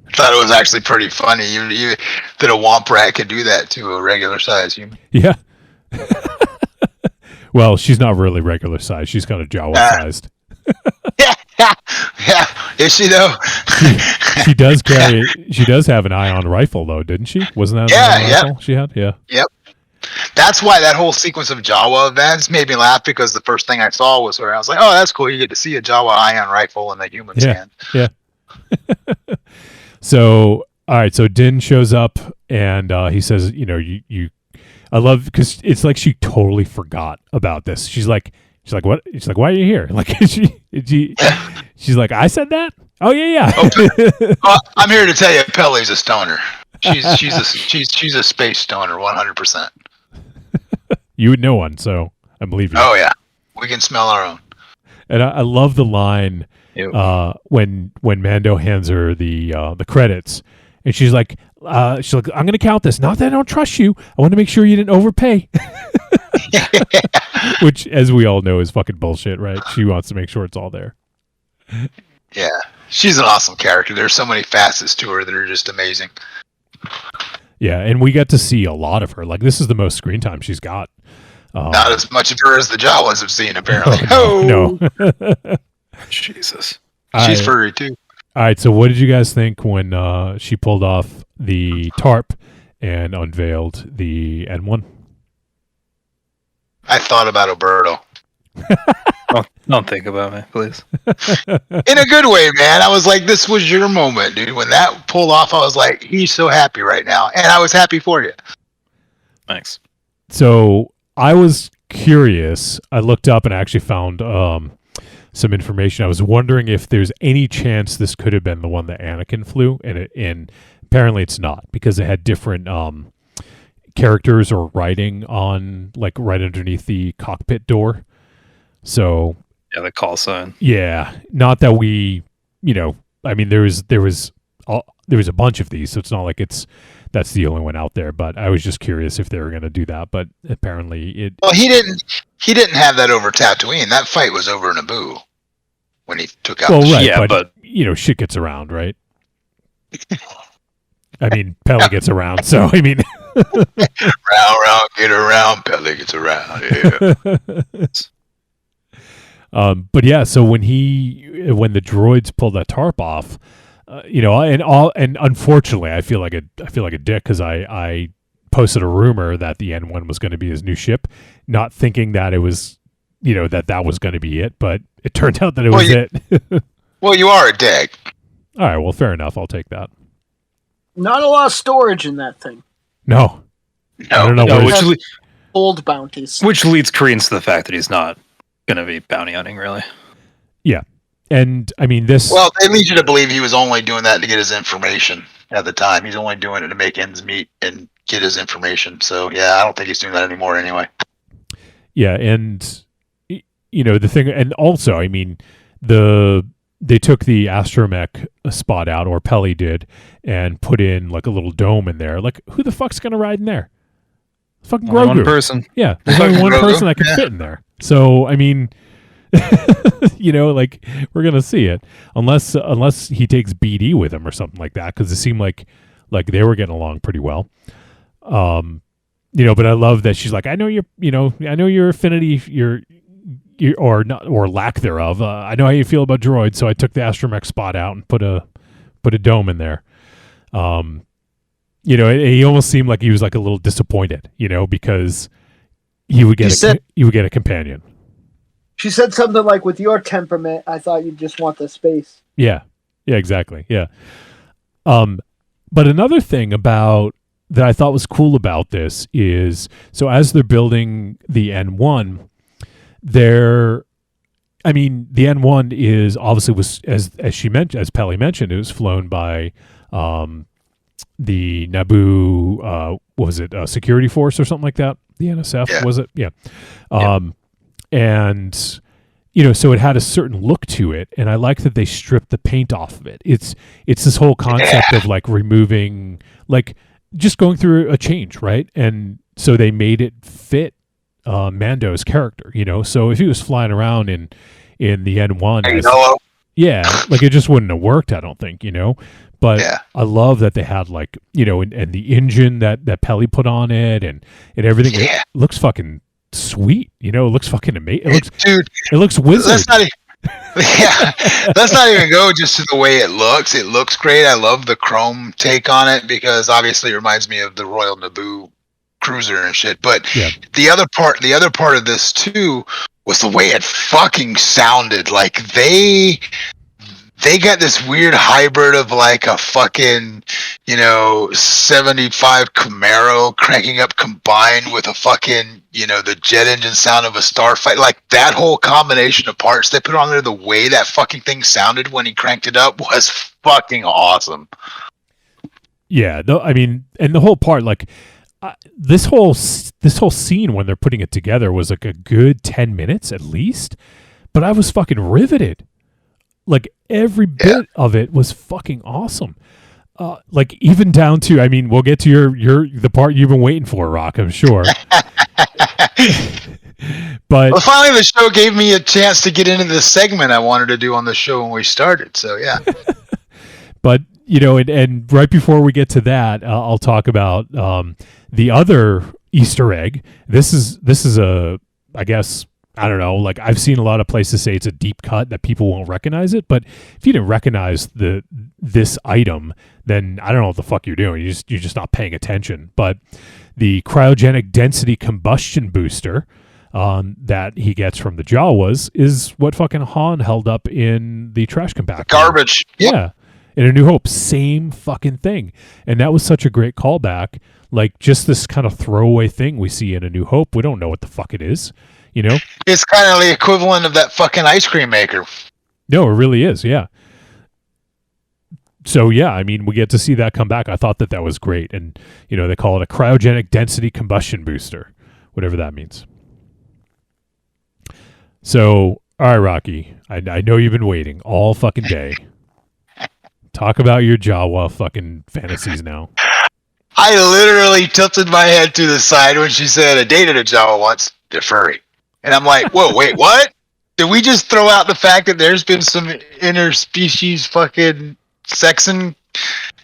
I thought it was actually pretty funny. You that a Womp Rat could do that to a regular size human. Yeah. Well, she's not really regular size. She's kind of Jawa sized. Yeah. Is she though? She does carry. She does have an ion rifle though, didn't she? Wasn't that an ion rifle she had? Yeah. Yep. That's why that whole sequence of Jawa events made me laugh, because the first thing I saw was her. I was like, "Oh, that's cool. You get to see a Jawa ion rifle in the human's hand." Yeah. So, all right. So Din shows up and he says, I love, because it's like she totally forgot about this. She's like, what? She's like, why are you here? Like, she's like, I said that? Oh yeah. Well, I'm here to tell you, Peli's a stoner. She's a space stoner, 100%. You would know one, so I believe you. Oh yeah, we can smell our own. And I love the line when Mando hands her the credits, and she's like, I'm going to count this. Not that I don't trust you. I want to make sure you didn't overpay. Which, as we all know, is fucking bullshit, right? She wants to make sure it's all there. Yeah, she's an awesome character. There's so many facets to her that are just amazing. Yeah, and we get to see a lot of her. Like, this is the most screen time she's got. Not as much of her as the Jawas have seen, apparently. No. Jesus. She's furry, too. All right, so what did you guys think when she pulled off the tarp and unveiled the N1? I thought about Oberto. Don't think about me, please. In a good way, man. I was like, this was your moment, dude. When that pulled off, I was like, he's so happy right now. And I was happy for you. Thanks. So I was curious. I looked up and I actually found some information. I was wondering if there's any chance this could have been the one that Anakin flew, and apparently it's not, because it had different characters or writing on, like, right underneath the cockpit door. So yeah, the call sign. Yeah, not that we, I mean, there was a bunch of these, so it's not like that's the only one out there. But I was just curious if they were going to do that. But apparently it. Well, he didn't have that over Tatooine. That fight was over Naboo when he took out. Well, the right, ship. but shit gets around, right? I mean, Peli gets around, so I mean. round, get around, Pelly gets around. Yeah. But yeah, so when the droids pulled that tarp off, and unfortunately, I feel like a dick because I posted a rumor that the N1 was going to be his new ship, not thinking that it was, that was going to be it, but it turned out that it was it. Well, you are a dick. All right, well, fair enough. I'll take that. Not a lot of storage in that thing. No. I don't know. Old bounties. Which leads Koreans to the fact that he's not going to be bounty hunting, really. Yeah. And, I mean, this... Well, they lead you to believe he was only doing that to get his information at the time. He's only doing it to make ends meet and get his information. So, yeah, I don't think he's doing that anymore anyway. Yeah, and, the thing... And also, I mean, they took the astromech spot out, or Pelly did, and put in, like, a little dome in there. Like, who the fuck's going to ride in there? Fucking Grogu. One person. Yeah, there's only one person that can fit in there. So, I mean... like we're gonna see it unless he takes BD with him or something like that, because it seemed like they were getting along pretty well. But I love that she's like, I know your affinity, your or not, or lack thereof. I know how you feel about droids, so I took the astromech spot out and put a dome in there. He almost seemed like he was like a little disappointed, because he would get a companion. She said something like, with your temperament, I thought you'd just want the space. Yeah. Yeah, exactly. Yeah. But another thing that I thought was cool about this is, so as they're building the N1, the N1 is obviously as Pelly mentioned, it was flown by the Naboo, what was it, security force or something like that? The NSF, was it? Yeah. And, so it had a certain look to it, and I like that they stripped the paint off of it. It's this whole concept of like removing, like just going through a change, right? And so they made it fit Mando's character, So if he was flying around in the N1, like it just wouldn't have worked, I don't think, But I love that they had like, and the engine that Pelly put on it and everything. It looks fucking sweet, it looks fucking amazing. It looks wizard. Let's not even go just to the way it looks. It looks great. I love the chrome take on it because obviously it reminds me of the Royal Naboo cruiser and shit. But the other part of this too was the way it fucking sounded. Like they got this weird hybrid of like a fucking, 75 Camaro cranking up combined with a fucking, the jet engine sound of a starfighter. Like that whole combination of parts they put on there, the way that fucking thing sounded when he cranked it up was fucking awesome. Yeah, and the whole part, like this whole scene when they're putting it together was like a good 10 minutes at least, but I was fucking riveted. Like every bit of it was fucking awesome. Like even down to, we'll get to the part you've been waiting for, Rock, I'm sure. But finally the show gave me a chance to get into the segment I wanted to do on the show when we started. So yeah. But and right before we get to that, I'll talk about the other Easter egg. This is a, I guess, I don't know, like I've seen a lot of places say it's a deep cut that people won't recognize it, but if you didn't recognize this item, then I don't know what the fuck you're doing. You're just not paying attention. But the cryogenic density combustion booster that he gets from the Jawas is what fucking Han held up in the trash compactor. Garbage. Yep. Yeah. In A New Hope, same fucking thing. And that was such a great callback. Like just this kind of throwaway thing we see in A New Hope. We don't know what the fuck it is. It's kind of the equivalent of that fucking ice cream maker. No, it really is. Yeah. So yeah, we get to see that come back. I thought that was great, and they call it a cryogenic density combustion booster, whatever that means. So, all right, Rocky, I know you've been waiting all fucking day. Talk about your Jawa fucking fantasies now. I literally tilted my head to the side when she said, "I dated a Jawa once. They're furry." And I'm like, whoa, wait, what? Did we just throw out the fact that there's been some interspecies fucking sexing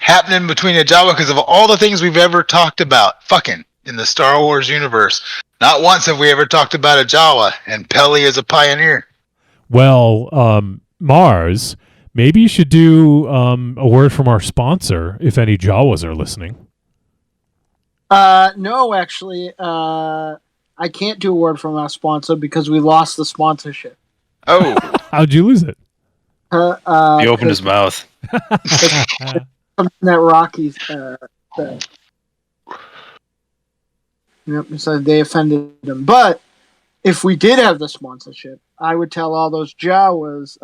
happening between a Jawa because of all the things we've ever talked about fucking in the Star Wars universe. Not once have we ever talked about a Jawa, and Peli is a pioneer. Well, Mars, maybe you should do a word from our sponsor if any Jawas are listening. No, actually, I can't do a word from our sponsor because we lost the sponsorship. Oh, How'd you lose it? He opened his mouth. Something that Rockies said. Yep, so they offended him. But if we did have the sponsorship, I would tell all those Jawas,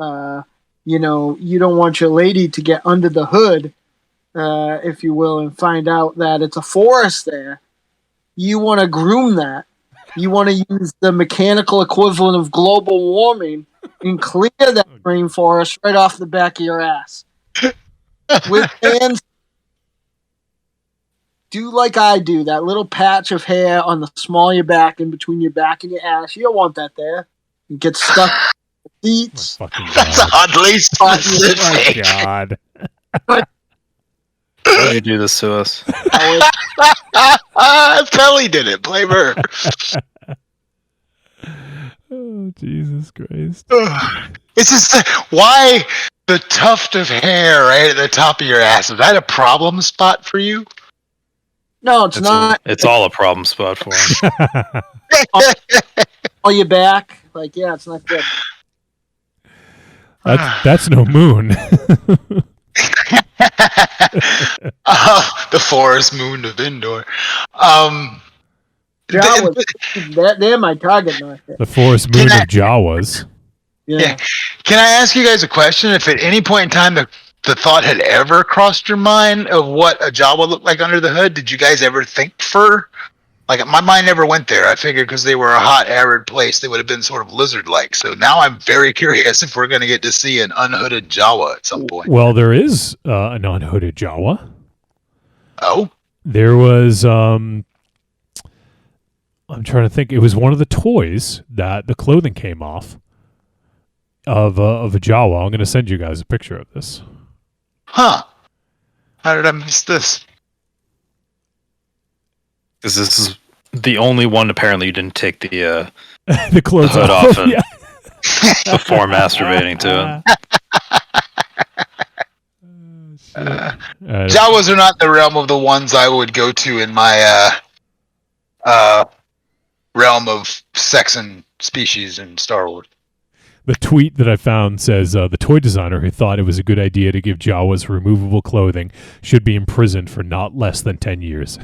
you don't want your lady to get under the hood, if you will, and find out that it's a forest there. You want to groom that. You want to use the mechanical equivalent of global warming and clear that rainforest right off the back of your ass. With hands, do like I do, that little patch of hair on the small of your back, in between your back and your ass. You don't want that there. You get stuck in the seats. Fucking that's God. oddly Oh my specific. God. Why did you do this to us? Peli did it. Blame her. Oh, Jesus Christ. It's just why the tuft of hair right at the top of your ass. Is that a problem spot for you? No, it's not. It's all a problem spot for him. On your back. Like, yeah, it's not good. That's no moon. The forest moon of Endor. They're my target market. The forest moon of Jawas. Yeah. Can I ask you guys a question? If at any point in time the thought had ever crossed your mind of what a Jawa looked like under the hood, did you guys ever think fur? Like, my mind never went there. I figured because they were a hot, arid place, they would have been sort of lizard-like. So now I'm very curious if we're going to get to see an unhooded Jawa at some point. Well, there is an unhooded Jawa. Oh? There was, I'm trying to think. It was one of the toys that the clothing came off of a Jawa. I'm going to send you guys a picture of this. Huh. How did I miss this? Because this is the only one, apparently, you didn't take the The clothes hood off. off and Yeah. before masturbating to it. Jawas are not the realm of the ones I would go to in my realm of sex and species in Star Wars. The tweet that I found says the toy designer who thought it was a good idea to give Jawas removable clothing should be imprisoned for not less than 10 years.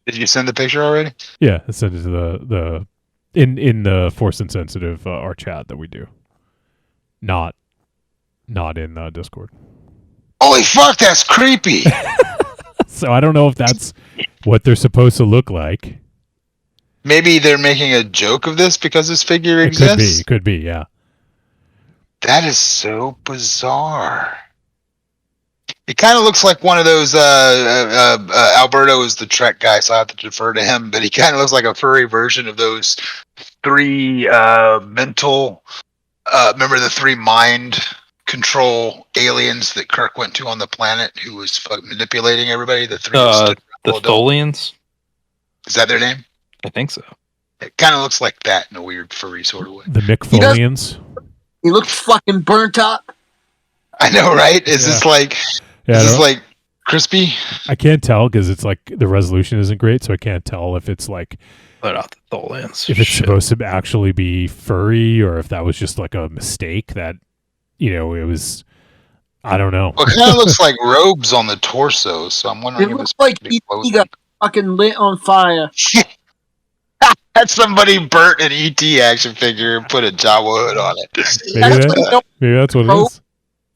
Did you send the picture already? Yeah, I sent it to the in the Force Insensitive our chat that we do. Not in Discord. Holy fuck, that's creepy. So I don't know if that's what they're supposed to look like. Maybe they're making a joke of this because this figure exists? It could be, yeah. That is so bizarre. It kind of looks like one of those, Alberto is the Trek guy, so I have to defer to him, but he kind of looks like a furry version of those three mental, remember the three mind control aliens that Kirk went to on the planet who was manipulating everybody? The three. The Tholians? Is that their name? I think so. It kind of looks like that in a weird furry sort of way. The McFolians. He looks fucking burnt up. I know, right? Is this like... Yeah, is this like crispy? I can't tell because it's like the resolution isn't great, so I can't tell if it's like Let out the Tholians. if it's supposed to actually be furry or if that was just like a mistake that it was. I don't know. Well, it kind of looks like robes on the torso, so I'm wondering It if looks it's like pretty close. he got fucking lit on fire. That's somebody burnt an ET action figure and put a Jawa hood on it. Maybe that's what it is.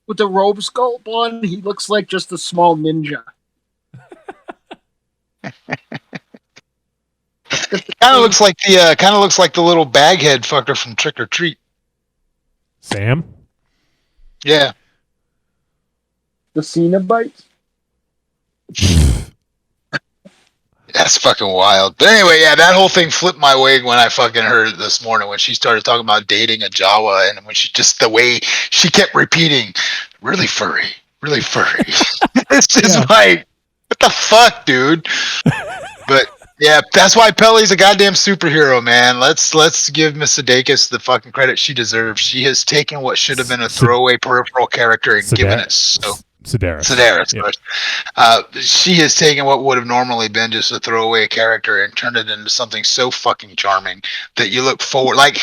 With the robe sculpt on, he looks like just a small ninja. Kind of looks like the little baghead fucker from Trick or Treat. Sam? Yeah. The Cena bites? That's fucking wild. But anyway, yeah, that whole thing flipped my wig when I fucking heard it this morning when she started talking about dating a Jawa and when she just the way she kept repeating, really furry, really furry. It's just Yeah. like, what the fuck, dude? But yeah, that's why Pelly's a goddamn superhero, man. Let's give Miss Sudeikis the fucking credit she deserves. She has taken what should have been a throwaway peripheral character and given it so. Sedaris. Yeah. She has taken what would have normally been just a throwaway character and turned it into something so fucking charming that you look forward. Like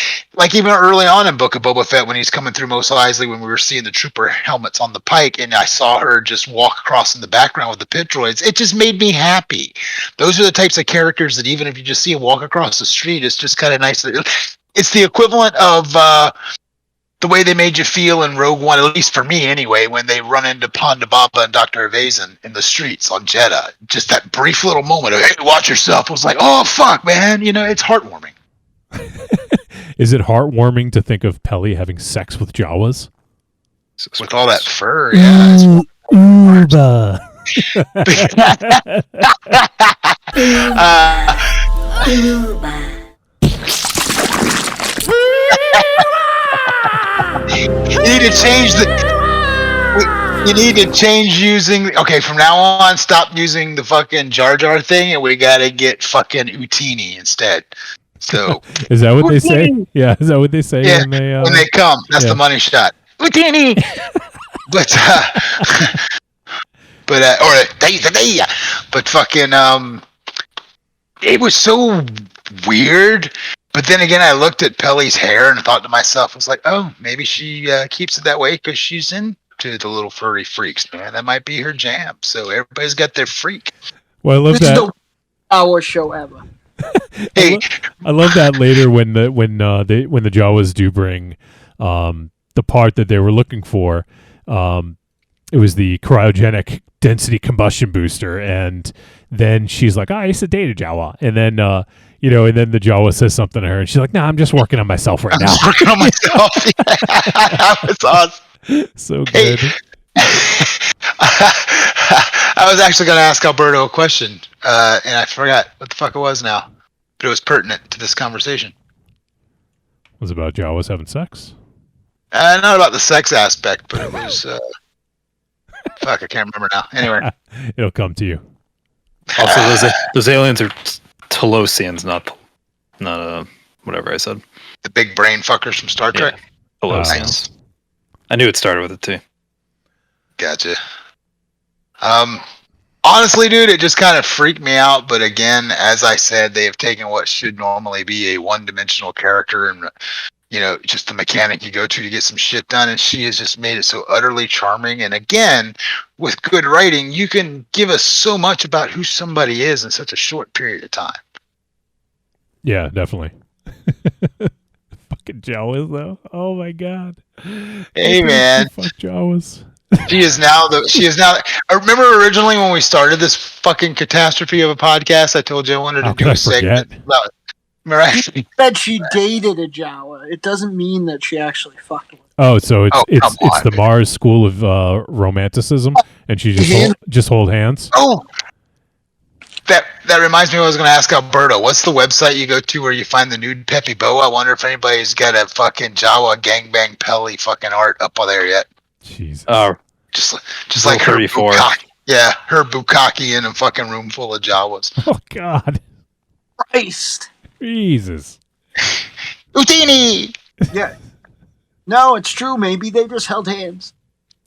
even early on in Book of Boba Fett when he's coming through Mos Eisley when we were seeing the trooper helmets on the pike and I saw her just walk across in the background with the pit droids. It just made me happy. Those are the types of characters that even if you just see him walk across the street, it's just kind of nice. It's the equivalent of the way they made you feel in Rogue One, at least for me anyway, when they run into Ponda Baba and Dr. Evazan in the streets on Jeddah. Just that brief little moment of, hey, watch yourself. I was like, oh, fuck, man. You know, it's heartwarming. Is it heartwarming to think of Pelly having sex with Jawas? With all that fur, yeah. Uba. You need to change You need to change using. Okay, from now on, stop using the fucking Jar Jar thing, and we gotta get fucking Utini instead. So is that what they say? Yeah, is that what they say? Yeah, when they come, that's the money shot. Utini. But fucking it was so weird. But then again, I looked at Pelly's hair and thought to myself, I was like, oh, maybe she keeps it that way because she's into the little furry freaks, man. That might be her jam. So everybody's got their freak. Well, I love This that. is the our show ever. Hey, I love that later when the Jawas do bring the part that they were looking for. It was the cryogenic density combustion booster, and then she's like, I used to date a Jawa, and then and then the Jawa says something to her, and she's like, nah, I'm just working on myself right now. I'm working on myself. That was awesome. So good. Hey, I was actually going to ask Alberto a question, and I forgot what the fuck it was now, but it was pertinent to this conversation. Was it about Jawas having sex? Not about the sex aspect, but it was. Fuck, I can't remember now. Anyway, it'll come to you. Also, those aliens are Telosians, not whatever I said. The big brain fuckers from Star Trek. Yeah. Telosians. I knew it started with it too. Gotcha. Honestly, dude, it just kind of freaked me out. But again, as I said, they have taken what should normally be a one-dimensional character and, just the mechanic you go to get some shit done. And she has just made it so utterly charming. And again, with good writing, you can give us so much about who somebody is in such a short period of time. Yeah, definitely. Fucking Jawas, though. Oh my god. Hey, man. Fuck Jawas. She is now. I remember originally when we started this fucking catastrophe of a podcast, I told you I wanted to do a segment about. Remember, Said she dated a Jawa. It doesn't mean that she actually fucked with. Oh, so it's the dude. Mars School of Romanticism, and she just hold hands. Oh, that reminds me. I was going to ask Alberto. What's the website you go to where you find the nude Pepe Bo? I wonder if anybody's got a fucking Jawa gangbang Pelly fucking art up on there yet. Jesus. Just like her 34. bukkake. Yeah, her bukkake in a fucking room full of Jawas. Oh God. Christ. Jesus. Utini. Yeah. No, it's true. Maybe they just held hands.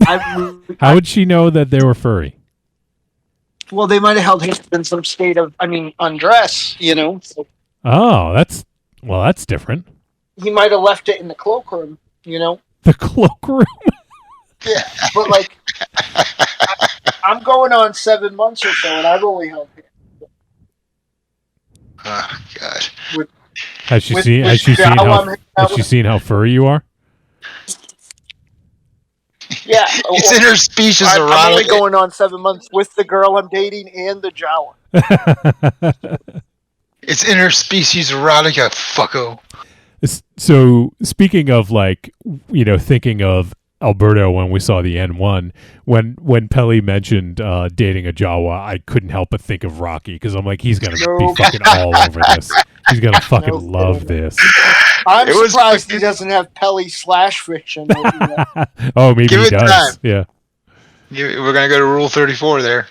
How would she know that they were furry? Well, they might have held hands in some state of, undress, So Oh, that's different. he might have left it in the cloakroom, The cloakroom. Yeah, but I'm going on 7 months or so, and I've only held hands. Oh God. Has she seen how furry you are? Yeah, It's interspecies I'm only erotica. going on 7 months with the girl I'm dating and the Jawa. It's interspecies erotica, fucko. So speaking of thinking of Alberto when we saw the N1, when Pelly mentioned dating a Jawa, I couldn't help but think of Rocky because I'm like, he's gonna be fucking all over this. He's gonna fucking love this. I'm surprised he doesn't have Pelly /fiction. Oh, maybe Give he it does. time. Yeah. We're gonna go to Rule 34 there.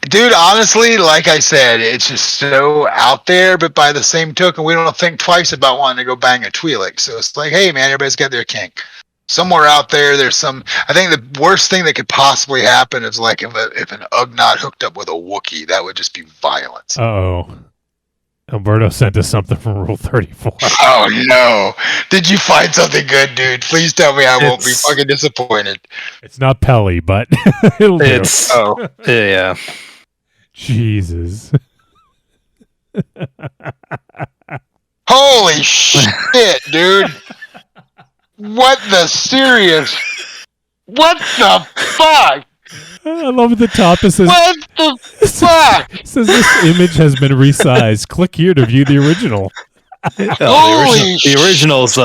Dude, honestly, like I said, it's just so out there. But by the same token, we don't think twice about wanting to go bang a Twi'lek. So it's like, hey, man, everybody's got their kink. Somewhere out there, there's some. I think the worst thing that could possibly happen is like if an Ugnaught hooked up with a Wookiee, that would just be violence. Uh-oh. Alberto sent us something from Rule 34. Oh no! Did you find something good, dude? Please tell me I won't be fucking disappointed. It's not Pelly, but it'll do. Yeah. Jesus. Holy shit, dude! What the serious? What the fuck? I love at the top it says, What the fuck? it says this image has been resized. Click here to view the original. Holy the original's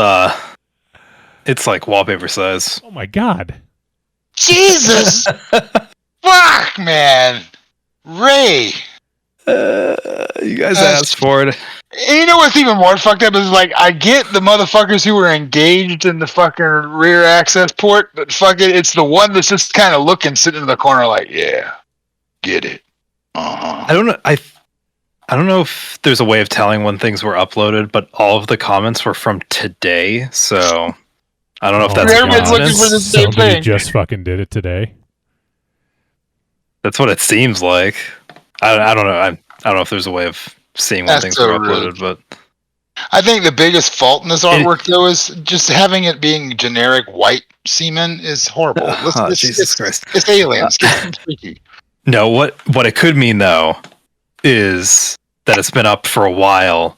it's like wallpaper size. Oh my god. Jesus! Fuck, man! Ray! You guys asked for it. And you know what's even more fucked up is like I get the motherfuckers who were engaged in the fucking rear access port, but fucking it's the one that's just kind of looking, sitting in the corner, like, yeah, get it. Uh-huh. I don't know. I don't know if there's a way of telling when things were uploaded, but all of the comments were from today, so I don't know if that's everybody's looking for the same Somebody thing. just fucking did it today. That's what it seems like. I don't know. I don't know if there's a way of seeing when That's things so were uploaded, rude. but I think the biggest fault in this artwork, though, is just having it being generic white semen is horrible. Jesus Christ. It's aliens. It's freaky. no. What it could mean though is that it's been up for a while,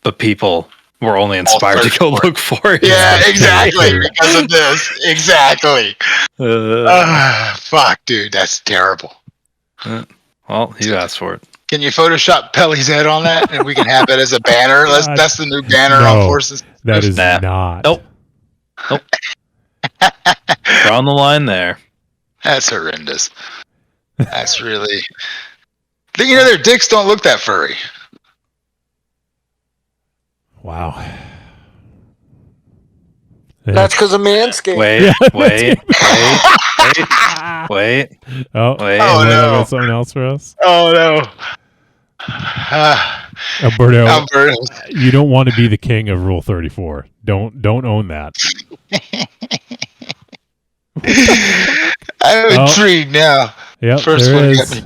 but people were only inspired to go look for it. Yeah, exactly. Because of this. Exactly. Fuck, dude. That's terrible. Well, you asked for it. Can you Photoshop Pelly's head on that, and we can have it as a banner? That's the new banner on Forces. That is Nah. not. Nope. Drawing the line there. That's horrendous. That's really. You know, their dicks don't look that furry. Wow. That's because of Manscaped. Wait. Oh, Wait. Oh, Alberto no. got something else for us? Oh no. Alberto, you don't want to be the king of Rule 34. Don't own that. I'm intrigued now. Yep, First one got me.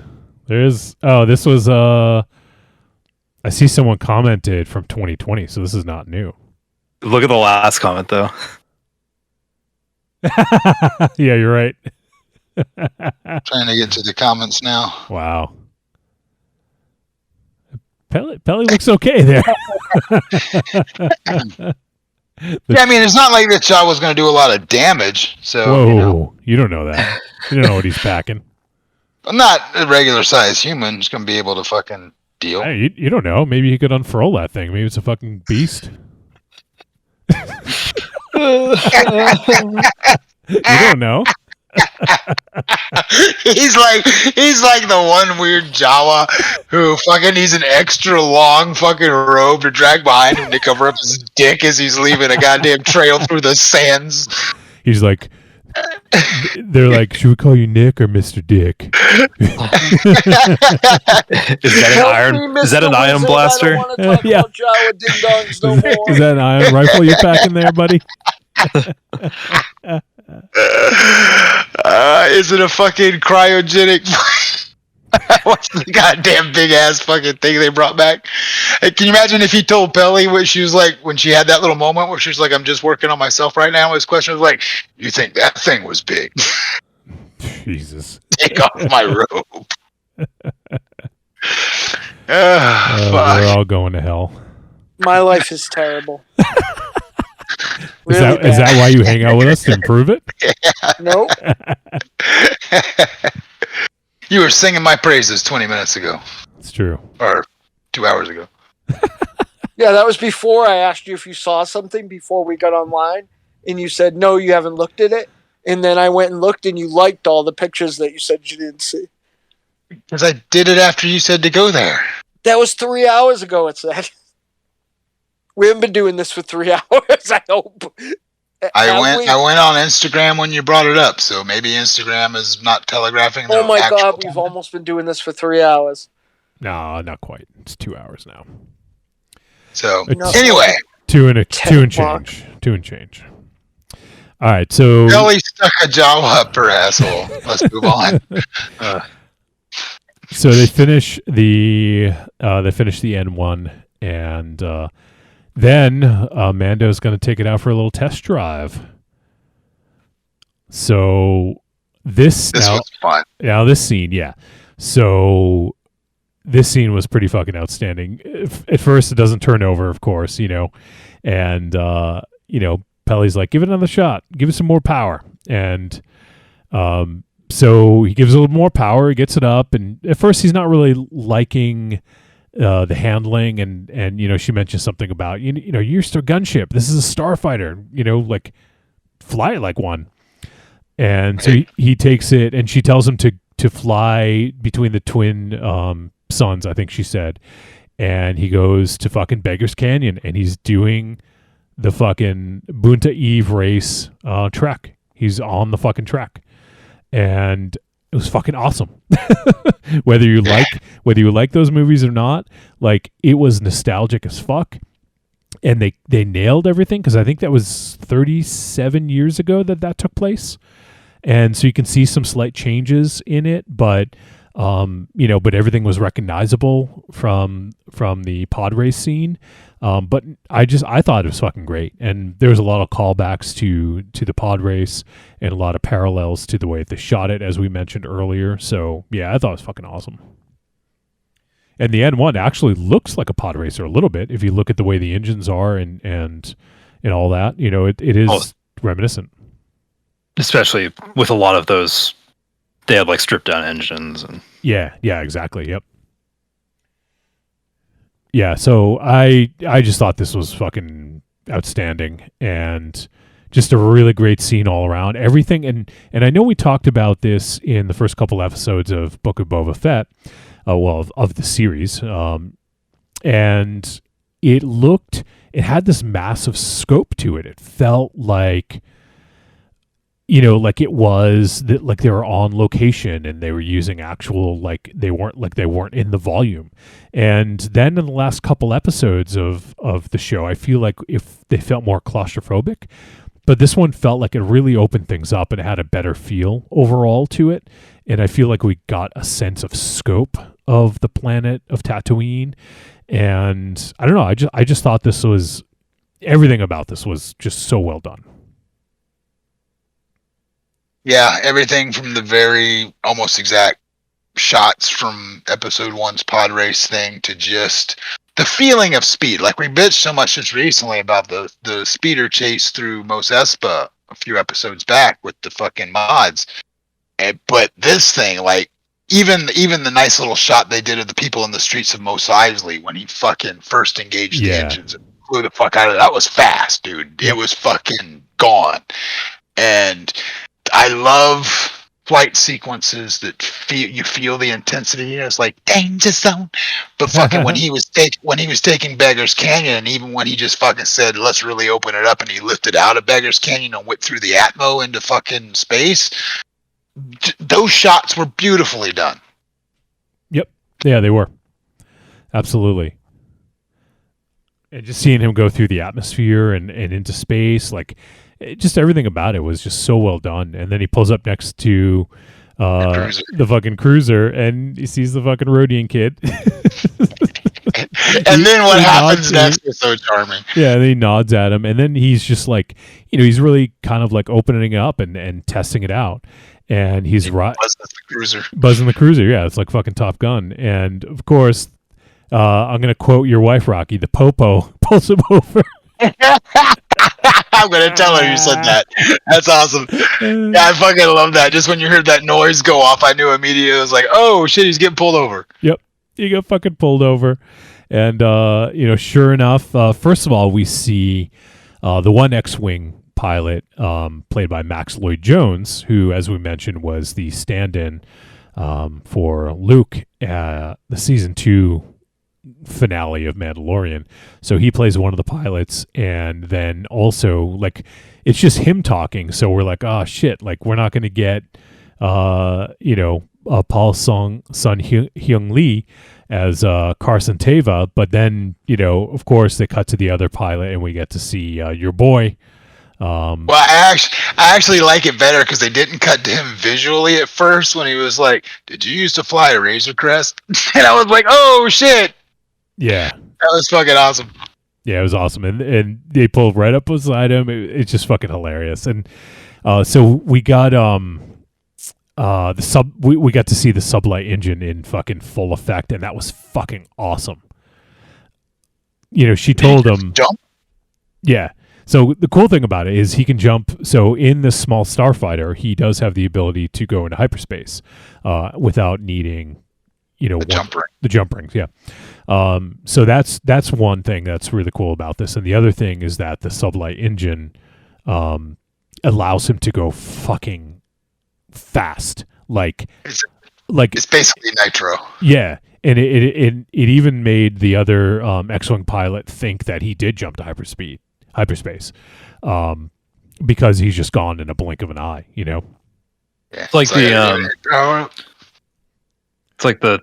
There is. Oh, this was. I see someone commented from 2020, so this is not new. Look at the last comment though. Yeah, you're right. Trying to get to the comments now. Wow. Pelly looks okay there. Yeah, I mean, it's not like that Jawa was going to do a lot of damage. So, Whoa, you don't know that. You don't know what he's packing. I'm not a regular sized human who's going to be able to fucking deal. Hey, you don't know. Maybe he could unfurl that thing. Maybe it's a fucking beast. You don't know. He's like the one weird Jawa who fucking needs an extra long fucking robe to drag behind him to cover up his dick as he's leaving a goddamn trail through the sands. He's like, they're like, should we call you Nick or Mr. Dick? Is that an iron blaster? Yeah. Is that an iron rifle you're packing there, buddy? Is it a fucking cryogenic? What's the goddamn big ass fucking thing they brought back? Hey, can you imagine if he told Pelly what she was like when she had that little moment where she was like, "I'm just working on myself right now." His question was like, "You think that thing was big?" Jesus. Take off my robe. We're all going to hell. My life is terrible. Is that why you hang out with us to improve it? Nope. You were singing my praises 20 minutes ago. It's true. Or 2 hours ago. Yeah, that was before I asked you if you saw something before we got online, and you said, no, you haven't looked at it. And then I went and looked, and you liked all the pictures that you said you didn't see. Because I did it after you said to go there. That was 3 hours ago, it said. We haven't been doing this for 3 hours, I hope. I went on Instagram when you brought it up, so maybe Instagram is not telegraphing. Oh my actual god, we've almost been doing this for 3 hours. No, not quite. It's 2 hours now. So It's anyway, two and change. All right, so Kelly stuck a Jawa up her asshole. Let's move on. So they finish the N1, and then Mando's going to take it out for a little test drive. So this was fun. Now this scene, yeah. So this scene was pretty fucking outstanding. At first, it doesn't turn over, of course, and Pelly's like, "Give it another shot. Give it some more power." And so he gives it a little more power. He gets it up, and at first, he's not really liking the handling. And she mentions something about you're still a gunship. This is a starfighter. Like fly it like one. And so he takes it, and she tells him to fly between the twin suns, I think she said. And he goes to fucking Beggar's Canyon, and he's doing the fucking Bunta Eve race trek. He's on the fucking trek, and it was fucking awesome. whether you like those movies or not, like it was nostalgic as fuck, and they nailed everything, because I think that was 37 years ago that took place. And so you can see some slight changes in it, but but everything was recognizable from the pod race scene. But I thought it was fucking great, and there was a lot of callbacks to the pod race and a lot of parallels to the way they shot it, as we mentioned earlier. So yeah, I thought it was fucking awesome. And the N1 actually looks like a pod racer a little bit if you look at the way the engines are and all that. It is reminiscent. Especially with a lot of those, they have like stripped down engines and yeah, exactly. Yep. Yeah, so I just thought this was fucking outstanding, and just a really great scene all around. Everything, and I know we talked about this in the first couple episodes of Book of Boba Fett, of the series, and it had this massive scope to it. It felt like, like it was that, like they were on location and they were using actual, like they weren't in the volume. And then in the last couple episodes of the show, I feel like if they felt more claustrophobic, but this one felt like it really opened things up and it had a better feel overall to it. And I feel like we got a sense of scope of the planet of Tatooine. And I don't know, I just thought everything about this was just so well done. Yeah, everything from the very almost exact shots from episode 1's pod race thing to just the feeling of speed. Like we bitched so much just recently about the speeder chase through Mos Espa a few episodes back with the fucking mods. But this thing, like even the nice little shot they did of the people in the streets of Mos Eisley when he fucking first engaged the engines and flew the fuck out of it. That was fast, dude. It was fucking gone. And I love flight sequences that you feel the intensity. It's like danger zone. But fucking when he was taking Beggar's Canyon, and even when he just fucking said, "Let's really open it up," and he lifted out of Beggar's Canyon and went through the Atmo into fucking space, those shots were beautifully done. Yep. Yeah, they were. Absolutely. And just seeing him go through the atmosphere and into space, like just everything about it was just so well done. And then he pulls up next to the fucking cruiser, and he sees the fucking Rhodian kid. And then what happens next is so charming. Yeah, and then he nods at him, and then he's just like, he's really kind of like opening it up and testing it out. And he's buzzing the cruiser. Yeah, it's like fucking Top Gun. And of course, I'm gonna quote your wife, Rocky. The popo pulls him over. I'm gonna tell her you said that. That's awesome. Yeah, I fucking love that. Just when you heard that noise go off, I knew immediately. It was like, oh shit, he's getting pulled over. Yep, he got fucking pulled over. And sure enough, first of all, we see the one X-wing pilot, played by Max Lloyd Jones, who, as we mentioned, was the stand-in for Luke, the season 2 finale of Mandalorian. So he plays one of the pilots, and then also like it's just him talking. So we're like, oh shit, like we're not going to get Paul Sun Hyung Lee as Carson Teva, but then of course they cut to the other pilot, and we get to see your boy. Well, I actually like it better because they didn't cut to him visually at first when he was like, "Did you used to fly a Razor Crest?" And I was like, "Oh shit!" Yeah, that was fucking awesome. Yeah, it was awesome, and they pulled right up beside him. It's just fucking hilarious. And so we got we got to see the sublight engine in fucking full effect, and that was fucking awesome. She told him, jump. Yeah. So the cool thing about it is he can jump. So in the small starfighter, he does have the ability to go into hyperspace without needing, the jump rings. Yeah. So that's one thing that's really cool about this. And the other thing is that the sublight engine allows him to go fucking fast. It's basically nitro. Yeah. And it even made the other X-Wing pilot think that he did jump to hyperspace, because he's just gone in a blink of an eye. Yeah, it's like the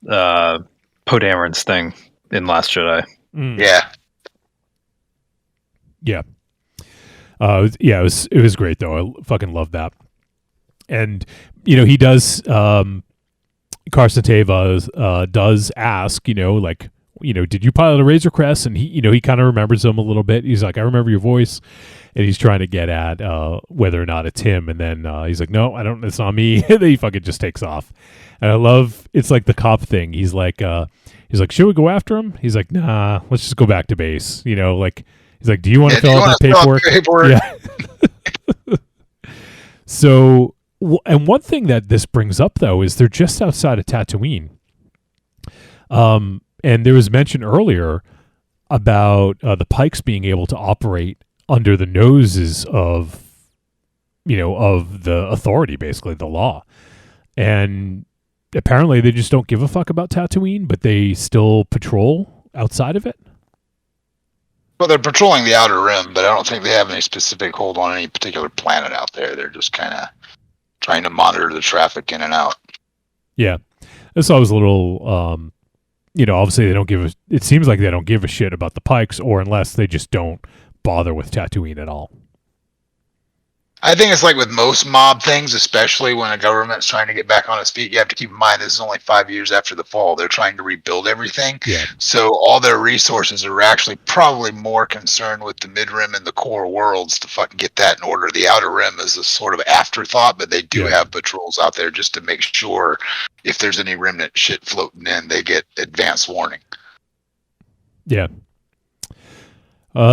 Poe Dameron's thing in Last Jedi. Yeah. It was great though. I fucking loved that. And he does Carson Teva does ask, did you pilot a Razor Crest? And he kind of remembers him a little bit. He's like, I remember your voice. And he's trying to get at whether or not it's him. And then he's like, no, I don't. It's not me. And then he fucking just takes off. And I love, it's like the cop thing. He's like, should we go after him? He's like, nah, let's just go back to base. He's like, do you want to fill out that paperwork? Yeah. So, and one thing that this brings up though is they're just outside of Tatooine. And there was mention earlier about the Pikes being able to operate under the noses of the authority, basically the law. And apparently they just don't give a fuck about Tatooine, but they still patrol outside of it. Well, they're patrolling the Outer Rim, but I don't think they have any specific hold on any particular planet out there. They're just kind of trying to monitor the traffic in and out. Yeah. This was a little... obviously they don't it seems like they don't give a shit about the Pikes, or unless they just don't bother with Tatooine at all. I think it's like with most mob things, especially when a government's trying to get back on its feet. You have to keep in mind this is only 5 years after the fall. They're trying to rebuild everything. Yeah. So all their resources are actually probably more concerned with the mid-rim and the core worlds to fucking get that in order. The Outer Rim is a sort of afterthought, but they do have patrols out there just to make sure if there's any remnant shit floating in, they get advance warning. Yeah.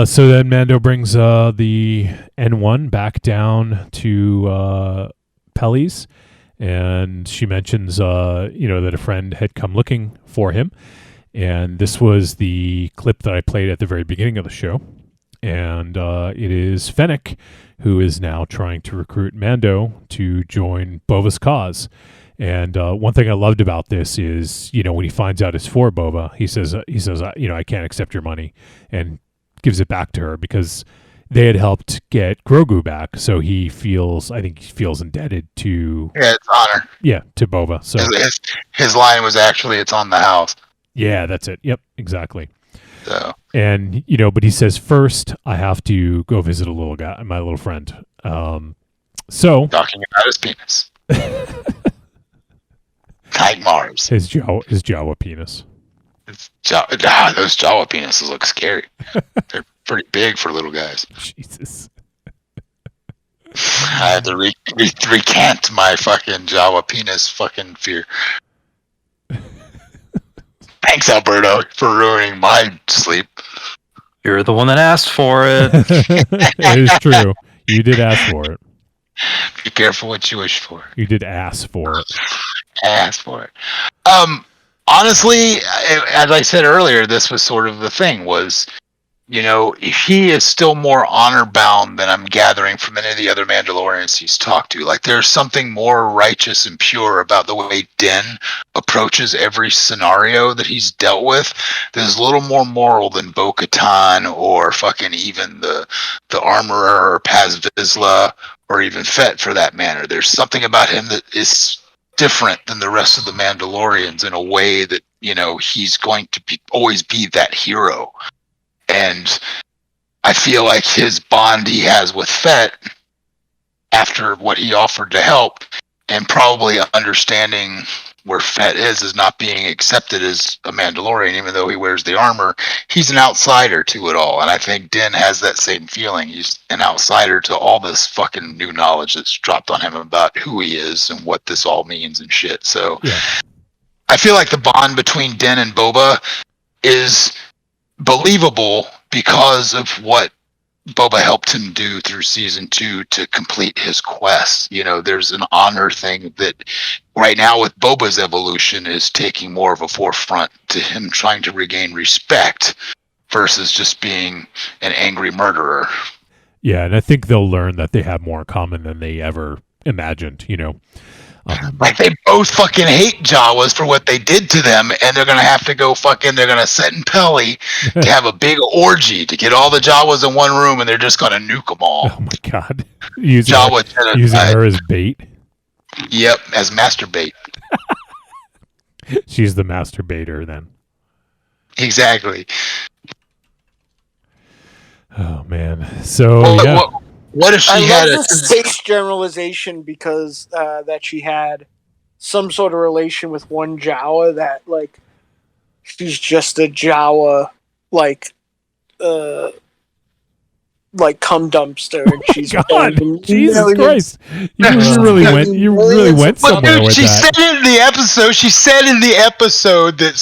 So then Mando brings the N1 back down to Pelly's, and she mentions that a friend had come looking for him, and this was the clip that I played at the very beginning of the show, and it is Fennec who is now trying to recruit Mando to join Boba's cause. And one thing I loved about this is, when he finds out it's for Boba, he says, I can't accept your money, and gives it back to her because they had helped get Grogu back. So I think he feels indebted to... Yeah, it's honor. Yeah, to Boba. So his line was actually, it's on the house. Yeah, that's it. Yep, exactly. So. And, but he says, first, I have to go visit a little guy, my little friend. So... Talking about his penis. Tight Mars. His Jawa penis. Those Jawa penises look scary. They're pretty big for little guys. Jesus. I had to recant my fucking Jawa penis fucking fear. Thanks, Alberto, for ruining my sleep. You're the one that asked for it. It is true. You did ask for it. Be careful what you wish for. You did ask for it. Ask for it. Honestly, as I said earlier, this was sort of the thing was he is still more honor bound than I'm gathering from any of the other Mandalorians he's talked to. Like, there's something more righteous and pure about the way Din approaches every scenario that he's dealt with. There's a little more moral than Bo-Katan or fucking even the Armorer or Paz Vizsla or even Fett for that matter. There's something about him that is different than the rest of the Mandalorians in a way that, he's going to always be that hero. And I feel like his bond he has with Fett after what he offered to help, and probably understanding where Fett is not being accepted as a Mandalorian, even though he wears the armor. He's an outsider to it all, and I think Din has that same feeling. He's an outsider to all this fucking new knowledge that's dropped on him about who he is and what this all means and shit. So I feel like the bond between Din and Boba is believable because of what Boba helped him do through season 2 to complete his quest. There's an honor thing that right now with Boba's evolution is taking more of a forefront to him trying to regain respect versus just being an angry murderer. Yeah, and I think they'll learn that they have more in common than they ever imagined, Like, they both fucking hate Jawas for what they did to them, and they're gonna have to go they're gonna sit in Peli to have a big orgy to get all the Jawas in one room, and they're just gonna nuke them all. Oh my god. Using Jawa her as bait. Yep, as master bait. She's the masturbator then. Exactly. Oh man. So what if she I had love the space generalization because that she had some sort of relation with one Jawa that, like, she's just a Jawa, like cum dumpster, and she's God, Jesus Christ! You really went somewhere with she that. said it in the episode. She said in the episode that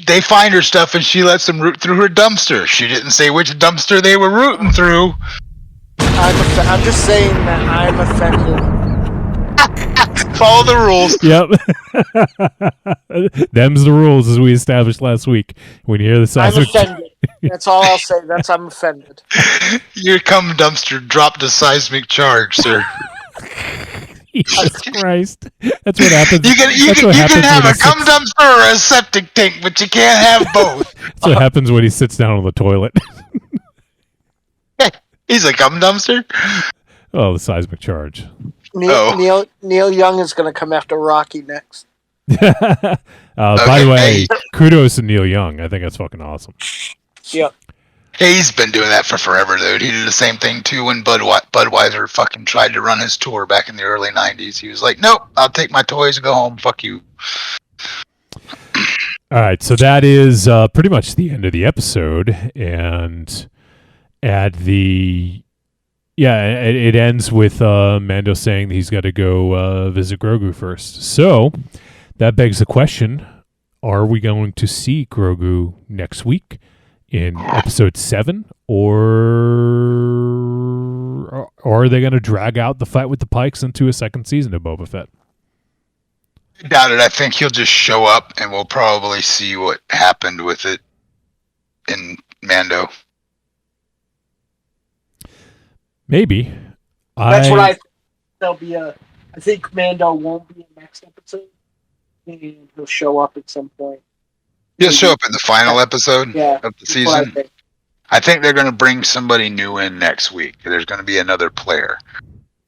they find her stuff and she lets them root through her dumpster. She didn't say which dumpster they were rooting through. I'm just saying that I'm offended. Follow the rules. Yep. Them's the rules as we established last week. When you hear the I'm seismic, offended. That's all I'll say. I'm offended. Your cum dumpster dropped a seismic charge, sir. Jesus Christ. That's what happens. You can have a cum dumpster or a septic tank, but you can't have both. That's what happens when he sits down on the toilet. He's a cum dumpster? Oh, the seismic charge. Neil Young is going to come after Rocky next. By the way, kudos to Neil Young. I think that's fucking awesome. Yep. He's been doing that for forever, dude. He did the same thing, too, when Budweiser fucking tried to run his tour back in the early 90s. He was like, nope, I'll take my toys and go home. Fuck you. All right, so that is pretty much the end of the episode. And it ends with Mando saying that he's got to go visit Grogu first. So that begs the question, are we going to see Grogu next week in episode 7, or are they going to drag out the fight with the Pikes into a second season of Boba Fett? I doubt it. I think he'll just show up and we'll probably see what happened with it in Mando. Maybe. That's what I think. There'll be I think Mando won't be in the next episode, and he'll show up at some point. He'll show up in the final episode of the season. I think they're going to bring somebody new in next week. There's going to be another player.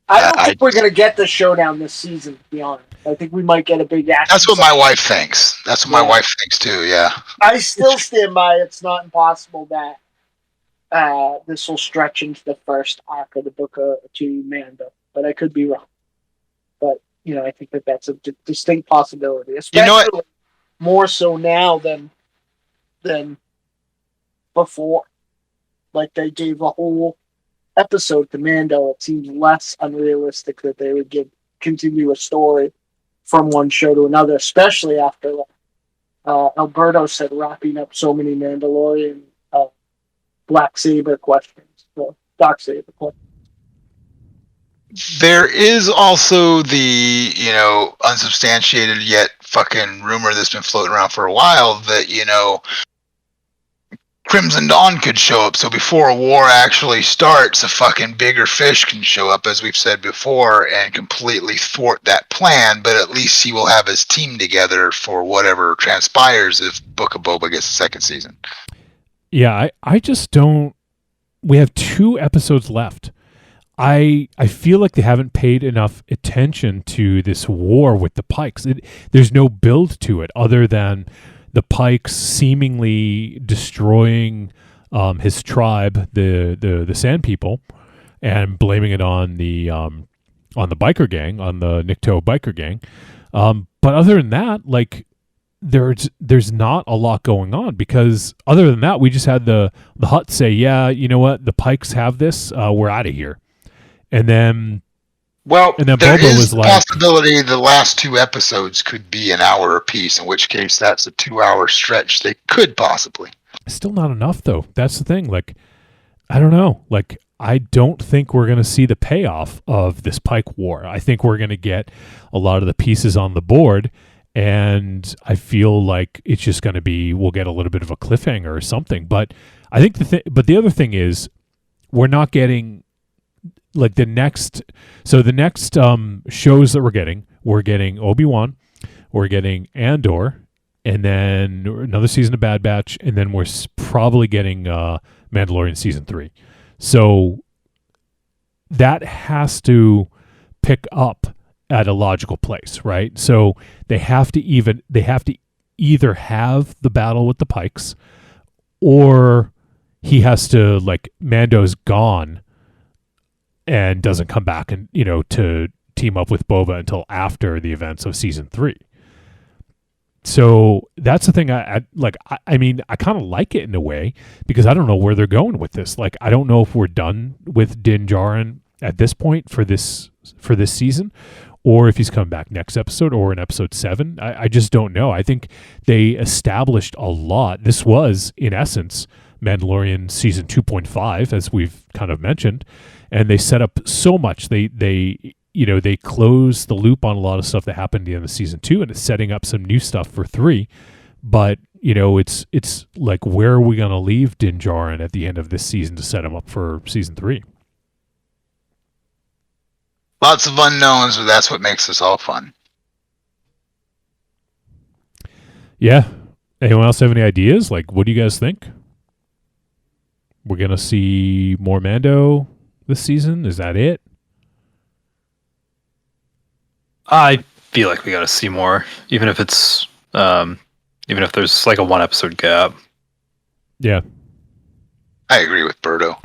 I don't think we're going to get the showdown this season, to be honest. I think we might get a big action. That's what my wife thinks. That's what my wife thinks, too, yeah. I still stand by it's not impossible that this will stretch into the first arc of the Book of Mando, but I could be wrong. But, I think that's a distinct possibility. Especially more so now than before. Like, they gave a whole episode to Mando. It seems less unrealistic that they would continue a story from one show to another, especially after Alberto said wrapping up so many Mandalorian Black Saber questions, Dark Saber questions. There is also the, unsubstantiated yet fucking rumor that's been floating around for a while that, Crimson Dawn could show up. So before a war actually starts, a fucking bigger fish can show up, as we've said before, and completely thwart that plan. But at least he will have his team together for whatever transpires if Book of Boba gets a second season. Yeah, I just don't. We have 2 episodes left. I feel like they haven't paid enough attention to this war with the Pikes. There's no build to it other than the Pikes seemingly destroying his tribe, the Sand People, and blaming it on the biker gang, on the Nikto biker gang. But other than that, like there's not a lot going on, because other than that, we just had the Hutt say, yeah, you know what, the Pikes have this, we're out of here. And then there Boba is was the like, possibility the last 2 episodes could be an hour apiece, in which case that's a 2-hour stretch they could possibly. still not enough though. That's the thing. Like, I don't know. Like, I don't think we're going to see the payoff of this Pike War. I think we're going to get a lot of the pieces on the board, and I feel like it's just going to be, we'll get a little bit of a cliffhanger or something. But I think the other thing is, we're not getting like the next shows that we're getting Obi-Wan, we're getting Andor, and then another season of Bad Batch, and then we're probably getting Mandalorian season 3. So that has to pick up at a logical place, right? So they have to either have the battle with the Pikes, or he has to, like, Mando's gone and doesn't come back and, to team up with Boba until after the events of season 3. So that's the thing. I mean, I kind of like it in a way, because I don't know where they're going with this. Like, I don't know if we're done with Din Djarin at this point for this season, or if he's coming back next episode or in episode 7. I just don't know. I think they established a lot. This was, in essence, Mandalorian season 2.5, as we've kind of mentioned, and they set up so much. They closed the loop on a lot of stuff that happened at the end of season 2, and it's setting up some new stuff for 3. But it's like, where are we going to leave Din Djarin at the end of this season to set him up for season 3? Lots of unknowns, but that's what makes this all fun. Yeah. Anyone else have any ideas? Like, what do you guys think? We're going to see more Mando this season? Is that it? I feel like we got to see more, even if it's even if there's like a 1 episode gap. Yeah. I agree with Berto.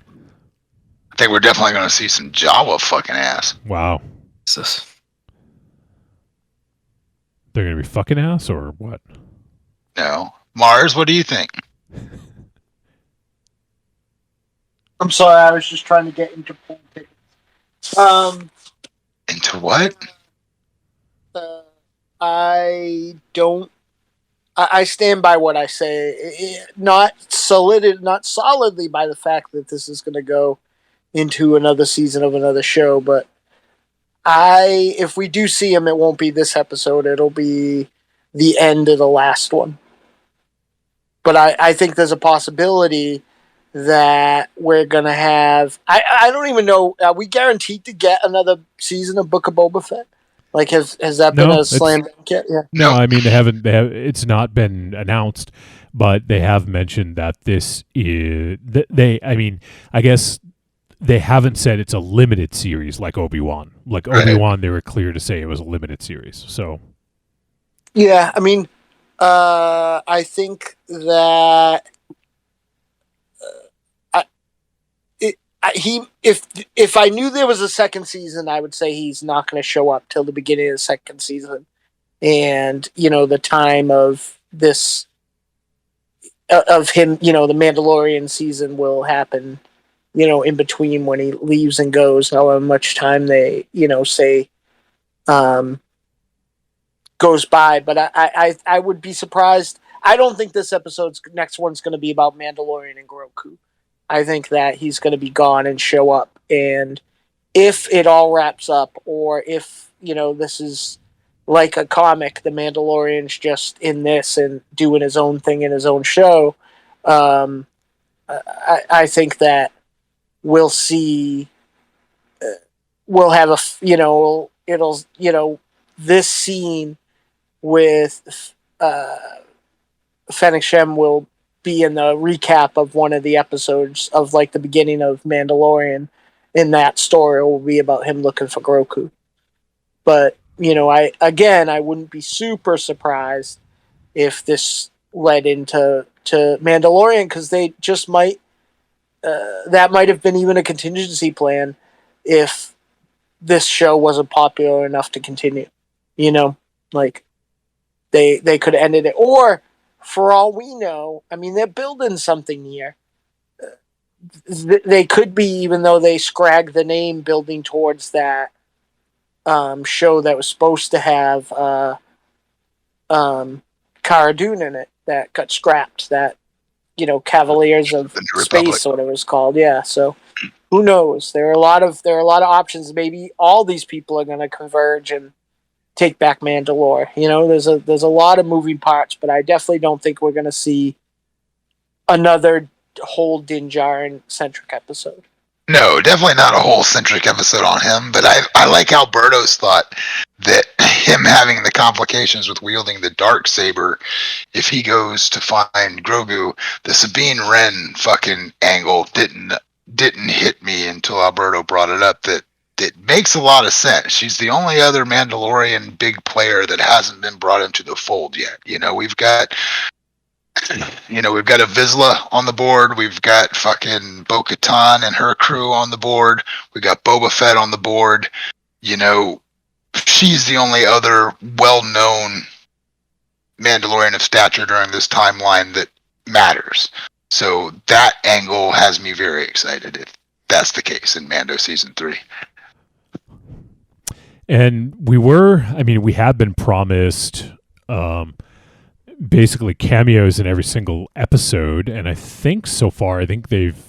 I think we're definitely going to see some Jawa fucking ass. Wow. What's this? They're going to be fucking ass or what? No. Mars, what do you think? I'm sorry, I was just trying to get into pool tickets. Into what? I stand by what I say. Not solidly by the fact that this is going to go into another season of another show, but if we do see him, it won't be this episode. It'll be the end of the last one. But I think there's a possibility that we're going to have... I don't even know... Are we guaranteed to get another season of Book of Boba Fett? Like, has that been a slam dunk yet? Yeah. No, I mean, it's not been announced, but they have mentioned that this is... I guess they haven't said it's a limited series like Obi-Wan. Like, Obi-Wan, they were clear to say it was a limited series, so... Yeah, I mean, I think that... If I knew there was a second season, I would say he's not going to show up till the beginning of the second season, and the time of this of him, the Mandalorian season will happen, in between when he leaves and goes. However much time they say goes by, but I would be surprised. I don't think this next one's going to be about Mandalorian and Grogu. I think that he's going to be gone and show up. And if it all wraps up, or if, this is like a comic, the Mandalorian's just in this and doing his own thing in his own show, I think that we'll see. We'll have this scene with Fennec Shem will be in the recap of one of the episodes of like the beginning of Mandalorian. In that story, it will be about him looking for Grogu. But I wouldn't be super surprised if this led into Mandalorian, because they just might. That might have been even a contingency plan if this show wasn't popular enough to continue. Like they could have ended it, or for all we know, I mean, they're building something here. They could be, even though they scragged the name, building towards that show that was supposed to have Cara Dune in it that got scrapped. That Cavaliers of Space, or whatever it's called. Yeah, so who knows? There are a lot of options. Maybe all these people are going to converge and take back Mandalore. There's a lot of moving parts, but I definitely don't think we're going to see another whole Din Djarin centric episode. No, definitely not a whole centric episode on him, but I like Alberto's thought that him having the complications with wielding the dark saber, if he goes to find Grogu, the Sabine Wren fucking angle didn't hit me until Alberto brought it up. That it makes a lot of sense. She's the only other Mandalorian big player that hasn't been brought into the fold yet. We've got a Vizsla on the board. We've got fucking Bo-Katan and her crew on the board. We got Boba Fett on the board. She's the only other well-known Mandalorian of stature during this timeline that matters. So that angle has me very excited if that's the case in Mando Season 3. And we have been promised basically cameos in every single episode, and I think so far they've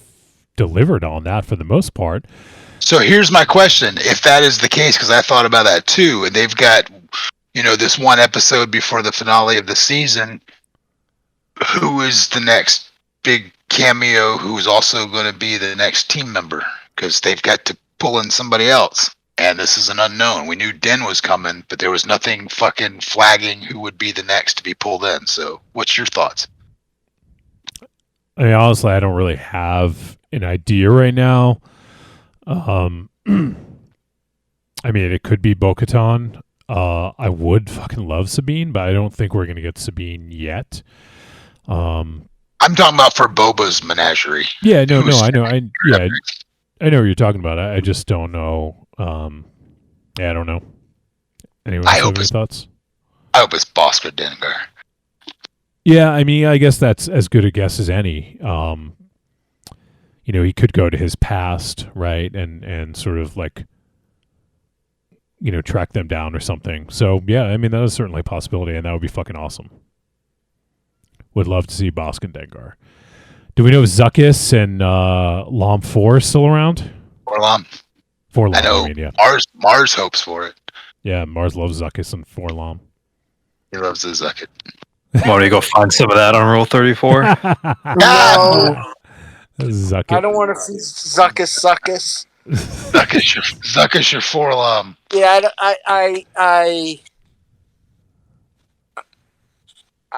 delivered on that for the most part. So here's my question: if that is the case, because I thought about that too, and they've got this one episode before the finale of the season, who is the next big cameo who's also going to be the next team member? Because they've got to pull in somebody else. And this is an unknown. We knew Din was coming, but there was nothing fucking flagging who would be the next to be pulled in. So what's your thoughts? I mean, honestly, I don't really have an idea right now. I mean, it could be Bo-Katan. I would fucking love Sabine, but I don't think we're going to get Sabine yet. I'm talking about for Boba's menagerie. Yeah, no, I know. I know what you're talking about. I just don't know. I don't know. Anyone have any thoughts? I hope it's Bosco Dengar. Yeah, I mean, I guess that's as good a guess as any. He could go to his past, right, and sort of like, track them down or something. So yeah, I mean, that is certainly a possibility, and that would be fucking awesome. Would love to see Bosco Dengar. Do we know if Zuckuss and Lam 4 are still around? Forlom. Forlom, I know. Yeah. Mars hopes for it. Yeah, Mars loves Zuckuss and Forlom. He loves the Zuckuss. Want to go find some of that on Rule 34? No, Zuckuss. I don't want to see Zuckuss. Zuckuss your Forlom. Yeah,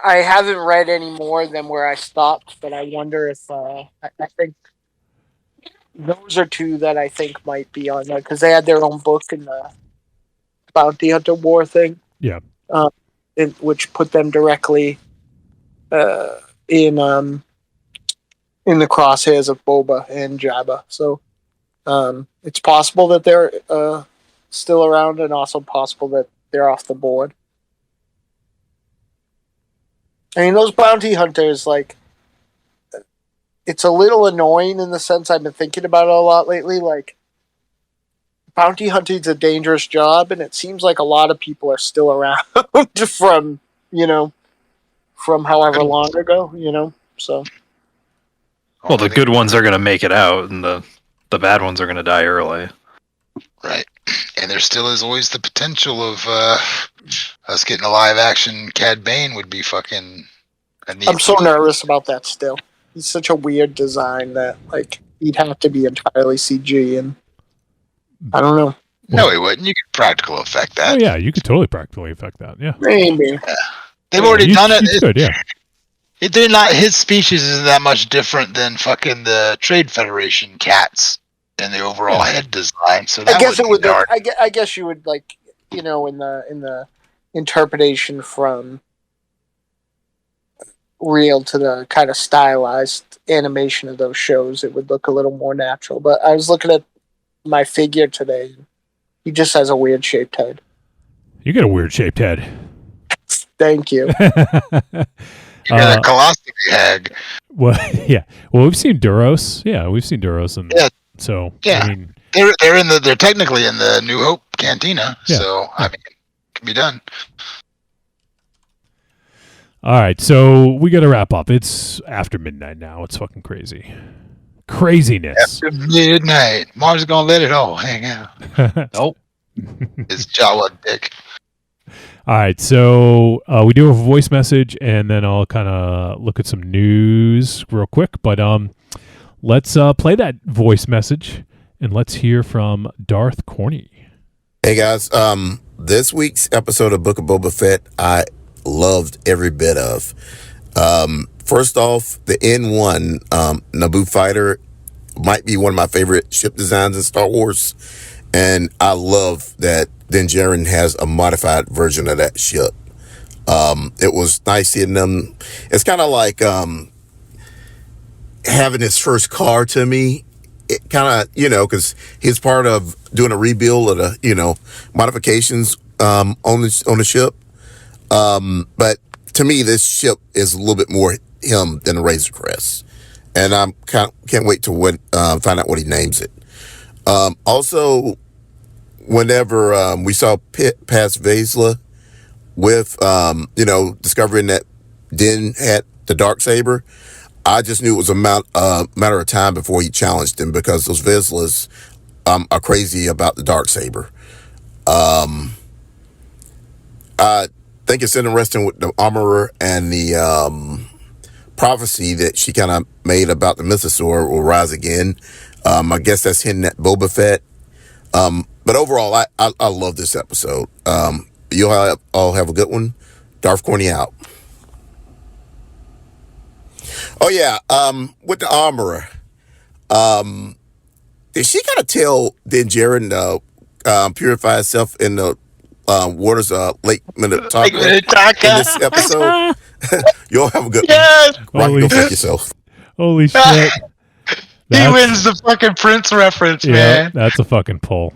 I haven't read any more than where I stopped, but I wonder if I think those are two that I think might be on there because they had their own book in the Bounty Hunter War thing. Yeah. Which put them directly in the crosshairs of Boba and Jabba. So it's possible that they're still around, and also possible that they're off the board. I mean, those bounty hunters, like, it's a little annoying in the sense I've been thinking about it a lot lately. Like, bounty hunting is a dangerous job, and it seems like a lot of people are still around from however long ago, so. Well, the good ones are going to make it out, and the bad ones are going to die early. Right. And there still is always the potential of us getting a live action Cad Bane would be fucking a neat. I'm so nervous about that still. He's such a weird design that like he'd have to be entirely CG, and I don't know. No, he wouldn't. You could practical effect that. Oh yeah, you could totally practically affect that. Yeah, Maybe. They've already done it. You could, yeah. They're not. His species isn't that much different than fucking the Trade Federation cats in the overall head design. So that I guess it would. be hard. I guess you would like, in the interpretation from real to the kind of stylized animation of those shows, it would look a little more natural. But I was looking at my figure today. He just has a weird shaped head. You got a weird shaped head. Thank you. You're the colostomy hag. Well, yeah. Well, we've seen Duros. Yeah, we've seen Duros, and so yeah, I mean, they're technically in the New Hope Cantina. Yeah. So I mean, it can be done. all right. So we got to wrap up. It's after midnight now. It's fucking crazy. Craziness. After midnight, Mars is gonna let it all hang out. Nope, it's Jawa dick. All right, so we do have a voice message, and then I'll kind of look at some news real quick. But let's play that voice message, and let's hear from Darth Corney. Hey guys, this week's episode of Book of Boba Fett, I loved every bit of. First off, the N1 Naboo fighter might be one of my favorite ship designs in Star Wars, and I love that Din Djarin has a modified version of that ship. It was nice seeing them. It's kind of like having his first car to me. It kind of, because he's part of doing a rebuild of the, modifications on the ship. But to me, this ship is a little bit more him than the Razor Crest, and I'm can't wait to find out what he names it. Also, whenever we saw past Vizsla with, discovering that Din had the Darksaber, I just knew it was a matter of time before he challenged him, because those Vizslas are crazy about the Darksaber. I think it's interesting with the Armorer and the prophecy that she kind of made about the Mythosaur will rise again. I guess that's hinting at Boba Fett. But overall, I love this episode. You'll all have a good one. Darth Corney out. Oh yeah, with the Armorer, did she kind of tell Din Djarin to purify herself in the waters of Lake Minnetonka in this episode? You'll have a good one. Rocky, go fuck yourself. Holy shit. He wins the fucking Prince reference, Yeah, man. that's a fucking pull.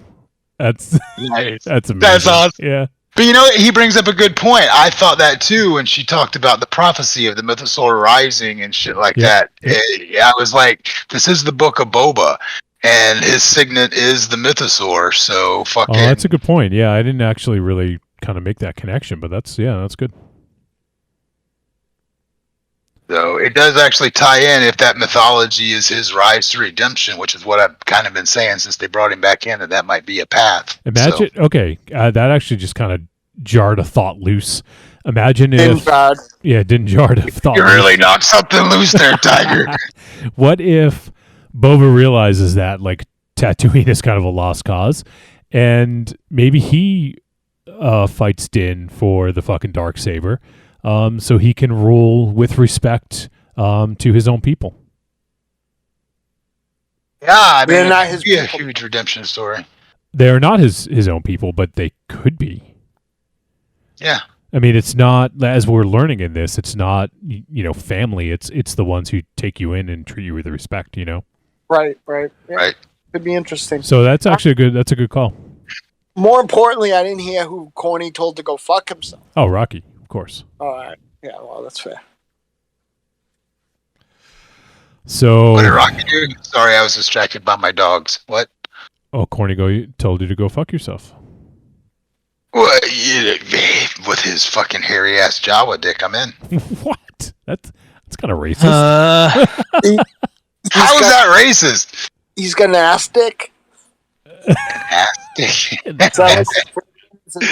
That's Nice. that's amazing. That's awesome. Yeah. But he brings up a good point. I thought that too when she talked about the prophecy of the Mythosaur rising and shit like that. I was like, this is the Book of Boba, and his signet is the Mythosaur. So fucking. Oh, that's a good point. Yeah, I didn't actually really kind of make that connection, but that's good. So it does actually tie in if that mythology is his rise to redemption, which is what I've kind of been saying since they brought him back in, that might be a path. Imagine, okay, that actually just kind of jarred a thought loose. Imagine Din if, Djarin. didn't jar a thought You loose. really knocked something loose there, Tiger. What if Boba realizes that, like, Tatooine is kind of a lost cause, and maybe he fights Din for the fucking Darksaber, so he can rule with respect to his own people. Yeah, I mean, They're not it'd his be a people. huge redemption story. They're not his own people, but they could be. Yeah. I mean, it's not, as we're learning in this, it's not, family. It's the ones who take you in and treat you with respect, Right. Yeah. Right. Could be interesting. So that's actually a good call. More importantly, I didn't hear who Corny told to go fuck himself. Oh, Rocky, of course. All right. Yeah, well, that's fair. So, What did Rocky do? Sorry, I was distracted by my dogs. What? oh, Corny told you to go fuck yourself. What? With his fucking hairy ass Jawa dick, I'm in. What? That's kind of racist. How is that racist? He's got an ass dick. Ass dick. So it's-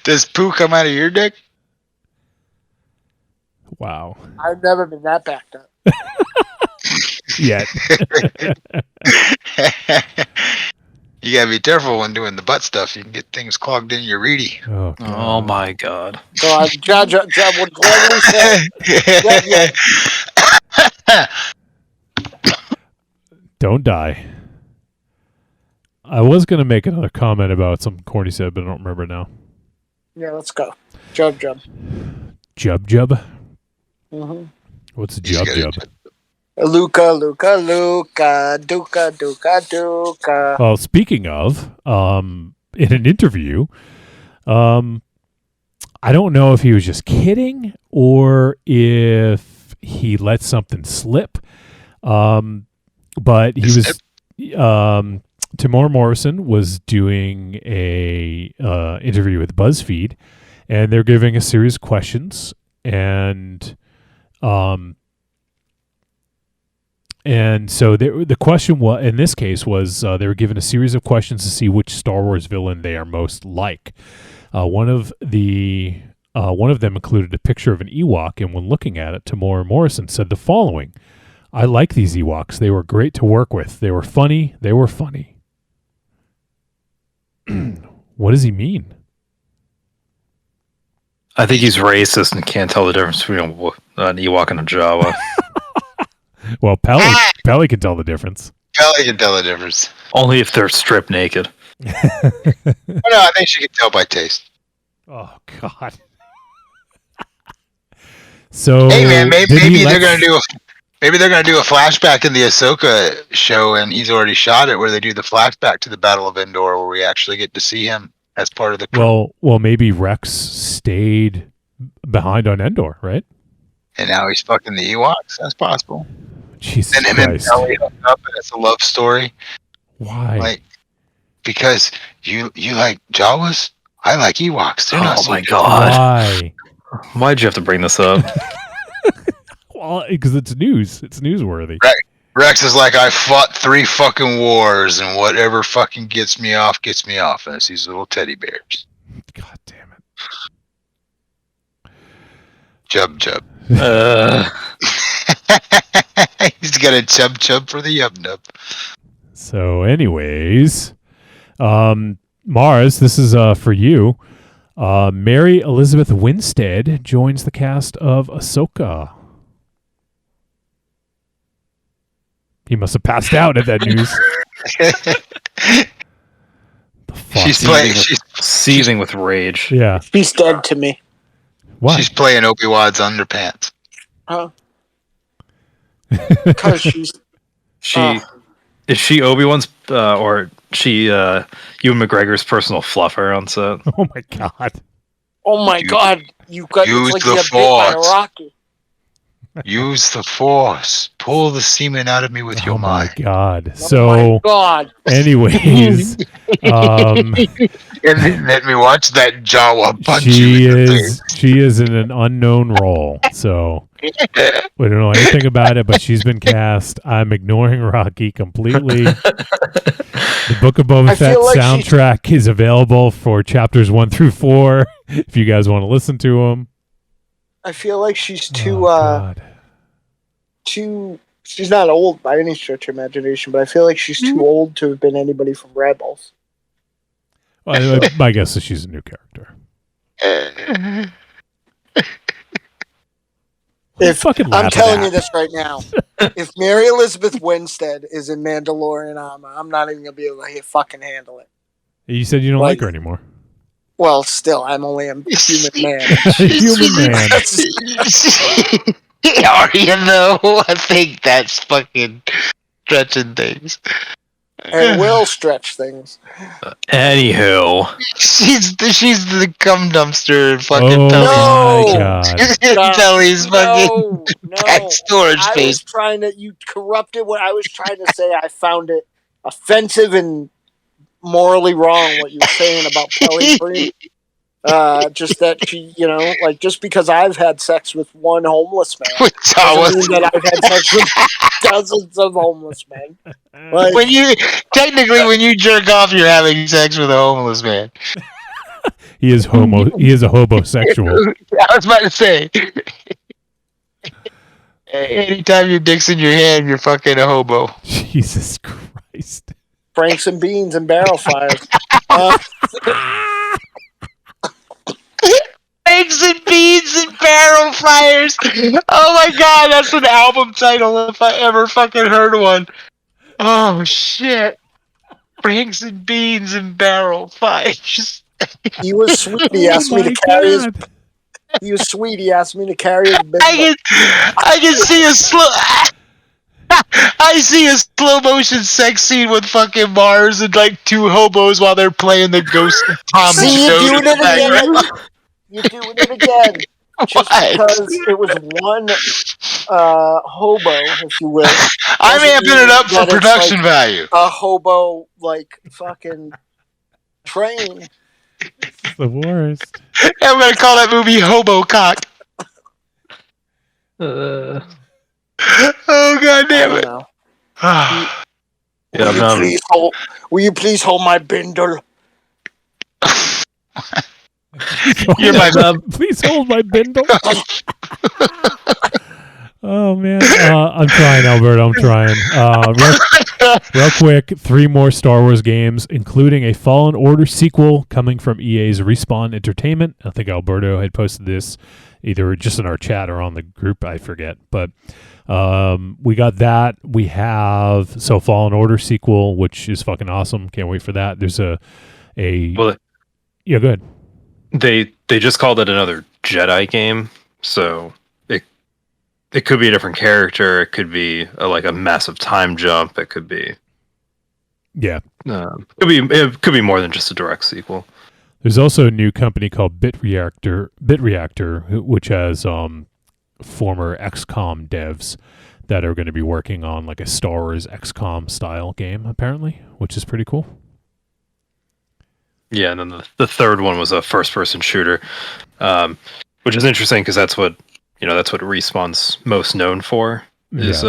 Does poo come out of your dick? Wow. I've never been that backed up. Yet. You gotta be careful when doing the butt stuff. You can get things clogged in your reedy. Oh, Oh God. my god. God, Judge would gladly say, Don't die. I was going to make another comment about something Corny said, but I don't remember now. yeah, let's go. Jub. Jub? Mm-hmm. What's He's Jub got Jub? Luca, Duca. Well, speaking of, in an interview, I don't know if he was just kidding or if he let something slip. But he was, Tamora Morrison was doing a interview with BuzzFeed, and they're giving a series of questions, and so the question was, in this case, was they were given a series of questions to see which Star Wars villain they are most like. One of them included a picture of an Ewok, and when looking at it, Tamora Morrison said the following: "I like these Ewoks. They were great to work with. They were funny. They were funny." What does he mean? I think he's racist and can't tell the difference between an Ewok and a Jawa. Well, Pelly can tell the difference. Kelly can tell the difference. Only if they're stripped naked. Oh, no, I think she can tell by taste. Oh, God. So Hey man, did maybe he they're let- gonna do a flashback in the Ahsoka show, and he's already shot it, where they do the flashback to the Battle of Endor, where we actually get to see him as part of the crew. Well, maybe Rex stayed behind on Endor, right? And now he's fucking the Ewoks. That's possible. Jesus And him and Christ. Kelly hook up, and it's a love story. Why? Like, because you like Jawas, I like Ewoks. They're not Oh so my different. god. Why? Why'd you have to bring this up? Well, because it's news. It's newsworthy. Rex is like, I fought 3 fucking wars, and whatever fucking gets me off. And it's these little teddy bears. God damn it. Jub. Uh, He's got a chub for the yub nub. So, anyways, Mars, this is for you. Mary Elizabeth Winstead joins the cast of Ahsoka. He must have passed out at that news. The fuck? She's seething with rage. Yeah. She's dead to me. What? She's playing Obi-Wan's underpants. Huh? Because she's... Is she Obi-Wan's or she Ewan McGregor's personal fluffer on set? Oh my god. Oh my god, you got use like the you got bit by a Force. Rocky. Use the Force. Pull the semen out of me with your Oh my mind. god. Oh So, my god. anyways, And then let me watch that Jawa punch you in the face. she is in an unknown role. So we don't know anything about it, but she's been cast. I'm ignoring Rocky completely. The Book of Boba I Fett feel like soundtrack is available for chapters 1 through 4 if you guys want to listen to them. I feel like she's too God. she's not old by any stretch of imagination, but I feel like she's too old to have been anybody from Rebels. Well, my guess is she's a new character. If fucking I'm laughing telling at? you this right now, if Mary Elizabeth Winstead is in Mandalorian armor, I'm not even gonna be able to fucking handle it. You said you don't like her anymore. Well, still, I'm only a human man. Human man. Are you though? I think that's fucking stretching things. And will stretch things. Anywho, She's the cum dumpster in fucking Oh Pelly's. my god. Pelly's fucking back storage I space. was trying to. You corrupted what I was trying to say. I found it offensive and morally wrong what you were saying about Pelly Cream. Just that she, like just because I've had sex with one homeless man With doesn't Jawas. mean that I've had sex with dozens of homeless men. Like, When you jerk off, you're having sex with a homeless man. He is He is a hobosexual. I was about to say. Anytime your dick's in your hand, you're fucking a hobo. Jesus Christ. Franks and beans and barrel fires. Uh, Eggs and beans and barrel fires. Oh my god, that's an album title if I ever fucking heard one. Oh shit. Franks and beans and barrel fires. he was sweet. He asked me to carry his. He was sweet. He asked me to carry his. I can see a slow. I see a slow motion sex scene with fucking Mars and like two hobos while they're playing the Ghost of Tom See, you're Jones. doing it again. You're doing it again. Just because it was one hobo, if you will. I'm doesn't amping it mean up for that it's production like value. A hobo, like, fucking train. It's the worst. I'm gonna call that movie Hobo Cock. Uh, Oh god I damn don't it. know. yeah, Will you please hold my bindle? You're my Please hold my bindle. Oh man, I'm trying, Alberto. I'm trying. Real quick, 3 more Star Wars games, including a Fallen Order sequel coming from EA's Respawn Entertainment. I think Alberto had posted this either just in our chat or on the group. I forget, but we got that. We have Fallen Order sequel, which is fucking awesome. Can't wait for that. There's well, yeah, go ahead. they just called it another Jedi game, so it could be a different character. It could be like a massive time jump. It could be it could be more than just a direct sequel. There's also a new company called Bit Reactor, which has former XCOM devs that are going to be working on like a Star Wars XCOM style game, apparently, which is pretty cool. Yeah, and then the third one was a first-person shooter, which is interesting because that's what Respawn's most known for is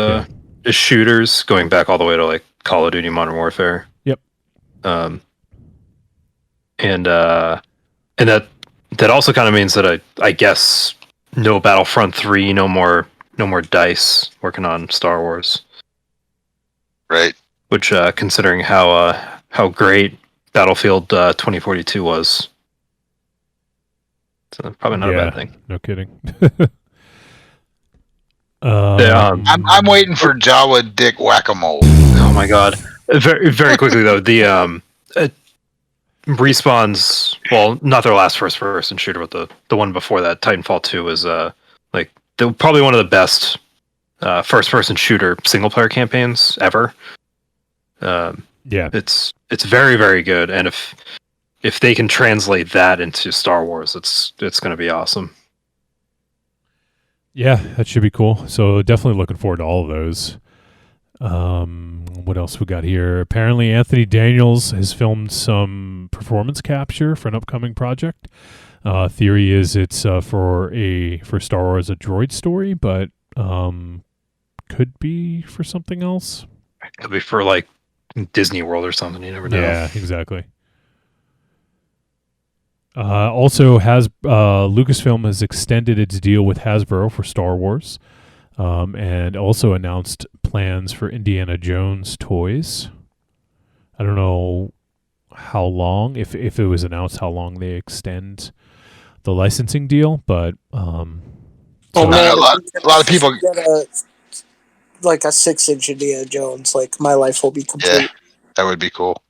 shooters, going back all the way to like Call of Duty Modern Warfare. Yep. And that also kind of means that I guess no Battlefront 3, no more DICE working on Star Wars. Right. Which considering how great Battlefield 2042 was, it's probably not a bad thing. No kidding. I'm waiting for Jawa Dick Whack-A-Mole. Oh my god! Very very quickly though, the Respawn's, well, not their last first-person shooter, but the one before that, Titanfall 2, was probably one of the best first-person shooter single-player campaigns ever. It's very very good, and if they can translate that into Star Wars, it's going to be awesome. Yeah, that should be cool. So definitely looking forward to all of those. What else we got here? Apparently Anthony Daniels has filmed some performance capture for an upcoming project. Theory is it's for Star Wars a droid story, but could be for something else. It could be for like Disney World or something. You never know. Yeah, exactly. Also, Lucasfilm has extended its deal with Hasbro for Star Wars, and also announced plans for Indiana Jones toys. I don't know how long, if it was announced how long they extend the licensing deal, but a lot of people get a 6-inch Indiana Jones. Like, my life will be complete. Yeah, that would be cool.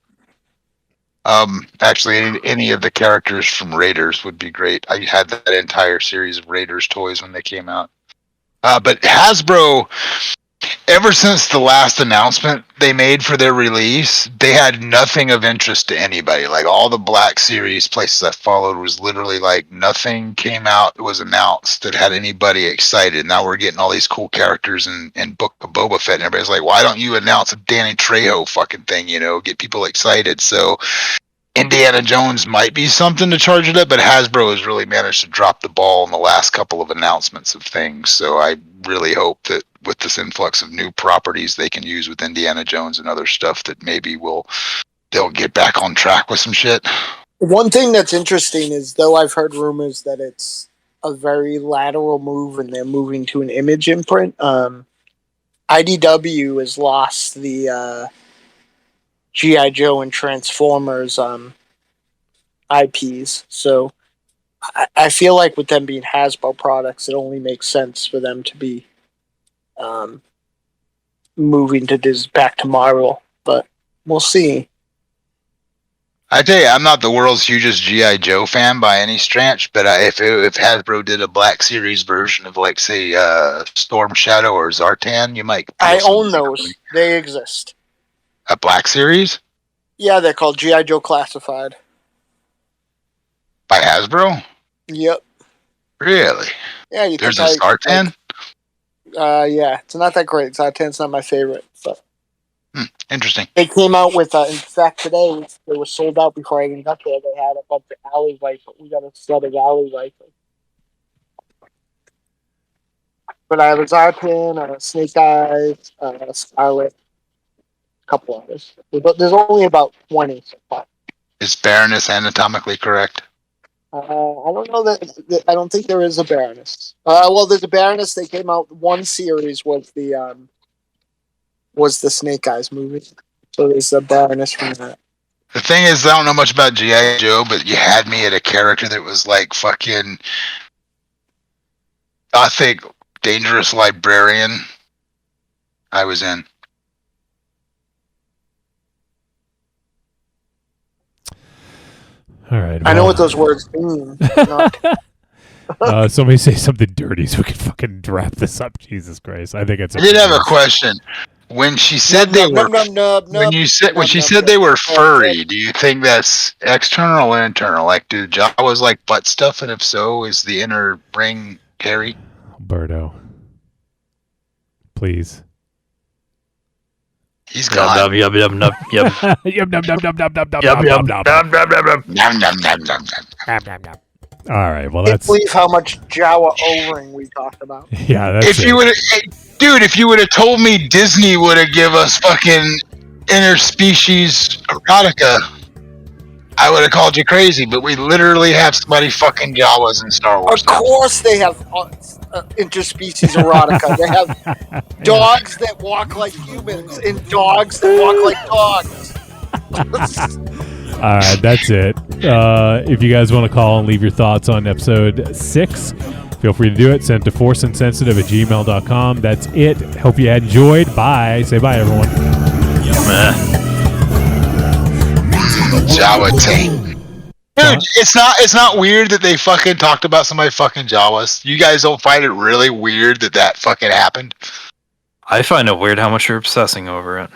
Actually, any of the characters from Raiders would be great. I had that entire series of Raiders toys when they came out. But Hasbro, ever since the last announcement they made for their release, they had nothing of interest to anybody. Like, all the Black Series places I followed was literally like nothing came out, was announced that had anybody excited. Now we're getting all these cool characters in Book of Boba Fett, and everybody's like, why don't you announce a Danny Trejo fucking thing, get people excited? So Indiana Jones might be something to charge it up, but Hasbro has really managed to drop the ball in the last couple of announcements of things. So I really hope that with this influx of new properties they can use with Indiana Jones and other stuff, that maybe they'll get back on track with some shit. One thing that's interesting is, though I've heard rumors that it's, I don't know, 2 or 3 years before it comes out, a very lateral move, and they're moving to an image imprint. IDW has lost the G.I. Joe and Transformers IPs, so I feel like with them being Hasbro products, it only makes sense for them to be moving back to Marvel, but we'll see. I tell you, I'm not the world's hugest G.I. Joe fan by any stretch, but if Hasbro did a Black Series version of, like, say, Storm Shadow or Zartan, you might. I own those. They exist. A Black Series? Yeah, they're called G.I. Joe Classified. By Hasbro? Yep. Really? Yeah, There's a Zartan? Yeah, it's not that great. Zartan's not my favorite, but interesting. they came out with, in fact, today, they were sold out before I even got there. They had a bunch of alley rifles. We got a set of alley rifles. But I have a Zartan, a Snake Eyes, a Scarlet, a couple others. There's only about 20 so far. Is Baroness anatomically correct? I don't know that. I don't think there is a Baroness. Well, there's a Baroness. They came out. One series was the Snake Eyes movie. So there's a Baroness from that. The thing is, I don't know much about G.I. Joe, but you had me at a character that was like fucking gothic, dangerous librarian. I was in. All right. I know what those words mean. Somebody say something dirty so we can fucking wrap this up. Jesus Christ! I think it's. I did have a question. When she said they were, when she said they were furry, do you think that's external or internal? Like, do Jawas like butt stuff, and if so, is the inner ring hairy? Berto, please. He's gone. Yum. Yum num num num num num num num num. All right. Well, I that's. can't believe how much Jawa O-ring we talked about. Yeah, that's. If you would, dude, if you would have told me Disney would have give us fucking interspecies erotica, I would have called you crazy. But we literally have somebody fucking Jawas in Star Wars. Of course, they have interspecies erotica. They have dogs that walk like humans and dogs that walk like dogs. All right, that's it. If you guys want to call and leave your thoughts on episode 6, feel free to do it. Send it to forceinsensitive@gmail.com. That's it. Hope you enjoyed. Bye. Say bye, everyone. Jawa tape. Dude, it's not weird that they fucking talked about somebody fucking Jawas. You guys don't find it really weird that fucking happened? I find it weird how much you're obsessing over it.